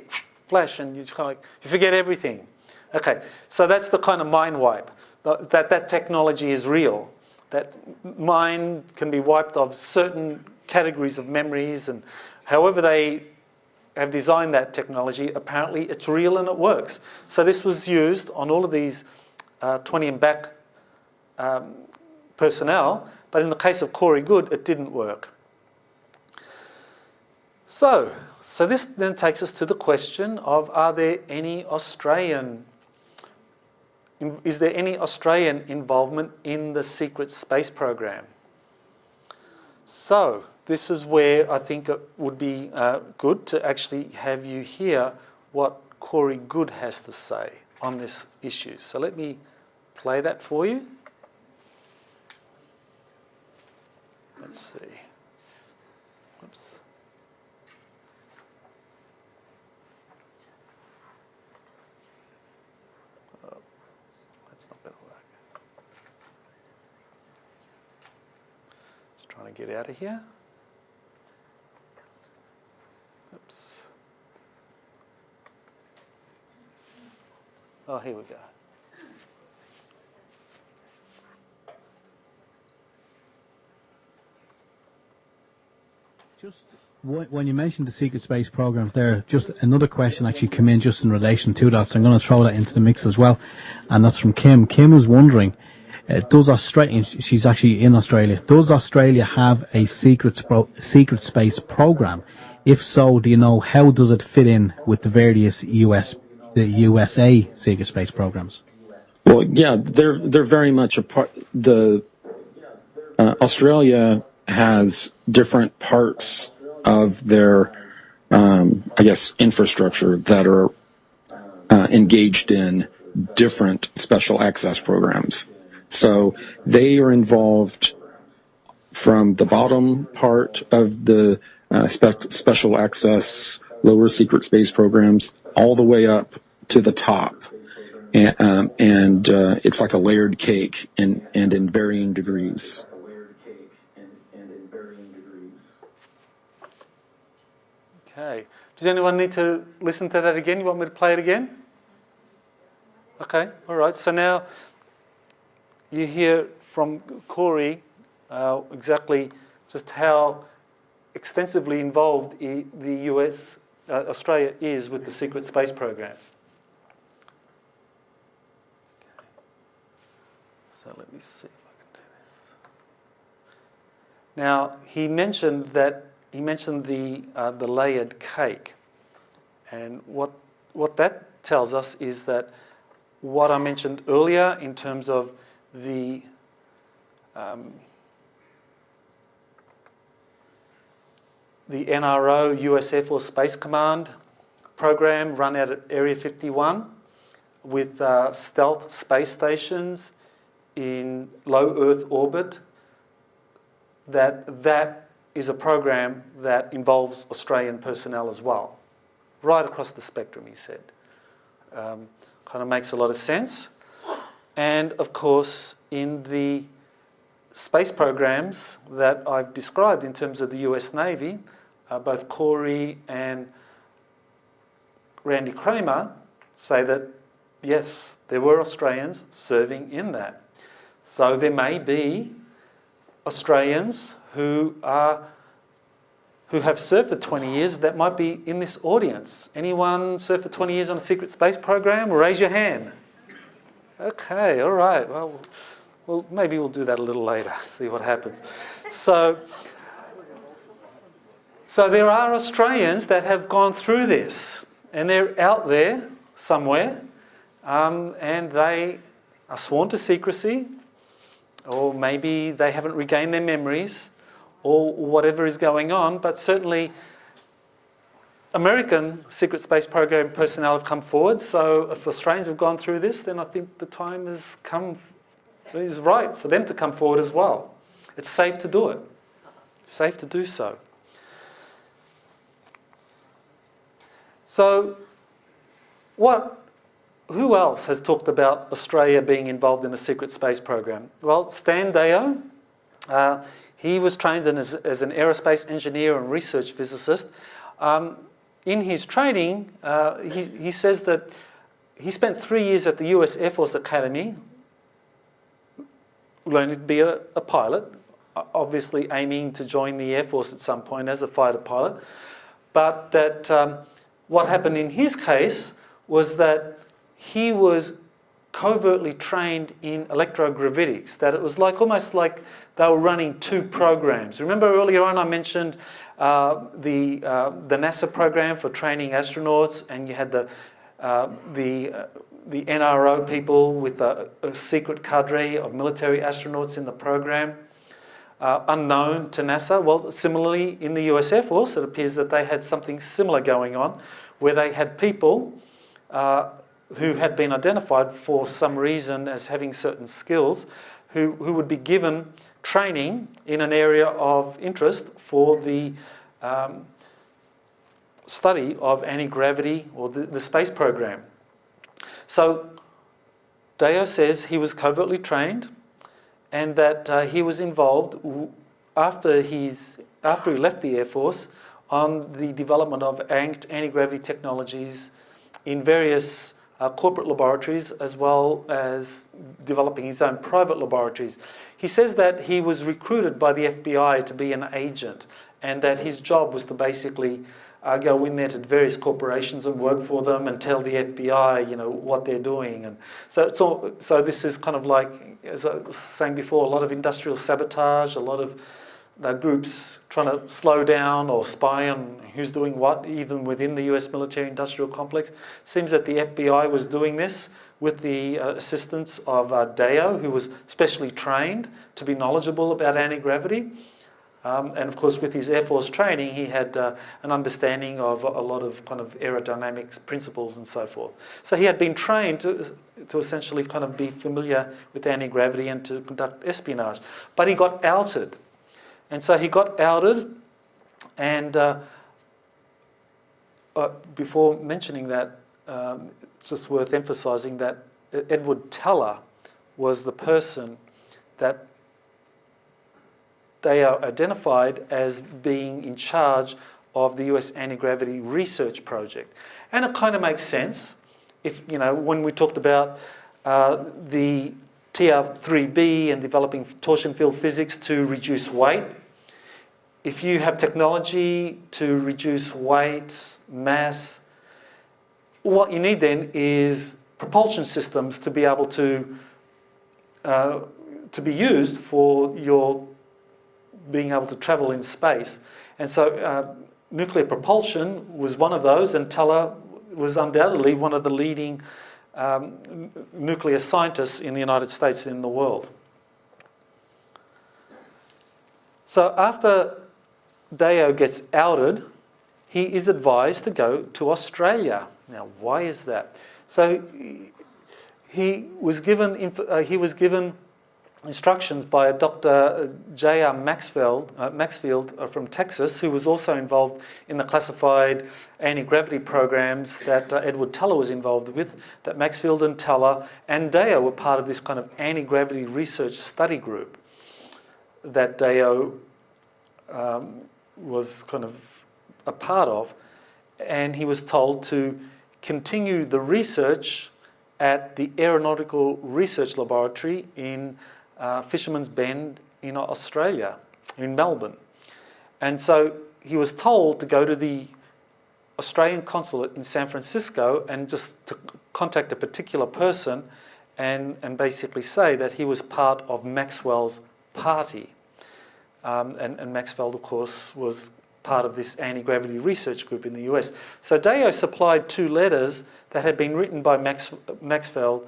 flash, and you just kind of like, you forget everything. Okay, so that's the kind of mind wipe. That technology is real. That mind can be wiped of certain categories of memories, and however they have designed that technology, apparently it's real and it works. So this was used on all of these 20 and back personnel, but in the case of Corey Goode, it didn't work. So this then takes us to the question of, is there any Australian involvement in the secret space program? So this is where I think it would be good to actually have you hear what Corey Goode has to say on this issue. So let me play that for you. Let's see. Oops. Oh, that's not going to work. Just trying to get out of here. Oops. Oh, here we go. Just when you mentioned the secret space programs there, just another question actually came in just in relation to that, so I'm going to throw that into the mix as well, and that's from Kim. Kim is wondering, does Australia, she's actually in Australia, does Australia have a secret space program? If so, do you know how does it fit in with the various USA secret space programs? Well, yeah, they're very much a part. Australia has different parts of their, I guess, infrastructure that are engaged in different special access programs. So they are involved from the bottom part of the special access lower secret space programs all the way up to the top. And it's like a layered cake and in varying degrees. Okay. Does anyone need to listen to that again? You want me to play it again? Okay. All right. So now you hear from Corey exactly just how extensively involved the Australia is with the secret space programs. Okay. So let me see if I can do this. Now he mentioned the layered cake, and what that tells us is that what I mentioned earlier in terms of the NRO US Air Force Space Command program run out at Area 51 with stealth space stations in low Earth orbit, that is a program that involves Australian personnel as well, right across the spectrum, he said. Kind of makes a lot of sense. And of course, in the space programs that I've described in terms of the US Navy, both Corey and Randy Kramer say that, yes, there were Australians serving in that. So there may be Australians who have served for 20 years that might be in this audience. Anyone served for 20 years on a secret space program? Raise your hand. Okay, all right. Well, maybe we'll do that a little later, see what happens. So there are Australians that have gone through this, and they're out there somewhere, and they are sworn to secrecy, or maybe they haven't regained their memories, or whatever is going on, but certainly American secret space program personnel have come forward, so if Australians have gone through this, then I think the time is right for them to come forward as well. It's safe to do it. It's safe to do so. So who else has talked about Australia being involved in a secret space program? Well, Stan Deyo, he was trained as an aerospace engineer and research physicist. In his training, he says that he spent 3 years at the US Air Force Academy learning to be a pilot, obviously aiming to join the Air Force at some point as a fighter pilot. But that what happened in his case was that he was covertly trained in electrogravitics, that it was like almost like they were running two programs. Remember earlier on I mentioned the NASA program for training astronauts, and you had the NRO people with a secret cadre of military astronauts in the program, unknown to NASA. Well, similarly in the US Air Force, it appears that they had something similar going on, where they had people who had been identified for some reason as having certain skills, who would be given training in an area of interest for the study of anti-gravity or the space program. So Deo says he was covertly trained, and that he was involved after he left the Air Force on the development of anti-gravity technologies in various corporate laboratories, as well as developing his own private laboratories. He says that he was recruited by the FBI to be an agent, and that his job was to basically go in there to various corporations and work for them and tell the FBI, you know, what they're doing. And so this is kind of like, as I was saying before, a lot of industrial sabotage, a lot of groups trying to slow down or spy on who's doing what, even within the US military-industrial complex. Seems that the FBI was doing this with the assistance of Deo, who was specially trained to be knowledgeable about anti-gravity. And of course, with his Air Force training, he had an understanding of a lot of kind of aerodynamics principles and so forth. So he had been trained to essentially kind of be familiar with anti-gravity and to conduct espionage. But he got outed. And so he got outed, and before mentioning that, it's just worth emphasising that Edward Teller was the person that they are identified as being in charge of the US anti-gravity research project. And it kind of makes sense if, you know, when we talked about the TR-3B and developing torsion field physics to reduce weight. If you have technology to reduce weight, mass, what you need then is propulsion systems to be able to be used for your being able to travel in space. And so nuclear propulsion was one of those, and Teller was undoubtedly one of the leading nuclear scientists in the United States and in the world. So after Deo gets outed, he is advised to go to Australia. Now, why is that? So he was given instructions by a Dr. J.R. Maxfield from Texas, who was also involved in the classified anti-gravity programs that Edward Teller was involved with, that Maxfield and Teller and Deo were part of this kind of anti-gravity research study group that Deo was kind of a part of. And he was told to continue the research at the Aeronautical Research Laboratory in Fisherman's Bend in Australia, in Melbourne. And so he was told to go to the Australian consulate in San Francisco and just to contact a particular person and basically say that he was part of Maxwell's party. And Maxwell, of course, was part of this anti-gravity research group in the US. So Deo supplied 2 letters that had been written by Maxwell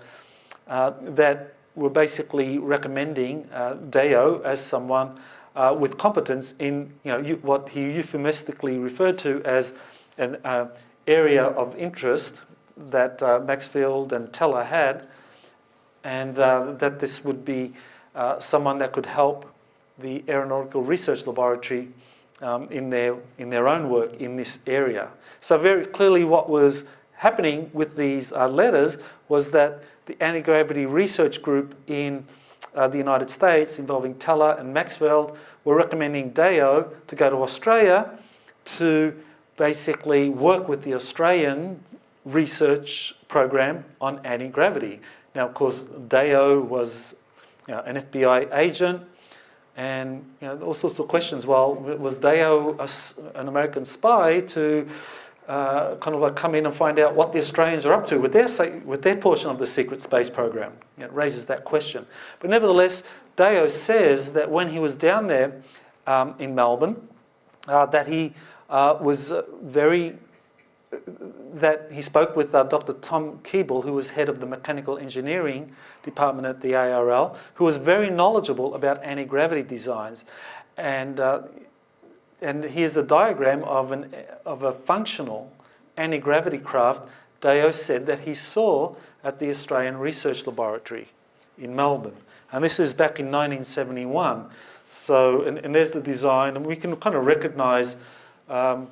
that were basically recommending Deo as someone with competence in, what he euphemistically referred to as an area of interest that Maxfield and Teller had, and that this would be someone that could help the Aeronautical Research Laboratory in their own work in this area. So very clearly what was happening with these letters was that the anti-gravity research group in the United States, involving Teller and Maxwell, were recommending Deo to go to Australia to basically work with the Australian research program on anti-gravity. Now, of course, Deo was an FBI agent, and all sorts of questions. Well, was Deo an American spy to kind of like come in and find out what the Australians are up to with their portion of the secret space program. It raises that question. But nevertheless, Deo says that when he was down there in Melbourne, that he was that he spoke with Dr. Tom Keeble, who was head of the mechanical engineering department at the ARL, who was very knowledgeable about anti-gravity designs. And here's a diagram of a functional anti-gravity craft Deo said that he saw at the Australian Research Laboratory in Melbourne. And this is back in 1971. So, and there's the design, and we can kind of recognise, by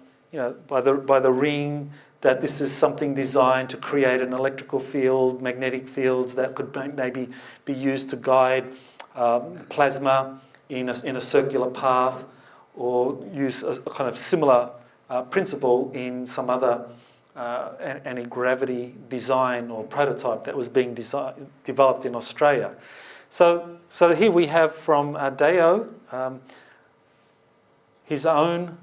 the ring, that this is something designed to create an electrical field, magnetic fields that could maybe be used to guide plasma in a circular path, or use a kind of similar principle in some other anti-gravity design or prototype that was being developed in Australia. So here we have from Deo his own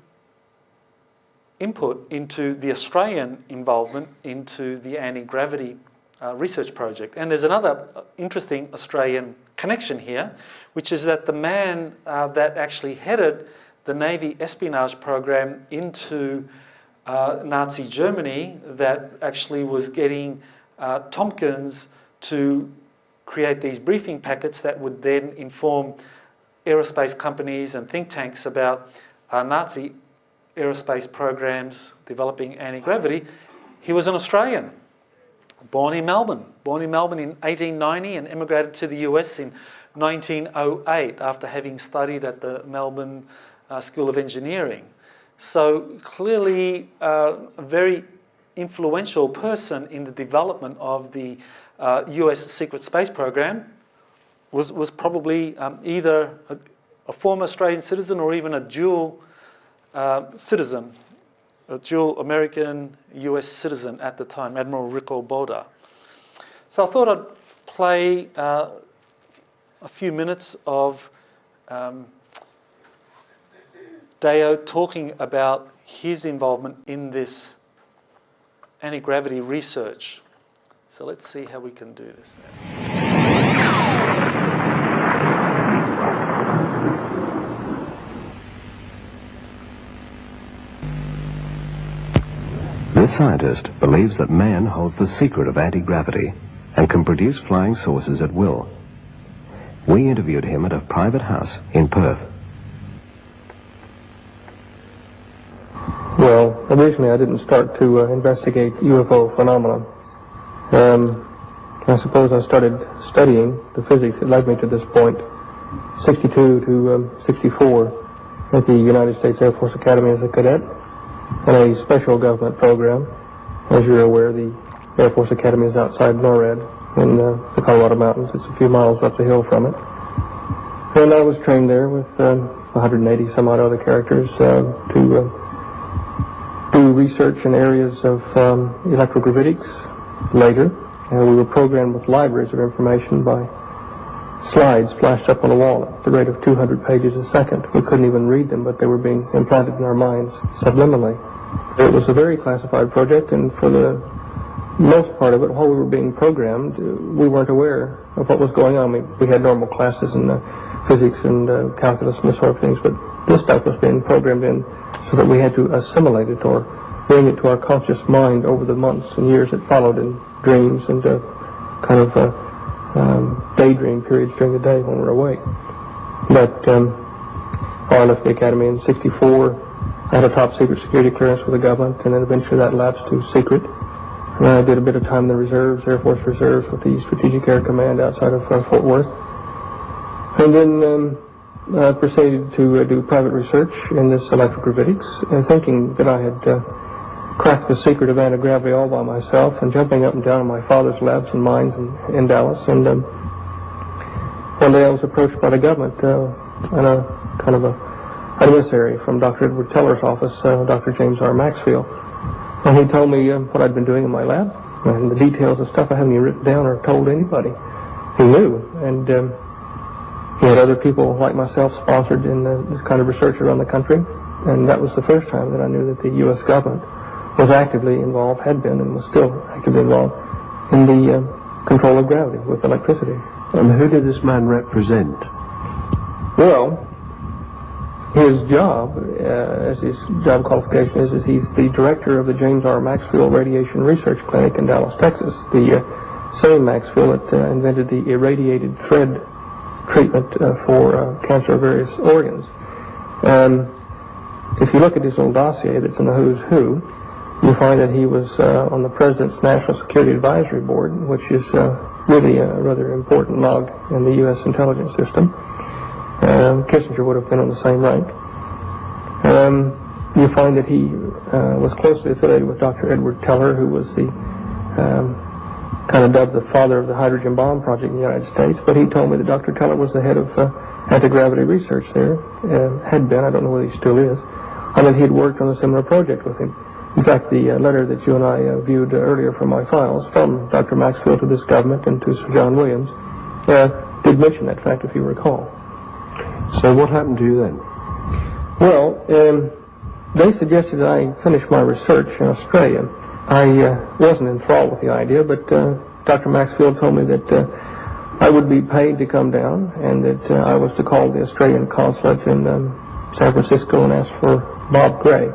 input into the Australian involvement into the anti-gravity research project. And there's another interesting Australian connection here, which is that the man that actually headed the Navy espionage program into Nazi Germany, that actually was getting Tompkins to create these briefing packets that would then inform aerospace companies and think tanks about Nazi aerospace programs developing anti-gravity. He was an Australian, born in Melbourne in 1890 and emigrated to the US in 1908 after having studied at the Melbourne School of Engineering. So clearly a very influential person in the development of the US secret space program, was probably either a former Australian citizen or even a dual citizen, a dual American US citizen at the time, Admiral Rico Boda. So I thought I'd play a few minutes of Deo talking about his involvement in this anti-gravity research. So let's see how we can do this now. This scientist believes that man holds the secret of anti-gravity and can produce flying saucers at will. We interviewed him at a private house in Perth. Well, originally I didn't start to investigate UFO phenomena. I suppose I started studying the physics that led me to this point, 62 to 64, at the United States Air Force Academy as a cadet, in a special government program. As you're aware, the Air Force Academy is outside NORAD in the Colorado Mountains. It's a few miles up the hill from it. And I was trained there with 180 some odd other characters to do research in areas of electrogravitics later. And we were programmed with libraries of information by slides flashed up on a wall at the rate of 200 pages a second. We couldn't even read them, but they were being implanted in our minds subliminally. It was a very classified project, and for the most part of it, while we were being programmed, we weren't aware of what was going on. We had normal classes in physics and calculus and this sort of things, but this stuff was being programmed in so that we had to assimilate it or bring it to our conscious mind over the months and years that followed in dreams and kind of daydream periods during the day when we're awake. But I left the academy in 64. I had a top secret security clearance with the government, and then eventually that lapsed to secret. And I did a bit of time in the reserves, Air Force Reserves, with the Strategic Air Command outside of Fort Worth. And then I proceeded to do private research in this electrogravitics, thinking that I had cracked the secret of anti-gravity all by myself, and jumping up and down in my father's labs and mines in Dallas. And one day I was approached by the government and a kind of an emissary from Dr. Edward Teller's office, Dr. James R. Maxfield. And he told me what I'd been doing in my lab, and the details of stuff I haven't even written down or told anybody. He knew, and he had other people like myself sponsored in this kind of research around the country, and that was the first time that I knew that the U.S. government was actively involved, had been and was still actively involved in the control of gravity with electricity. And who did this man represent? Well, his job, as his job qualification is he's the director of the James R. Maxfield Radiation Research Clinic in Dallas, Texas. The same Maxfield that invented the irradiated thread treatment for cancer of various organs. If you look at his little dossier that's in the Who's Who, you'll find that he was on the President's National Security Advisory Board, which is really a rather important log in the U.S. intelligence system. Kissinger would have been on the same rank. You find that he was closely affiliated with Dr. Edward Teller, who was the kind of dubbed the father of the hydrogen bomb project in the United States. But he told me that Dr. Teller was the head of anti-gravity research there, had been, I don't know whether he still is, and that he had worked on a similar project with him. In fact, the letter that you and I viewed earlier from my files from Dr. Maxfield to this government and to Sir John Williams did mention that fact, if you recall. So what happened to you then? Well, they suggested that I finish my research in Australia. I wasn't enthralled with the idea, but Dr. Maxfield told me that I would be paid to come down and that I was to call the Australian consulate in San Francisco and ask for Bob Gray.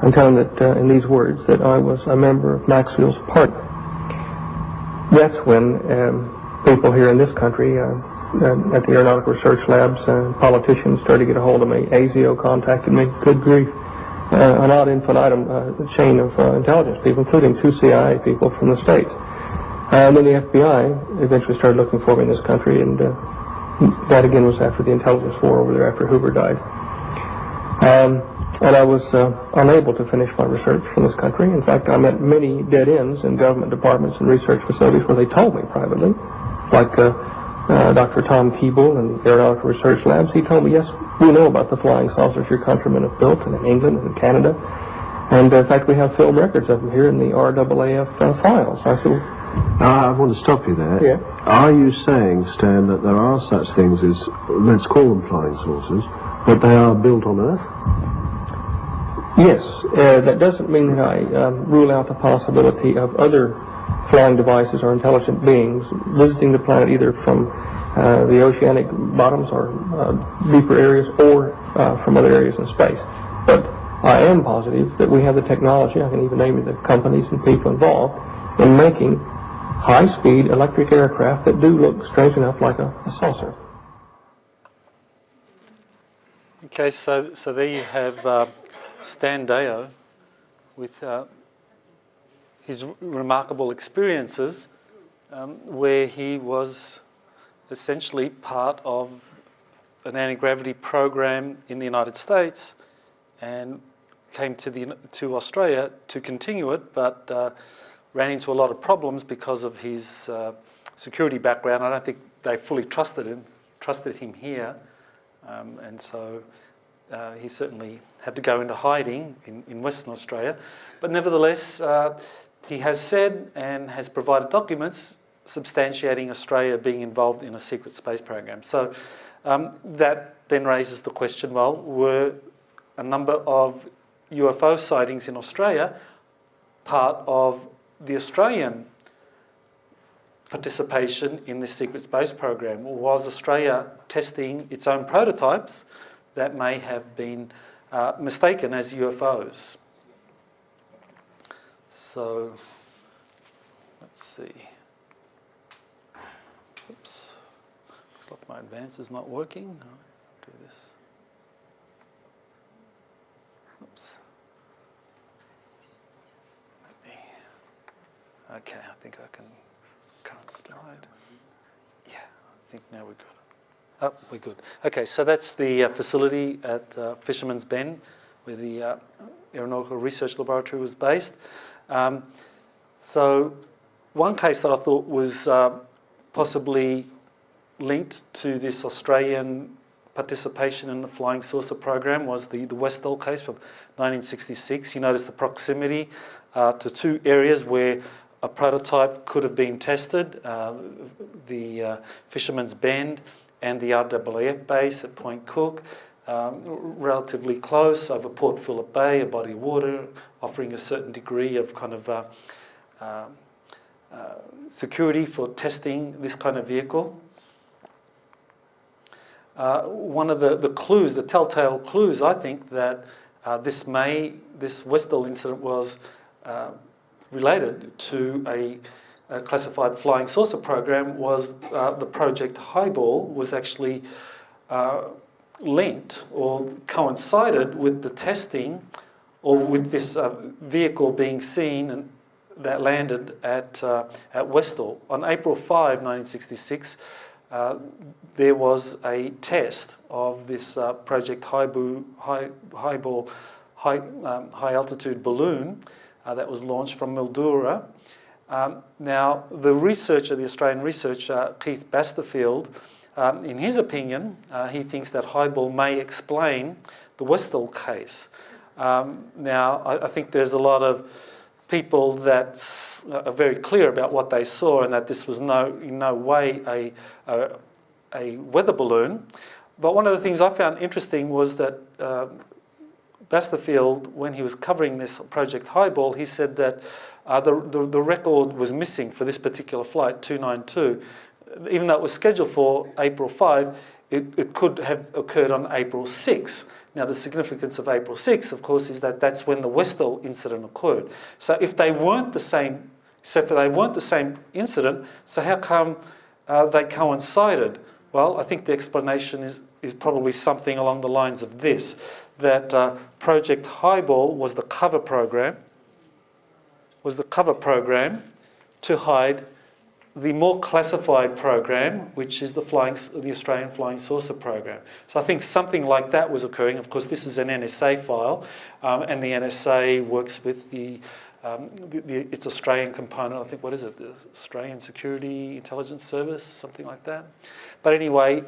I'm telling that in these words that I was a member of Maxfield's party. That's when people here in this country at the Aeronautical Research Labs, politicians started to get a hold of me. ASIO contacted me. Good grief. An ad infinitum chain of intelligence people, including 2 CIA people from the States. And then the FBI eventually started looking for me in this country, and that again was after the intelligence war over there, after Hoover died. And I was unable to finish my research in this country. In fact, I met many dead ends in government departments and research facilities where they told me privately, like Dr. Tom Keeble and the Aeronautical Research Labs. He told me, yes, we know about the flying saucers your countrymen have built in England and Canada. And in fact, we have film records of them here in the RAAF files. I said, I want to stop you there. Yeah. Are you saying, Stan, that there are such things as, let's call them flying saucers, but they are built on Earth? Yes. That doesn't mean that I rule out the possibility of other flying devices or intelligent beings visiting the planet either from the oceanic bottoms or deeper areas or from other areas in space. But I am positive that we have the technology, I can even name you the companies and people involved, in making high-speed electric aircraft that do look, strange enough, like a saucer. Okay, so there you have Stan Deyo with his remarkable experiences where he was essentially part of an anti-gravity program in the United States and came to Australia to continue it, but ran into a lot of problems because of his security background. I don't think they fully trusted him here, and so he certainly had to go into hiding in Western Australia. But nevertheless, he has said and has provided documents substantiating Australia being involved in a secret space program. So that then raises the question, well, were a number of UFO sightings in Australia part of the Australian participation in this secret space program? Or was Australia testing its own prototypes that may have been mistaken as UFOs? So, let's see. Oops. Looks like my advance is not working. Let's do this. Oops. Okay, I think I can current slide. Yeah, I think now we're good. Oh, we're good. Okay, so that's the facility at Fisherman's Bend, where the Aeronautical Research Laboratory was based. So one case that I thought was possibly linked to this Australian participation in the flying saucer program was the Westall case from 1966. You notice the proximity to 2 areas where a prototype could have been tested, the Fisherman's Bend and the RAAF base at Point Cook. relatively close over Port Phillip Bay, a body of water, offering a certain degree of kind of security for testing this kind of vehicle. One of the clues, the telltale clues, I think, that this Westall incident was related to a classified flying saucer program was the Project Highball was actually linked or coincided with the testing or with this vehicle being seen and that landed at Westall. On April 5, 1966, there was a test of this Project Highball high altitude balloon that was launched from Mildura. Now, the researcher, the Australian researcher, Keith Basterfield, in his opinion, he thinks that Highball may explain the Westall case. Now, I think there's a lot of people that are very clear about what they saw and that this was in no way a weather balloon. But one of the things I found interesting was that Basterfield, when he was covering this Project Highball, he said that the record was missing for this particular flight, 292. Even though it was scheduled for April 5, it could have occurred on April 6. Now, the significance of April 6, of course, is that that's when the Westall incident occurred. So if they weren't the same, incident, so how come they coincided? Well, I think the explanation is probably something along the lines of this, that Project Highball was the cover program, to hide the more classified program, which is the Australian Flying Saucer program. So I think something like that was occurring. Of course, this is an NSA file, and the NSA works with its Australian component. I think, what is it? The Australian Security Intelligence Service, something like that. But anyway,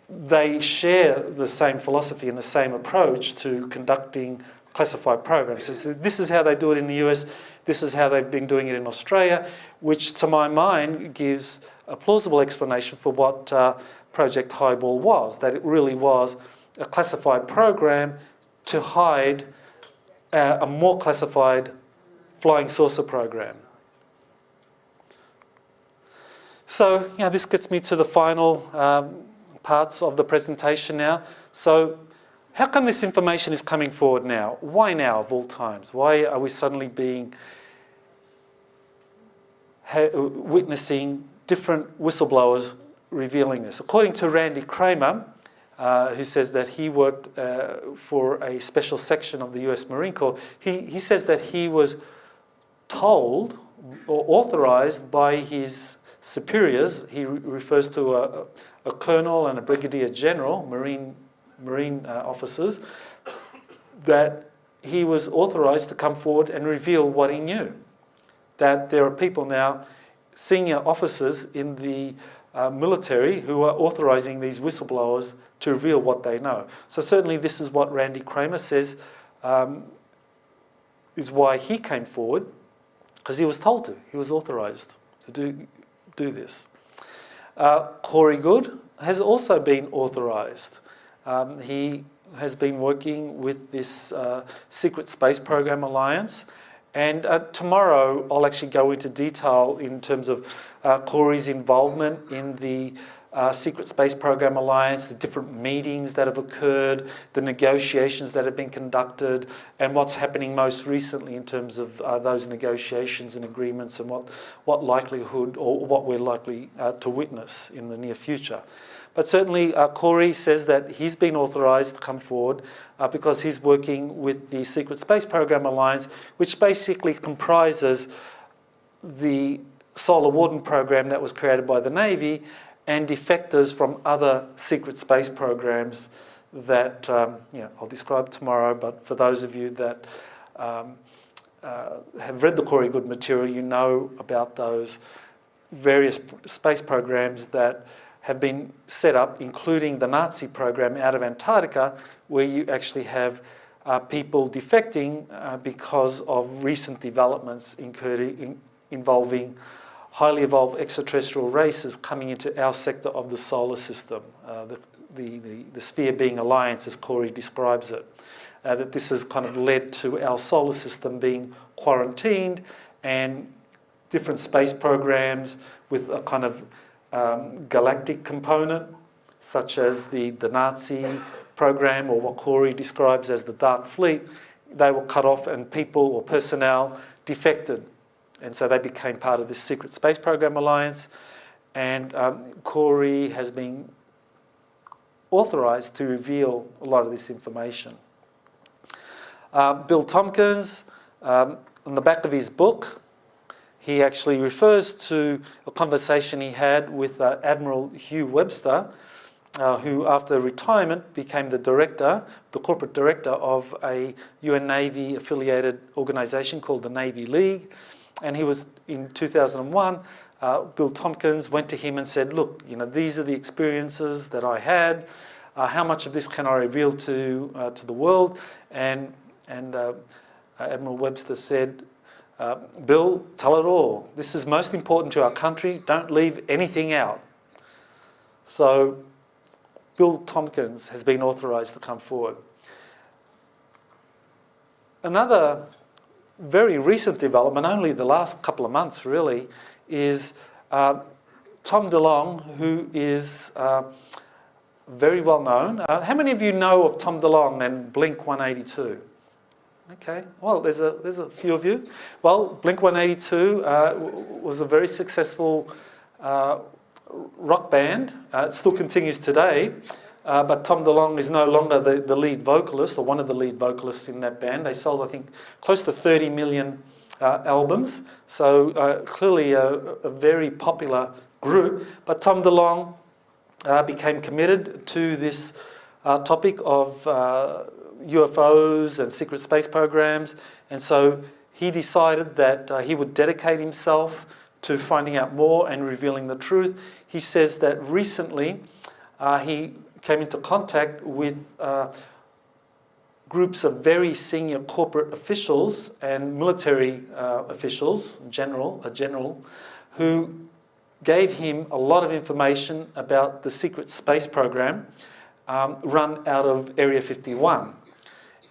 they share the same philosophy and the same approach to conducting classified programs. So this is how they do it in the US. This is how they've been doing it in Australia, which to my mind gives a plausible explanation for what Project Highball was, that it really was a classified program to hide a more classified flying saucer program. So, this gets me to the final parts of the presentation now. So, how come this information is coming forward now? Why now, of all times? Why are we suddenly witnessing different whistleblowers revealing this? According to Randy Kramer, who says that he worked for a special section of the US Marine Corps, he says that he was told or authorized by his superiors. He refers to a colonel and a brigadier general, Marine officers, that he was authorized to come forward and reveal what he knew. That there are people now, senior officers in the military, who are authorizing these whistleblowers to reveal what they know. So certainly this is what Randy Kramer says is why he came forward, because he was told to. He was authorized to do this. Corey Goode has also been authorized. He has been working with this Secret Space Program Alliance, and tomorrow I'll actually go into detail in terms of Corey's involvement in the Secret Space Program Alliance, the different meetings that have occurred, the negotiations that have been conducted, and what's happening most recently in terms of those negotiations and agreements, and what likelihood or what we're likely to witness in the near future. But certainly Corey says that he's been authorised to come forward because he's working with the Secret Space Program Alliance, which basically comprises the Solar Warden program that was created by the Navy and defectors from other secret space programs that I'll describe tomorrow. But for those of you that have read the Corey Goode material, you know about those various space programs that have been set up, including the Nazi program out of Antarctica, where you actually have people defecting because of recent developments involving highly evolved extraterrestrial races coming into our sector of the solar system, the sphere being alliance, as Corey describes it. That this has kind of led to our solar system being quarantined, and different space programs with a kind of galactic component, such as the Nazi program, or what Corey describes as the Dark Fleet. They were cut off and people or personnel defected. And so they became part of this secret space program alliance. And Corey has been authorised to reveal a lot of this information. Bill Tompkins, on the back of his book, he actually refers to a conversation he had with Admiral Hugh Webster, who after retirement became the corporate director of a UN Navy affiliated organisation called the Navy League. And he was, in 2001, Bill Tompkins went to him and said, look, these are the experiences that I had. How much of this can I reveal to the world? And Admiral Webster said, Bill, tell it all. This is most important to our country. Don't leave anything out. So Bill Tompkins has been authorised to come forward. Another very recent development, only the last couple of months really, is Tom DeLonge, who is very well known. How many of you know of Tom DeLonge and Blink-182? Okay, well, there's a few of you. Well, Blink-182 was a very successful rock band. It still continues today, but Tom DeLonge is no longer the lead vocalist, or one of the lead vocalists in that band. They sold, I think, close to 30 million albums, so clearly a very popular group. But Tom DeLonge became committed to this topic of UFOs and secret space programs, and so he decided that he would dedicate himself to finding out more and revealing the truth. He says that recently he came into contact with groups of very senior corporate officials and military officials, a general, who gave him a lot of information about the secret space program run out of Area 51.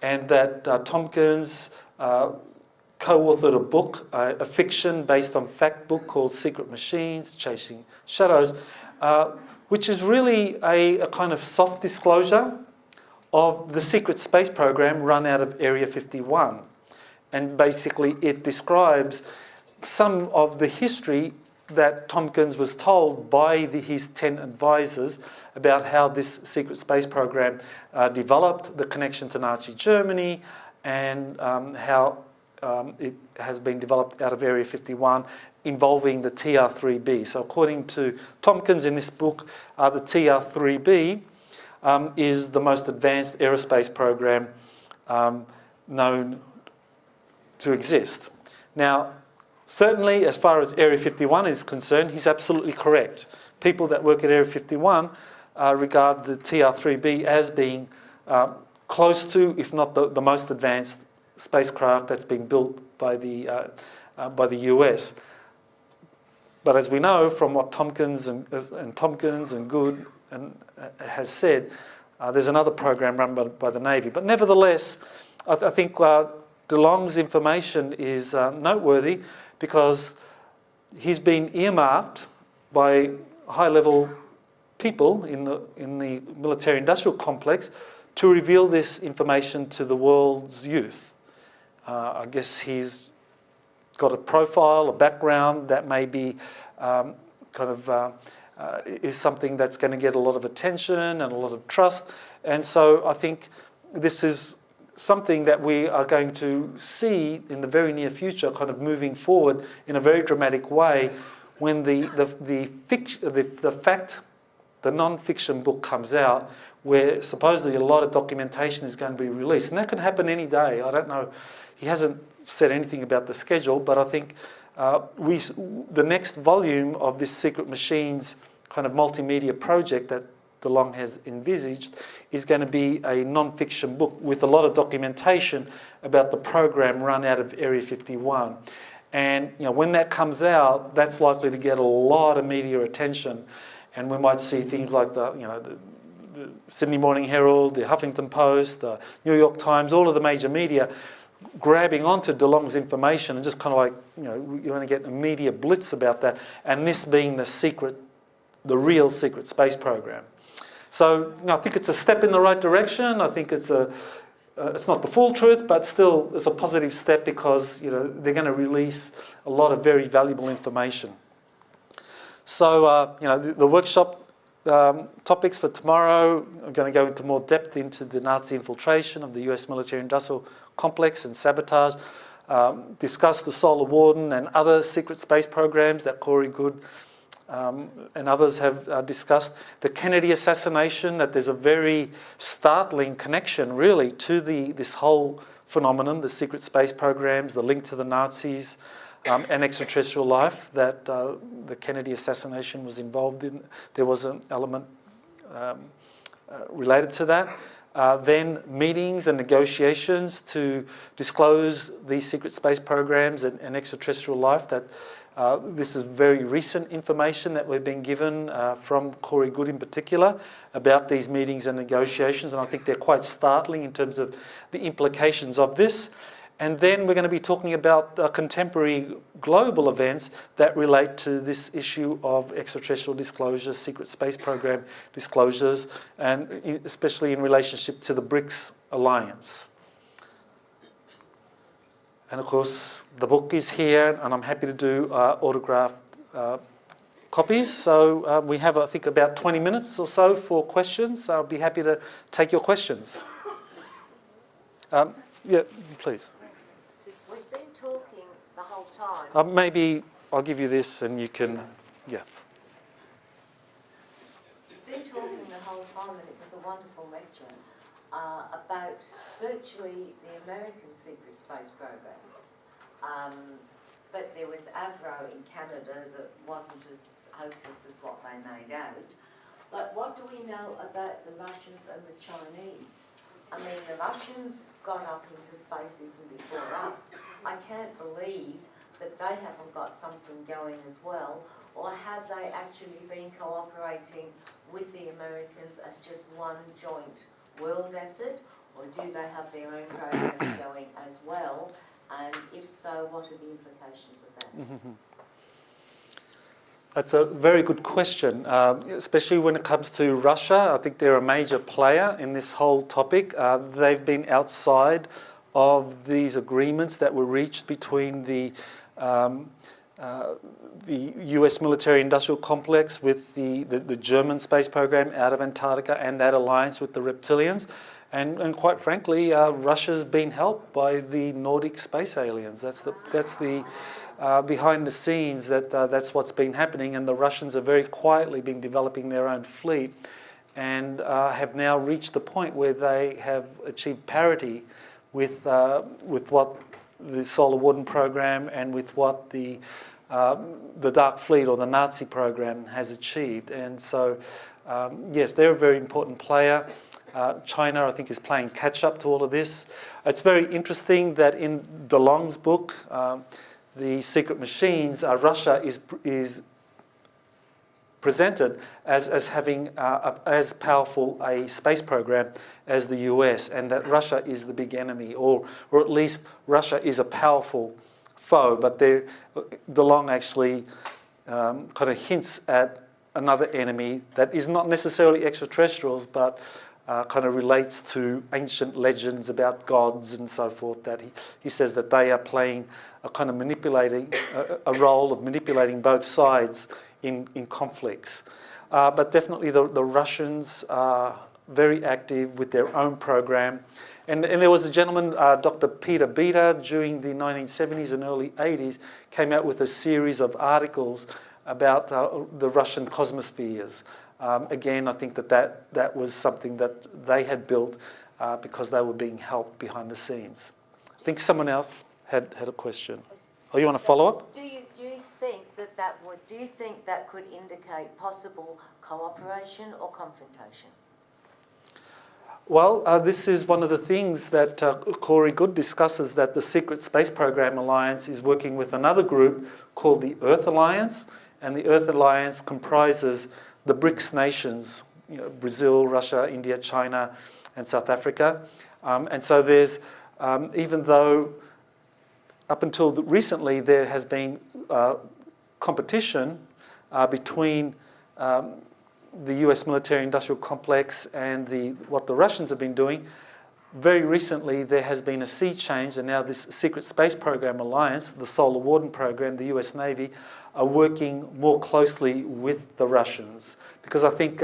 And that Tompkins co-authored a book, a fiction based on fact book called Secret Machines, Chasing Shadows, which is really a kind of soft disclosure of the secret space program run out of Area 51. And basically it describes some of the history that Tompkins was told by his 10 advisors about how this secret space program developed, the connection to Nazi Germany, and how it has been developed out of Area 51 involving the TR-3B. So according to Tompkins in this book, the TR-3B is the most advanced aerospace program known to exist. Now, certainly as far as Area 51 is concerned, he's absolutely correct. People that work at Area 51 regard the TR-3B as being close to, if not the most advanced spacecraft that's been built by the US. But as we know from what Tompkins and Good has said, there's another program run by the Navy. But nevertheless, I think DeLonge's information is noteworthy because he's been earmarked by high-level people in the military-industrial complex to reveal this information to the world's youth. I guess he's got a profile, a background that may be is something that's going to get a lot of attention and a lot of trust. And so I think this is something that we are going to see in the very near future, kind of moving forward in a very dramatic way, when the non-fiction book comes out, where supposedly a lot of documentation is going to be released. And that can happen any day. I don't know. He hasn't said anything about the schedule, but I think the next volume of this Secret Machines kind of multimedia project that DeLonge has envisaged is going to be a non-fiction book with a lot of documentation about the program run out of Area 51. And when that comes out, that's likely to get a lot of media attention, and we might see things like the Sydney Morning Herald, the Huffington Post, the New York Times, all of the major media grabbing onto DeLong's information and just kind of like, you're going to get a media blitz about that, and this being the real secret space program. So I think it's a step in the right direction. I think it's not the full truth, but still it's a positive step because they're going to release a lot of very valuable information. So the workshop topics for tomorrow are going to go into more depth into the Nazi infiltration of the US military-industrial complex and sabotage, discuss the Solar Warden and other secret space programs that Corey Goode and others have discussed. The Kennedy assassination, that there's a very startling connection really to this whole phenomenon, the secret space programs, the link to the Nazis and extraterrestrial life that the Kennedy assassination was involved in. There was an element related to that. Then meetings and negotiations to disclose these secret space programs and extraterrestrial life. That this is very recent information that we've been given from Corey Goode in particular about these meetings and negotiations, and I think they're quite startling in terms of the implications of this. And then we're going to be talking about contemporary global events that relate to this issue of extraterrestrial disclosures, secret space program disclosures, and especially in relationship to the BRICS alliance. And of course, the book is here, and I'm happy to do autographed copies. So we have, I think, about 20 minutes or so for questions. I'll be happy to take your questions. Yeah, please. We've been talking the whole time. Maybe I'll give you this and you can, yeah. We've been talking the whole time, and it was a wonderful lecture, about virtually the American secret space program. But there was Avro in Canada that wasn't as hopeless as what they made out. But what do we know about the Russians and the Chinese? I mean, the Russians got up into space even before us. I can't believe that they haven't got something going as well. Or have they actually been cooperating with the Americans as just one joint world effort? Or do they have their own programs going as well? And if so, what are the implications of that? Mm-hmm. That's a very good question, especially when it comes to Russia. I think they're a major player in this whole topic. They've been outside of these agreements that were reached between the US military-industrial complex with the German space program out of Antarctica and that alliance with the reptilians. And quite frankly, Russia's been helped by the Nordic space aliens. That's the behind the scenes, that's what's been happening, and the Russians have very quietly been developing their own fleet and have now reached the point where they have achieved parity with what the Solar Warden program and with what the Dark Fleet or the Nazi program has achieved. And so, yes, they're a very important player. China, I think, is playing catch-up to all of this. It's very interesting that in DeLong's book, The Secret Machines, Russia is presented as having as powerful a space program as the US, and that Russia is the big enemy, or at least Russia is a powerful foe. But DeLong actually kind of hints at another enemy that is not necessarily extraterrestrials, but kind of relates to ancient legends about gods and so forth, that he says that they are playing a kind of a role of manipulating both sides in conflicts. But definitely the Russians are very active with their own program. And there was a gentleman, Dr. Peter Beta, during the 1970s and early 80s, came out with a series of articles about the Russian cosmospheres. Again, I think that was something that they had built because they were being helped behind the scenes. I think someone else had a question. Oh, you want to follow up? Do you think that could indicate possible cooperation or confrontation? Well, this is one of the things that Corey Good discusses, that the Secret Space Program Alliance is working with another group called the Earth Alliance, and the Earth Alliance comprises the BRICS nations, Brazil, Russia, India, China, and South Africa. And so there's, even though up until recently there has been competition between the US military-industrial complex and what the Russians have been doing, very recently there has been a sea change, and now this Secret Space Program Alliance, the Solar Warden Program, the US Navy, are working more closely with the Russians. Because I think,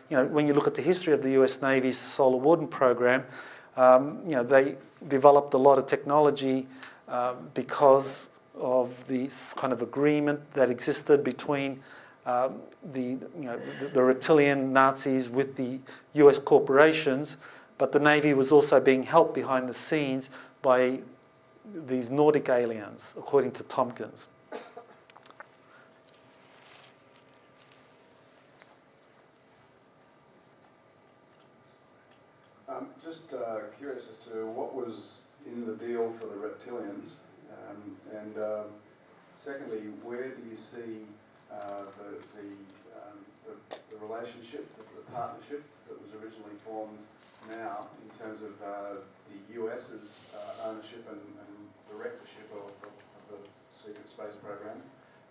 when you look at the history of the US Navy's Solar Warden Program, they developed a lot of technology because of this kind of agreement that existed between the reptilian Nazis with the US corporations, but the Navy was also being helped behind the scenes by these Nordic aliens, according to Tompkins. Just curious as to what was in the deal for the reptilians, and secondly, where do you see the relationship, the partnership that was originally formed now in terms of the US's ownership and directorship of the Secret Space Program,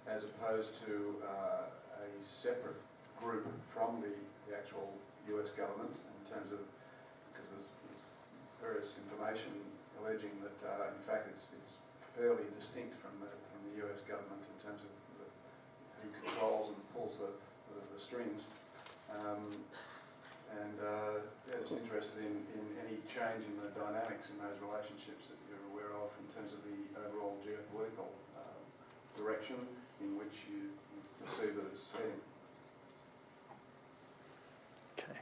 as opposed to a separate group from the actual US government, in terms of, because there's various information alleging that in fact it's fairly distinct from the US government in terms of who controls and pulls the strings. Just interested in any change in the dynamics in those relationships that you're aware of in terms of the overall geopolitical direction in which you perceive that it's heading. Okay.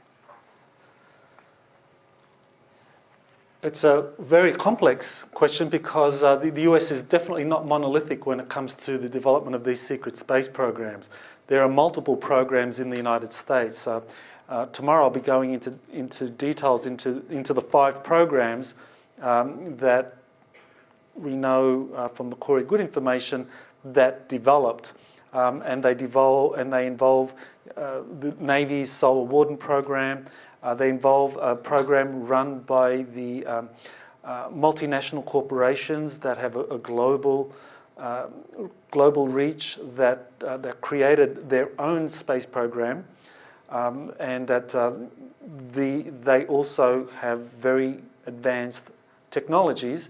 It's a very complex question because the US is definitely not monolithic when it comes to the development of these secret space programs. There are multiple programs in the United States. Tomorrow I'll be going into details into the 5 programs that we know from the Corey Good information that developed, and they involve the Navy's Solar Warden program. They involve a program run by the multinational corporations that have a global reach that created their own space program, and that they also have very advanced technologies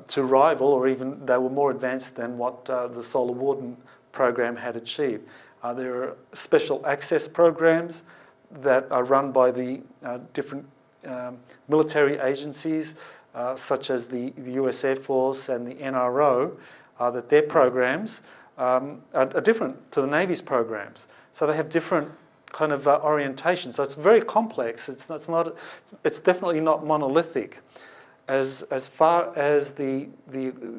to rival, or even they were more advanced than what the Solar Warden program had achieved. There are special access programs that are run by the different military agencies, such as the US Air Force and the NRO, that their programs are different to the Navy's programs. So they have different kind of orientation. So it's very complex. It's definitely not monolithic. As far as the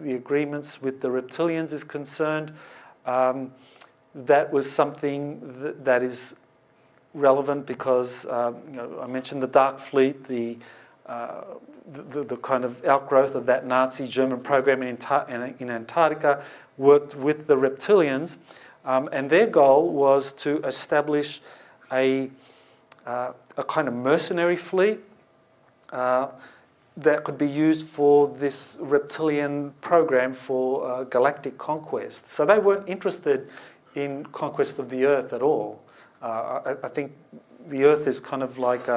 agreements with the reptilians is concerned, that was something that is relevant because I mentioned the Dark Fleet, the kind of outgrowth of that Nazi German program in Antarctica, worked with the reptilians, and their goal was to establish a kind of mercenary fleet that could be used for this reptilian program for galactic conquest. So they weren't interested in conquest of the Earth at all. I think the Earth is kind of like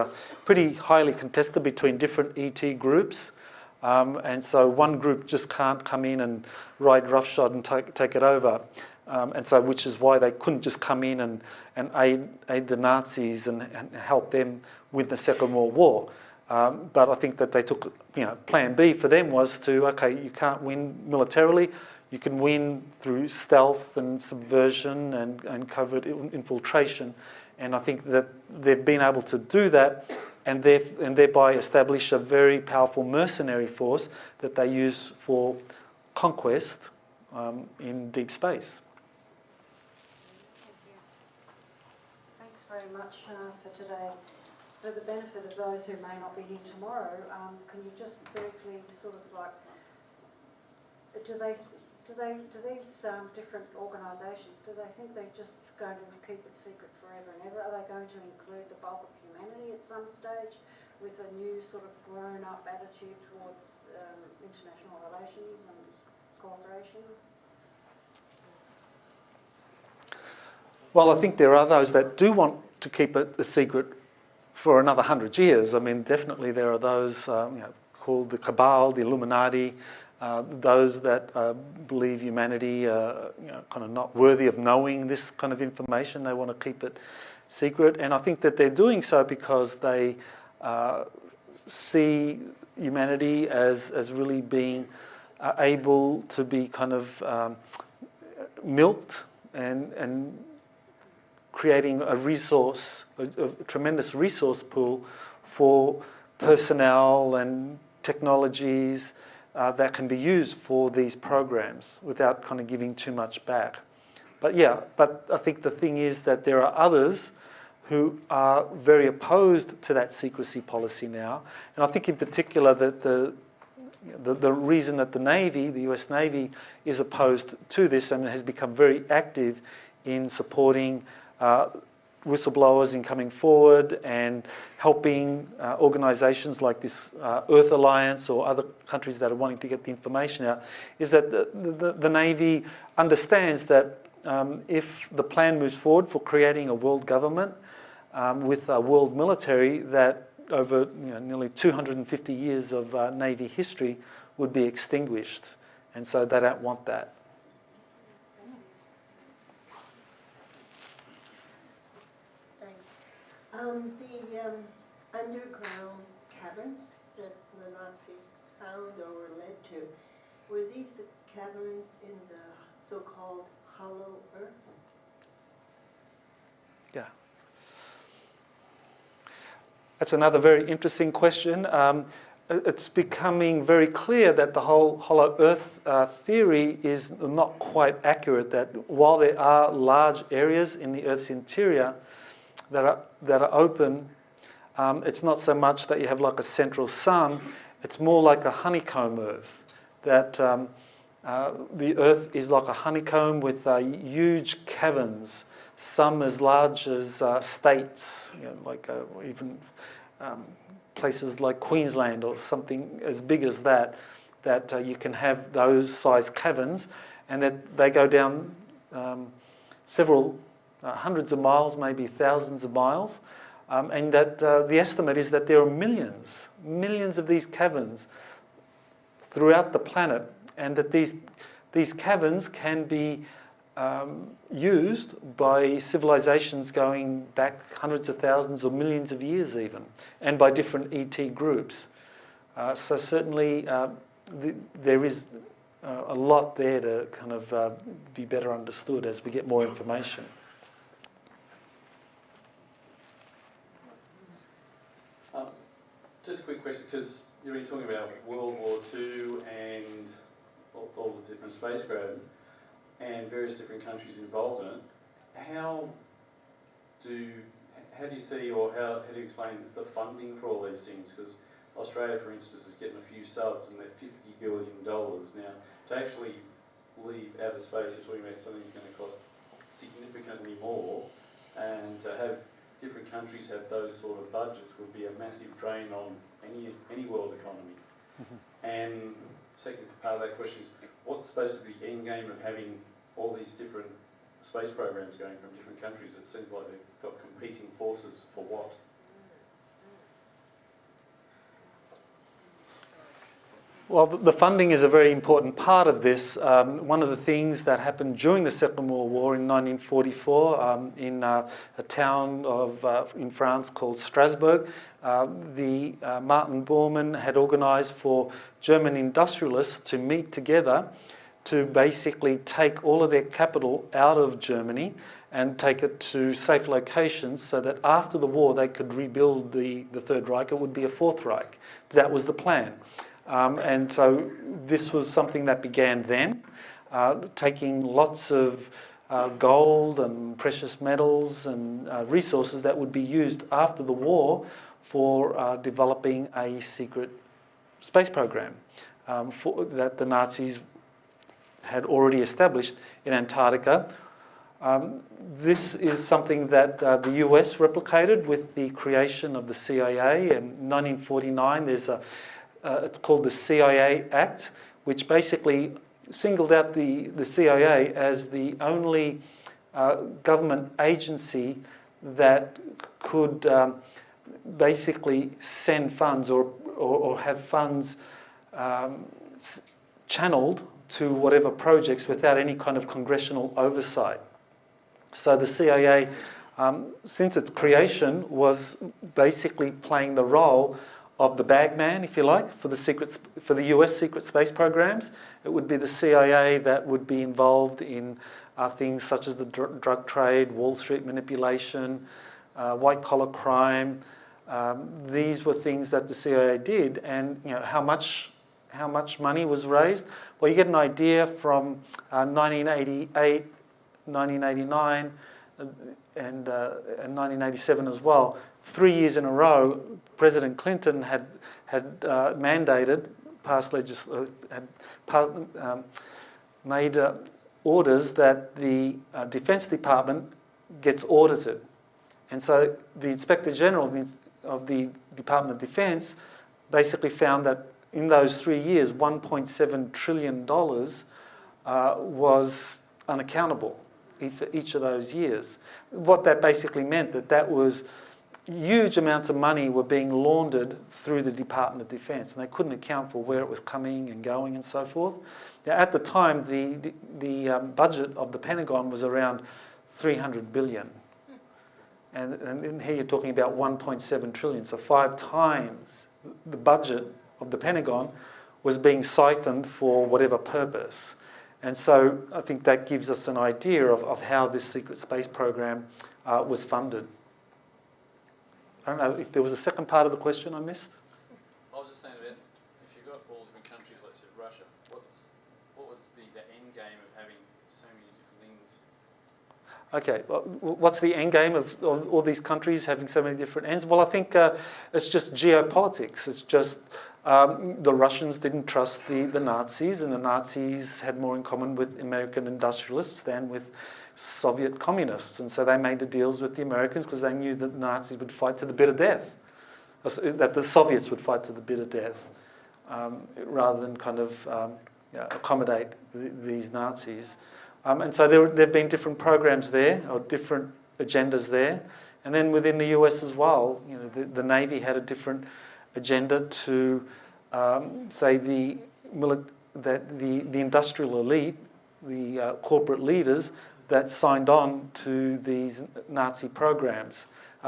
pretty highly contested between different ET groups. And so one group just can't come in and ride roughshod and take it over. And so which is why they couldn't just come in and aid the Nazis and help them win the Second World War. But I think that they took, plan B for them was to, okay, you can't win militarily, you can win through stealth and subversion and covert infiltration. And I think that they've been able to do that and thereby establish a very powerful mercenary force that they use for conquest in deep space. Thanks very much for today. for the benefit of those who may not be here tomorrow, can you just briefly sort of like, do these different organisations, do they think they're just going to keep it secret forever and ever? Are they going to include the bulk of humanity at some stage with a new sort of grown-up attitude towards international relations and cooperation? Well, I think there are those that do want to keep it a secret for another 100 years. I mean, definitely there are those called the Cabal, the Illuminati, those that believe humanity kind of not worthy of knowing this kind of information. They want to keep it secret, and I think that they're doing so because they see humanity as really being able to be kind of milked and creating a resource, a tremendous resource pool for personnel and technologies that can be used for these programs without kind of giving too much back. But I think the thing is that there are others who are very opposed to that secrecy policy now. And I think in particular that the reason that the Navy, the US Navy, is opposed to this and has become very active in supporting whistleblowers in coming forward and helping organisations like this Earth Alliance or other countries that are wanting to get the information out, is that the Navy understands that if the plan moves forward for creating a world government with a world military, that over nearly 250 years of Navy history would be extinguished. And so they don't want that. The underground caverns that the Nazis found or were led to, were these the caverns in the so-called hollow earth? Yeah. That's another very interesting question. It's becoming very clear that the whole hollow earth theory is not quite accurate, that while there are large areas in the Earth's interior that are open, it's not so much that you have like a central sun, it's more like a honeycomb Earth, that the Earth is like a honeycomb with huge caverns, some as large as states, like even places like Queensland or something as big as that you can have those size caverns, and that they go down several hundreds of miles, maybe thousands of miles, and that the estimate is that there are millions of these caverns throughout the planet, and that these caverns can be used by civilizations going back hundreds of thousands or millions of years even, and by different ET groups. So certainly there is a lot there to kind of be better understood as we get more information. Just a quick question, because you're really talking about World War II and all the different spacecrafts and various different countries involved in it. How do you see, or how do you explain the funding for all these things? Because Australia, for instance, is getting a few subs and they're $50 billion. Now, to actually leave outer space, you're talking about something that's going to cost significantly more, and to have different countries have those sort of budgets would be a massive drain on any world economy. Mm-hmm. And second part of that question is, what's supposed to be the end game of having all these different space programs going from different countries? It seems like they've got competing forces for what? Well, the funding is a very important part of this. One of the things that happened during the Second World War in 1944 in a town in France called Strasbourg, Martin Bormann had organised for German industrialists to meet together to basically take all of their capital out of Germany and take it to safe locations so that after the war they could rebuild the Third Reich. It would be a Fourth Reich. That was the plan. And so this was something that began then, taking lots of gold and precious metals and resources that would be used after the war for developing a secret space program that the Nazis had already established in Antarctica. This is something that the US replicated with the creation of the CIA. In 1949, it's called the CIA Act, which basically singled out the CIA as the only government agency that could basically send funds or have funds channeled to whatever projects without any kind of congressional oversight. So the CIA, since its creation, was basically playing the role of the bagman, if you like, for the US secret space programs. It would be the CIA that would be involved in things such as the drug trade, Wall Street manipulation, white-collar crime. These were things that the CIA did, and how much money was raised. Well, you get an idea from 1988, 1989, and 1987 as well. 3 years in a row, President Clinton had mandated, made orders that the Defense Department gets audited. And so the Inspector General of the Department of Defense basically found that in those 3 years, $1.7 trillion was unaccountable for each of those years. What that basically meant, that was huge amounts of money were being laundered through the Department of Defense, and they couldn't account for where it was coming and going and so forth. Now, at the time, the budget of the Pentagon was around $300 billion. And here you're talking about 1.7 trillion, so 5 times the budget of the Pentagon was being siphoned for whatever purpose. And so I think that gives us an idea of how this secret space program was funded. I don't know if there was a second part of the question I missed. I was just saying about if you've got all different countries, like say Russia, what would be the end game of having so many different things? Okay, well, what's the end game of all these countries having so many different ends? Well, I think it's just geopolitics. It's just the Russians didn't trust the Nazis, and the Nazis had more in common with American industrialists than with Soviet communists. And so they made the deals with the Americans because they knew that the Nazis would fight to the bitter death, that the Soviets would fight to the bitter death, rather than kind of accommodate these Nazis. And so there have been different programs there, or different agendas there. And then within the US as well, the Navy had a different agenda to, say, the industrial elite, the corporate leaders that signed on to these Nazi programs.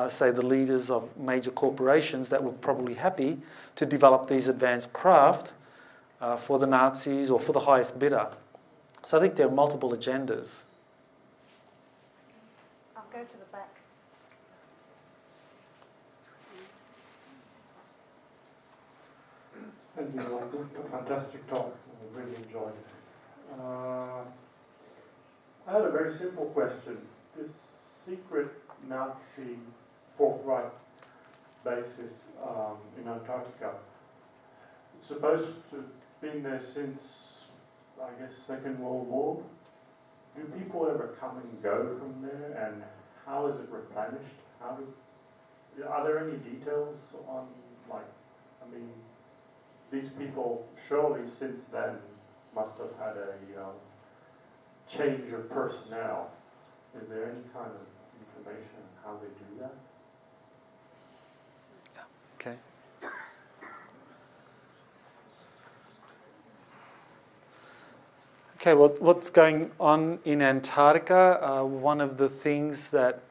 Say the leaders of major corporations that were probably happy to develop these advanced craft for the Nazis or for the highest bidder. So I think there are multiple agendas. I'll go to the back. Thank you, Michael. A fantastic talk. I really enjoyed it. I had a very simple question. This secret Nazi Fourth Reich basis in Antarctica, it's supposed to have been there since, I guess, Second World War. Do people ever come and go from there, and how is it replenished? Are there any details on, these people surely since then must have had a change of personnel. Is there any kind of information on how they do that? Okay. Okay, well, what's going on in Antarctica? One of the things that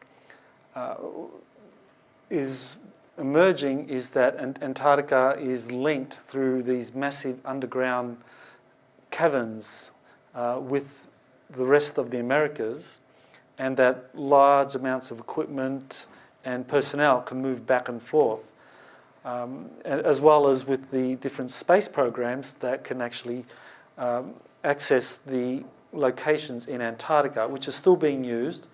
is emerging is that Antarctica is linked through these massive underground caverns with the rest of the Americas, and that large amounts of equipment and personnel can move back and forth, as well as with the different space programs that can actually access the locations in Antarctica, which are still being used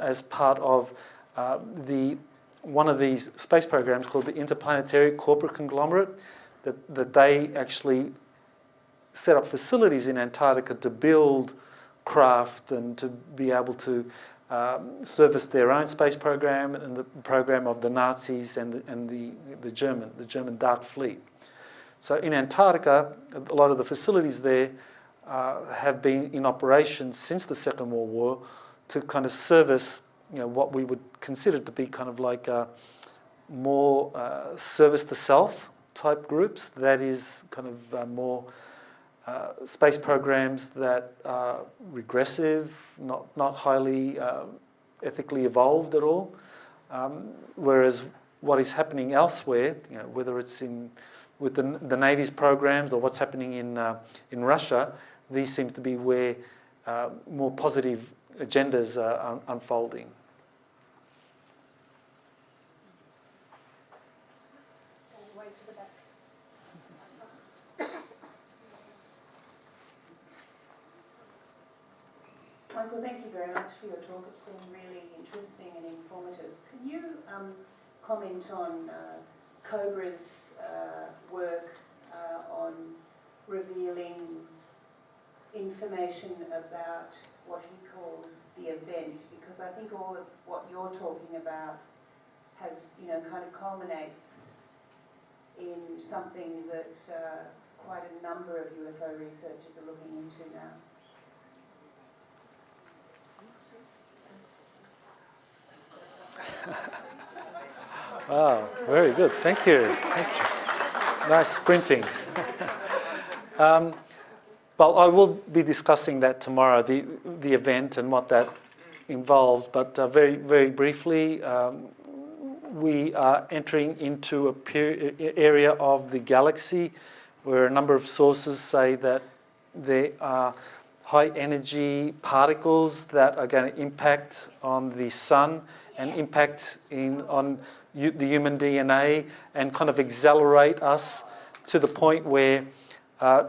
as part of the one of these space programs called the Interplanetary Corporate Conglomerate, that they actually set up facilities in Antarctica to build craft and to be able to service their own space program and the program of the Nazis and the German Dark Fleet. So in Antarctica, a lot of the facilities there have been in operation since the Second World War to kind of service, what we would consider to be kind of like more service to self type groups. That is kind of more space programs that are regressive, not highly ethically evolved at all. Whereas what is happening elsewhere, whether it's with the Navy's programs or what's happening in Russia, these seem to be where more positive agendas are unfolding. Michael, thank you very much for your talk. It's been really interesting and informative. Can you comment on COBRA's work on revealing information about what he calls the event? Because I think all of what you're talking about has, kind of culminates in something that quite a number of UFO researchers are looking into now. Wow, very good. Thank you. Thank you. Nice sprinting. Well, I will be discussing that tomorrow, the event and what that involves. But very, very briefly, we are entering into a area of the galaxy where a number of sources say that there are high energy particles that are going to impact on the sun and impact on the human DNA and kind of accelerate us to the point where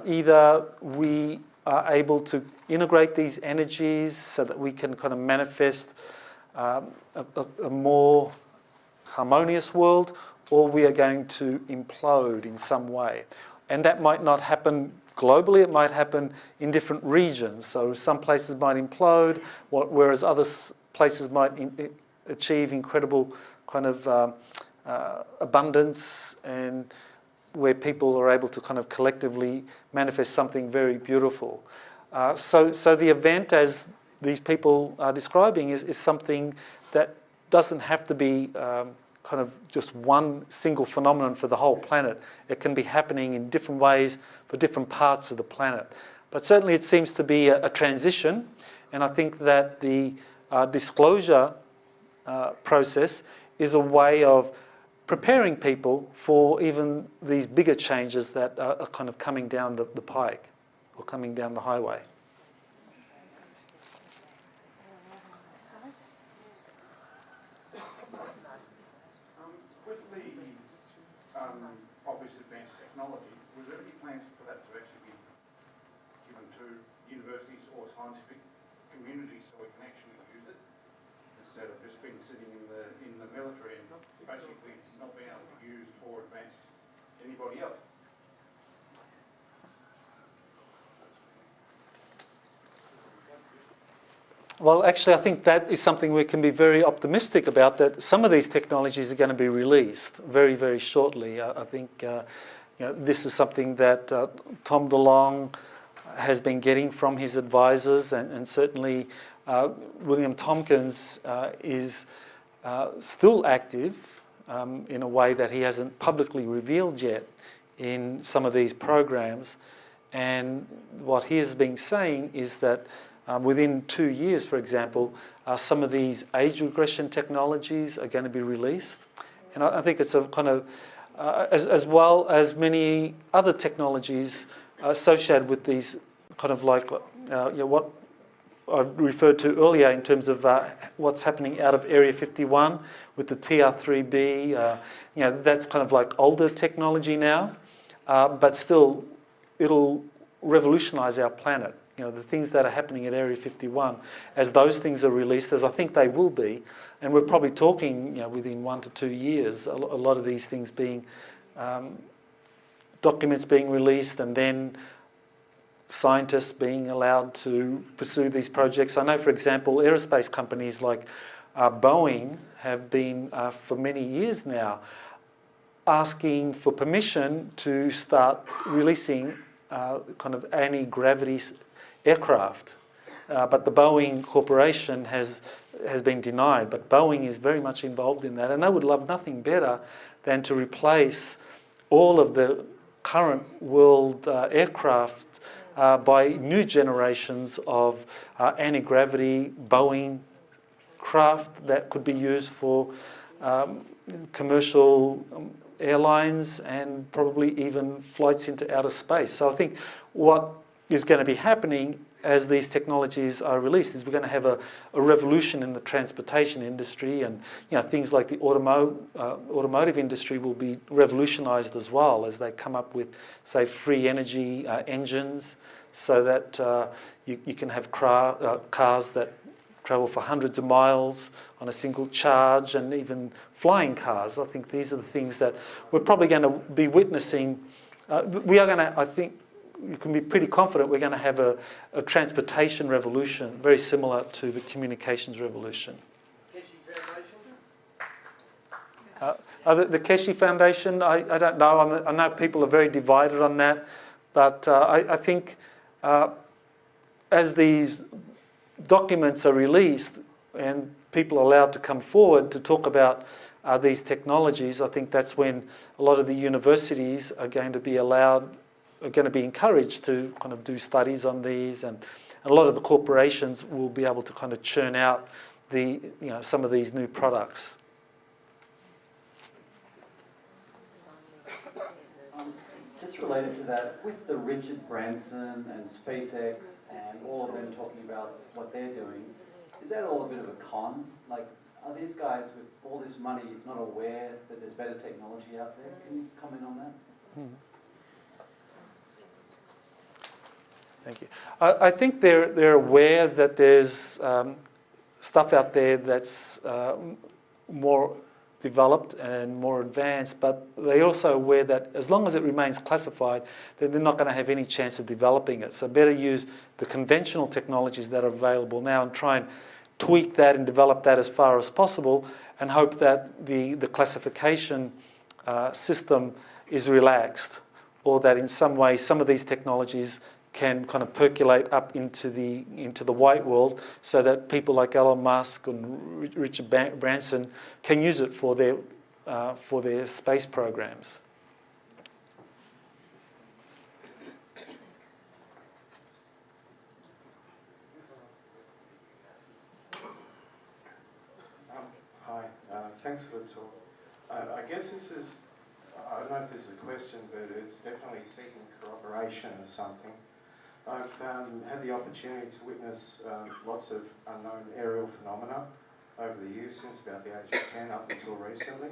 either we are able to integrate these energies so that we can kind of manifest a more harmonious world, or we are going to implode in some way. And that might not happen globally, it might happen in different regions. So some places might implode, whereas other places might achieve incredible kind of abundance, and where people are able to kind of collectively manifest something very beautiful. So the event, as these people are describing, is something that doesn't have to be kind of just one single phenomenon for the whole planet. It can be happening in different ways for different parts of the planet. But certainly it seems to be a transition, and I think that the disclosure process is a way of preparing people for even these bigger changes that are kind of coming down the pike or coming down the highway. With the obvious advanced technology, was there any plans for that to actually be given to universities or scientific communities so we can actually use it, instead of just being sitting in the military and basically not being able to be used or advanced anybody else? Well, actually, I think that is something we can be very optimistic about, that some of these technologies are going to be released very, very shortly. I think this is something that Tom DeLonge has been getting from his advisors, and certainly William Tompkins is still active in a way that he hasn't publicly revealed yet in some of these programs. And what he has been saying is that within 2 years, for example, some of these age regression technologies are going to be released. And I think it's a kind of, as well as many other technologies associated with these kind of like what I referred to earlier in terms of what's happening out of Area 51 with the TR-3B. That's kind of like older technology now, but still it'll revolutionise our planet. the things that are happening at Area 51, as those things are released, as I think they will be, and we're probably talking, within 1 to 2 years, a lot of these things being, documents being released, and then scientists being allowed to pursue these projects. I know, for example, aerospace companies like Boeing have been, for many years now, asking for permission to start releasing kind of anti-gravity aircraft. But the Boeing Corporation has been denied. But Boeing is very much involved in that, and they would love nothing better than to replace all of the current world aircraft by new generations of anti-gravity Boeing craft that could be used for commercial airlines and probably even flights into outer space. So I think what is going to be happening as these technologies are released is we're going to have a revolution in the transportation industry, and things like the automotive industry will be revolutionised as well as they come up with, say, free energy engines, so that you can have cars that travel for hundreds of miles on a single charge, and even flying cars. I think these are the things that we're probably going to be witnessing. We are going to, I think, you can be pretty confident we're going to have a transportation revolution very similar to the communications revolution. The Keshe Foundation, I don't know. I know people are very divided on that, but I think as these documents are released and people are allowed to come forward to talk about these technologies, I think that's when a lot of the universities are going to be encouraged to kind of do studies on these, and a lot of the corporations will be able to kind of churn out some of these new products. Just related to that, with the Richard Branson and SpaceX and all of them talking about what they're doing, is that all a bit of a con? Like, are these guys with all this money not aware that there's better technology out there? Can you comment on that? Thank you. I think they're aware that there's stuff out there that's more developed and more advanced, but they're also aware that as long as it remains classified, then they're not going to have any chance of developing it. So better use the conventional technologies that are available now and try and tweak that and develop that as far as possible, and hope that the classification system is relaxed, or that in some way some of these technologies can kind of percolate up into the white world, so that people like Elon Musk and Richard Branson can use it for their space programs. Hi, thanks for the talk. I guess this is, I don't know if this is a question, but it's definitely seeking corroboration of something. I've had the opportunity to witness lots of unknown aerial phenomena over the years, since about the age of 10 up until recently.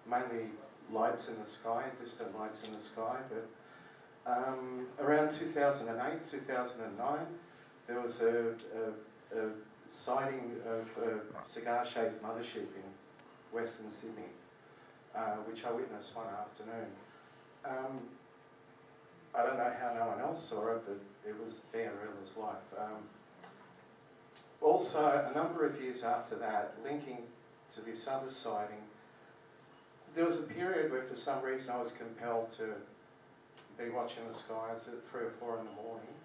Mainly lights in the sky, distant lights in the sky, but around 2008, 2009, there was a sighting of a cigar-shaped mothership in Western Sydney, which I witnessed one afternoon. I don't know how no one else saw it, but it was there real as life. Also, a number of years after that, linking to this other sighting, there was a period where for some reason I was compelled to be watching the skies at 3 or 4 in the morning.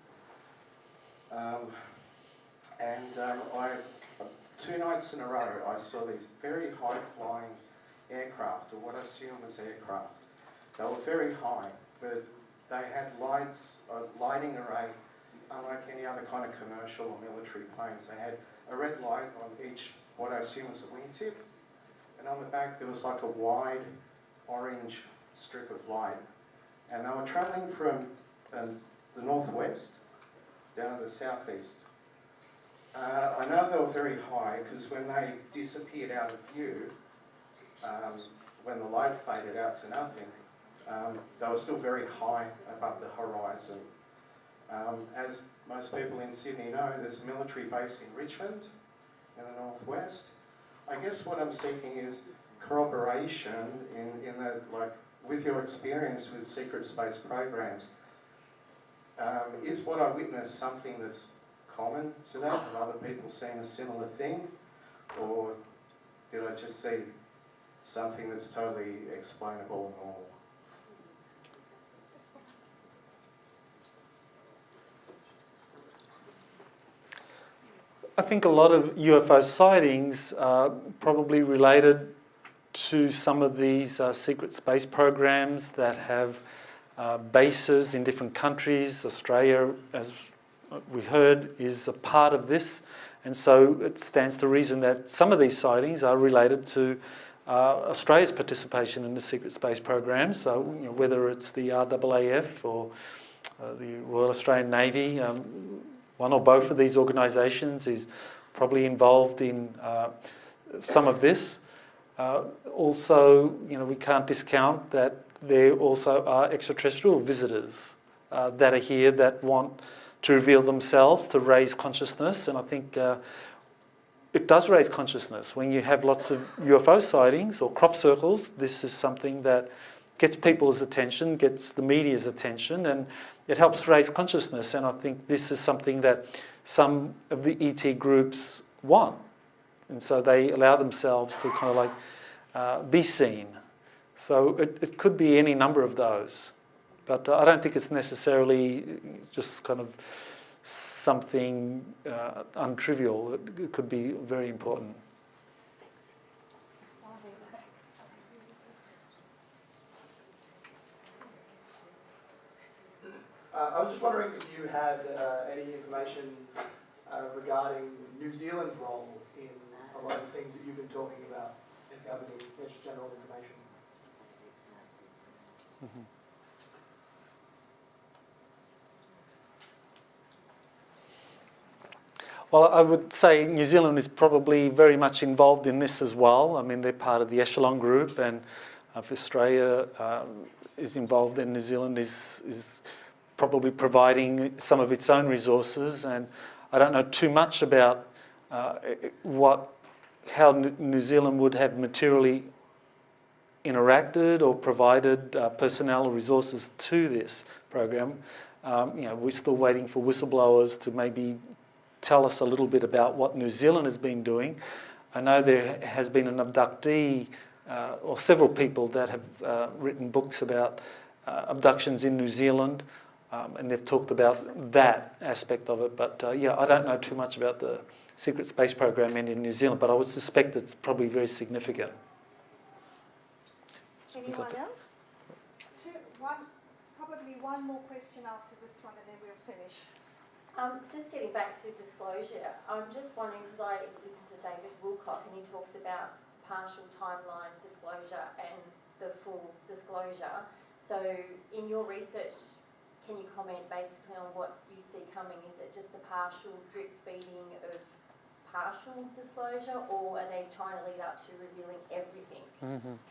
I 2 nights in a row, I saw these very high-flying aircraft, or what I assume was aircraft. They were very high, but they had lights, a lighting array, unlike any other kind of commercial or military planes. They had a red light on each, what I assume was a wingtip, and on the back there was like a wide orange strip of light. And they were travelling from the northwest down to the southeast. I know they were very high because when they disappeared out of view, when the light faded out to nothing, they were still very high above the horizon. As most people in Sydney know, there's a military base in Richmond in the northwest. I guess what I'm seeking is corroboration in that, like, with your experience with secret space programs, is what I witnessed something that's common to that? Have other people seen a similar thing? Or did I just see something that's totally explainable and normal? I think a lot of UFO sightings are probably related to some of these secret space programs that have bases in different countries. Australia, as we heard, is a part of this, and so it stands to reason that some of these sightings are related to Australia's participation in the secret space program. So, whether it's the RAAF or the Royal Australian Navy, one or both of these organisations is probably involved in some of this. Also, we can't discount that there also are extraterrestrial visitors that are here that want to reveal themselves, to raise consciousness, and I think it does raise consciousness. When you have lots of UFO sightings or crop circles, this is something that gets people's attention, gets the media's attention, and it helps raise consciousness. And I think this is something that some of the ET groups want. And so they allow themselves to kind of like be seen. So it could be any number of those. But I don't think it's necessarily just kind of something untrivial. It could be very important. I was just wondering if you had any information regarding New Zealand's role in a lot of the things that you've been talking about, if you have any just general information. Mm-hmm. Well, I would say New Zealand is probably very much involved in this as well. I mean, they're part of the Echelon Group, and if Australia is involved, then New Zealand is probably providing some of its own resources. And I don't know too much about how New Zealand would have materially interacted or provided personnel or resources to this program. We're still waiting for whistleblowers to maybe tell us a little bit about what New Zealand has been doing. I know there has been an abductee or several people that have written books about abductions in New Zealand, and they've talked about that aspect of it. But yeah, I don't know too much about the secret space program in New Zealand, but I would suspect it's probably very significant. Anyone else? Probably one more question after this one, and then we'll finish. Just getting back to disclosure, I'm just wondering, because I listened to David Wilcock and he talks about partial timeline disclosure and the full disclosure. So in your research, can you comment basically on what you see coming? Is it just the partial drip feeding of partial disclosure, or are they trying to lead up to revealing everything? Mm-hmm.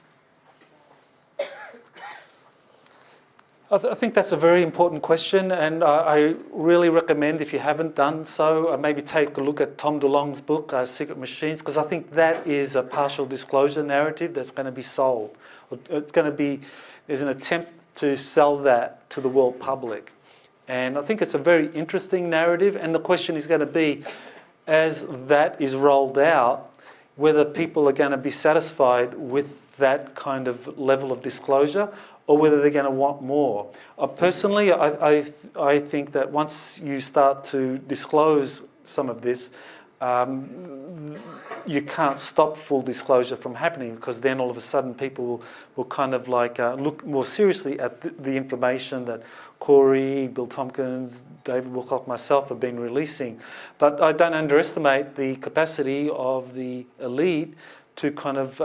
I think that's a very important question, and I really recommend, if you haven't done so, maybe take a look at Tom DeLonge's book, Secret Machines, because I think that is a partial disclosure narrative that's going to be sold. There's an attempt to sell that to the world public. And I think it's a very interesting narrative, and the question is going to be, as that is rolled out, whether people are going to be satisfied with that kind of level of disclosure, or whether they're going to want more. Personally, I think that once you start to disclose some of this, you can't stop full disclosure from happening, because then all of a sudden people will kind of like look more seriously at the information that Corey, Bill Tompkins, David Wilcock, myself have been releasing. But I don't underestimate the capacity of the elite to kind of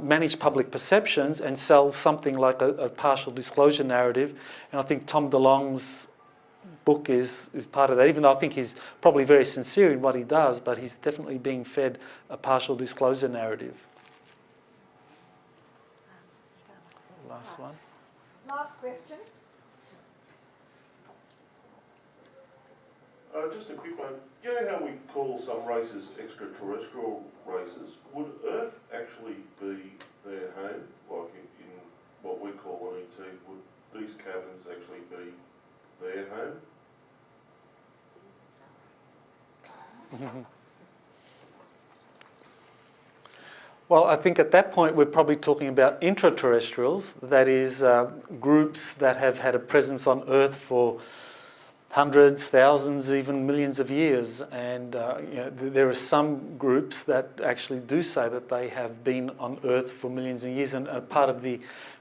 manage public perceptions and sell something like a partial disclosure narrative. And I think Tom DeLonge's book is part of that, even though I think he's probably very sincere in what he does, but he's definitely being fed a partial disclosure narrative. Last one. Last question. Just a quick one. You know how we call some races extraterrestrial races? Would Earth actually be their home, like in what we call an ET? Would these caverns actually be their home? Well, I think at that point we're probably talking about intraterrestrials, that is, groups that have had a presence on Earth for hundreds, thousands, even millions of years. And there are some groups that actually do say that they have been on Earth for millions of years and are part of the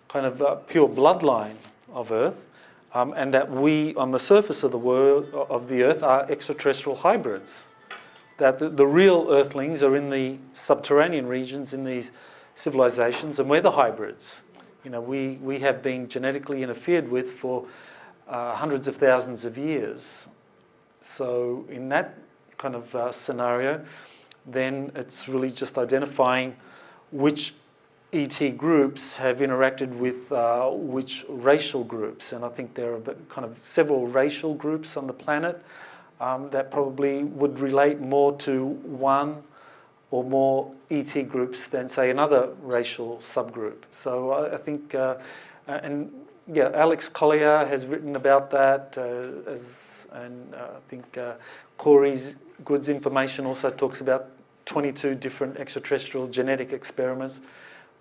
kind of pure bloodline of Earth, and that we, on the surface of the world, of the Earth, are extraterrestrial hybrids. That the real Earthlings are in the subterranean regions in these civilizations, and we're the hybrids. We have been genetically interfered with for hundreds of thousands of years. So in that kind of scenario, then it's really just identifying which ET groups have interacted with which racial groups. And I think there are kind of several racial groups on the planet that probably would relate more to one or more ET groups than, say, another racial subgroup. So I think, Alex Collier has written about that, and I think Corey's Goods Information also talks about 22 different extraterrestrial genetic experiments.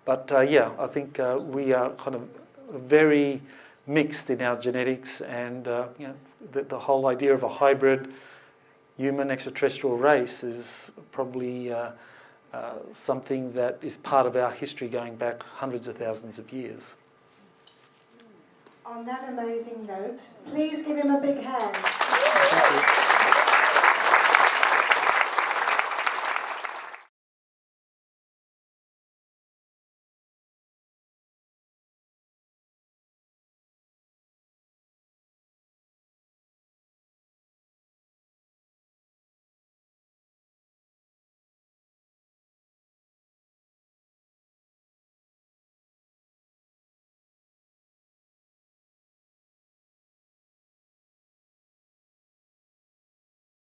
But I think we are kind of very mixed in our genetics, and the whole idea of a hybrid human extraterrestrial race is probably something that is part of our history going back hundreds of thousands of years. On that amazing note, please give him a big hand. Thank you.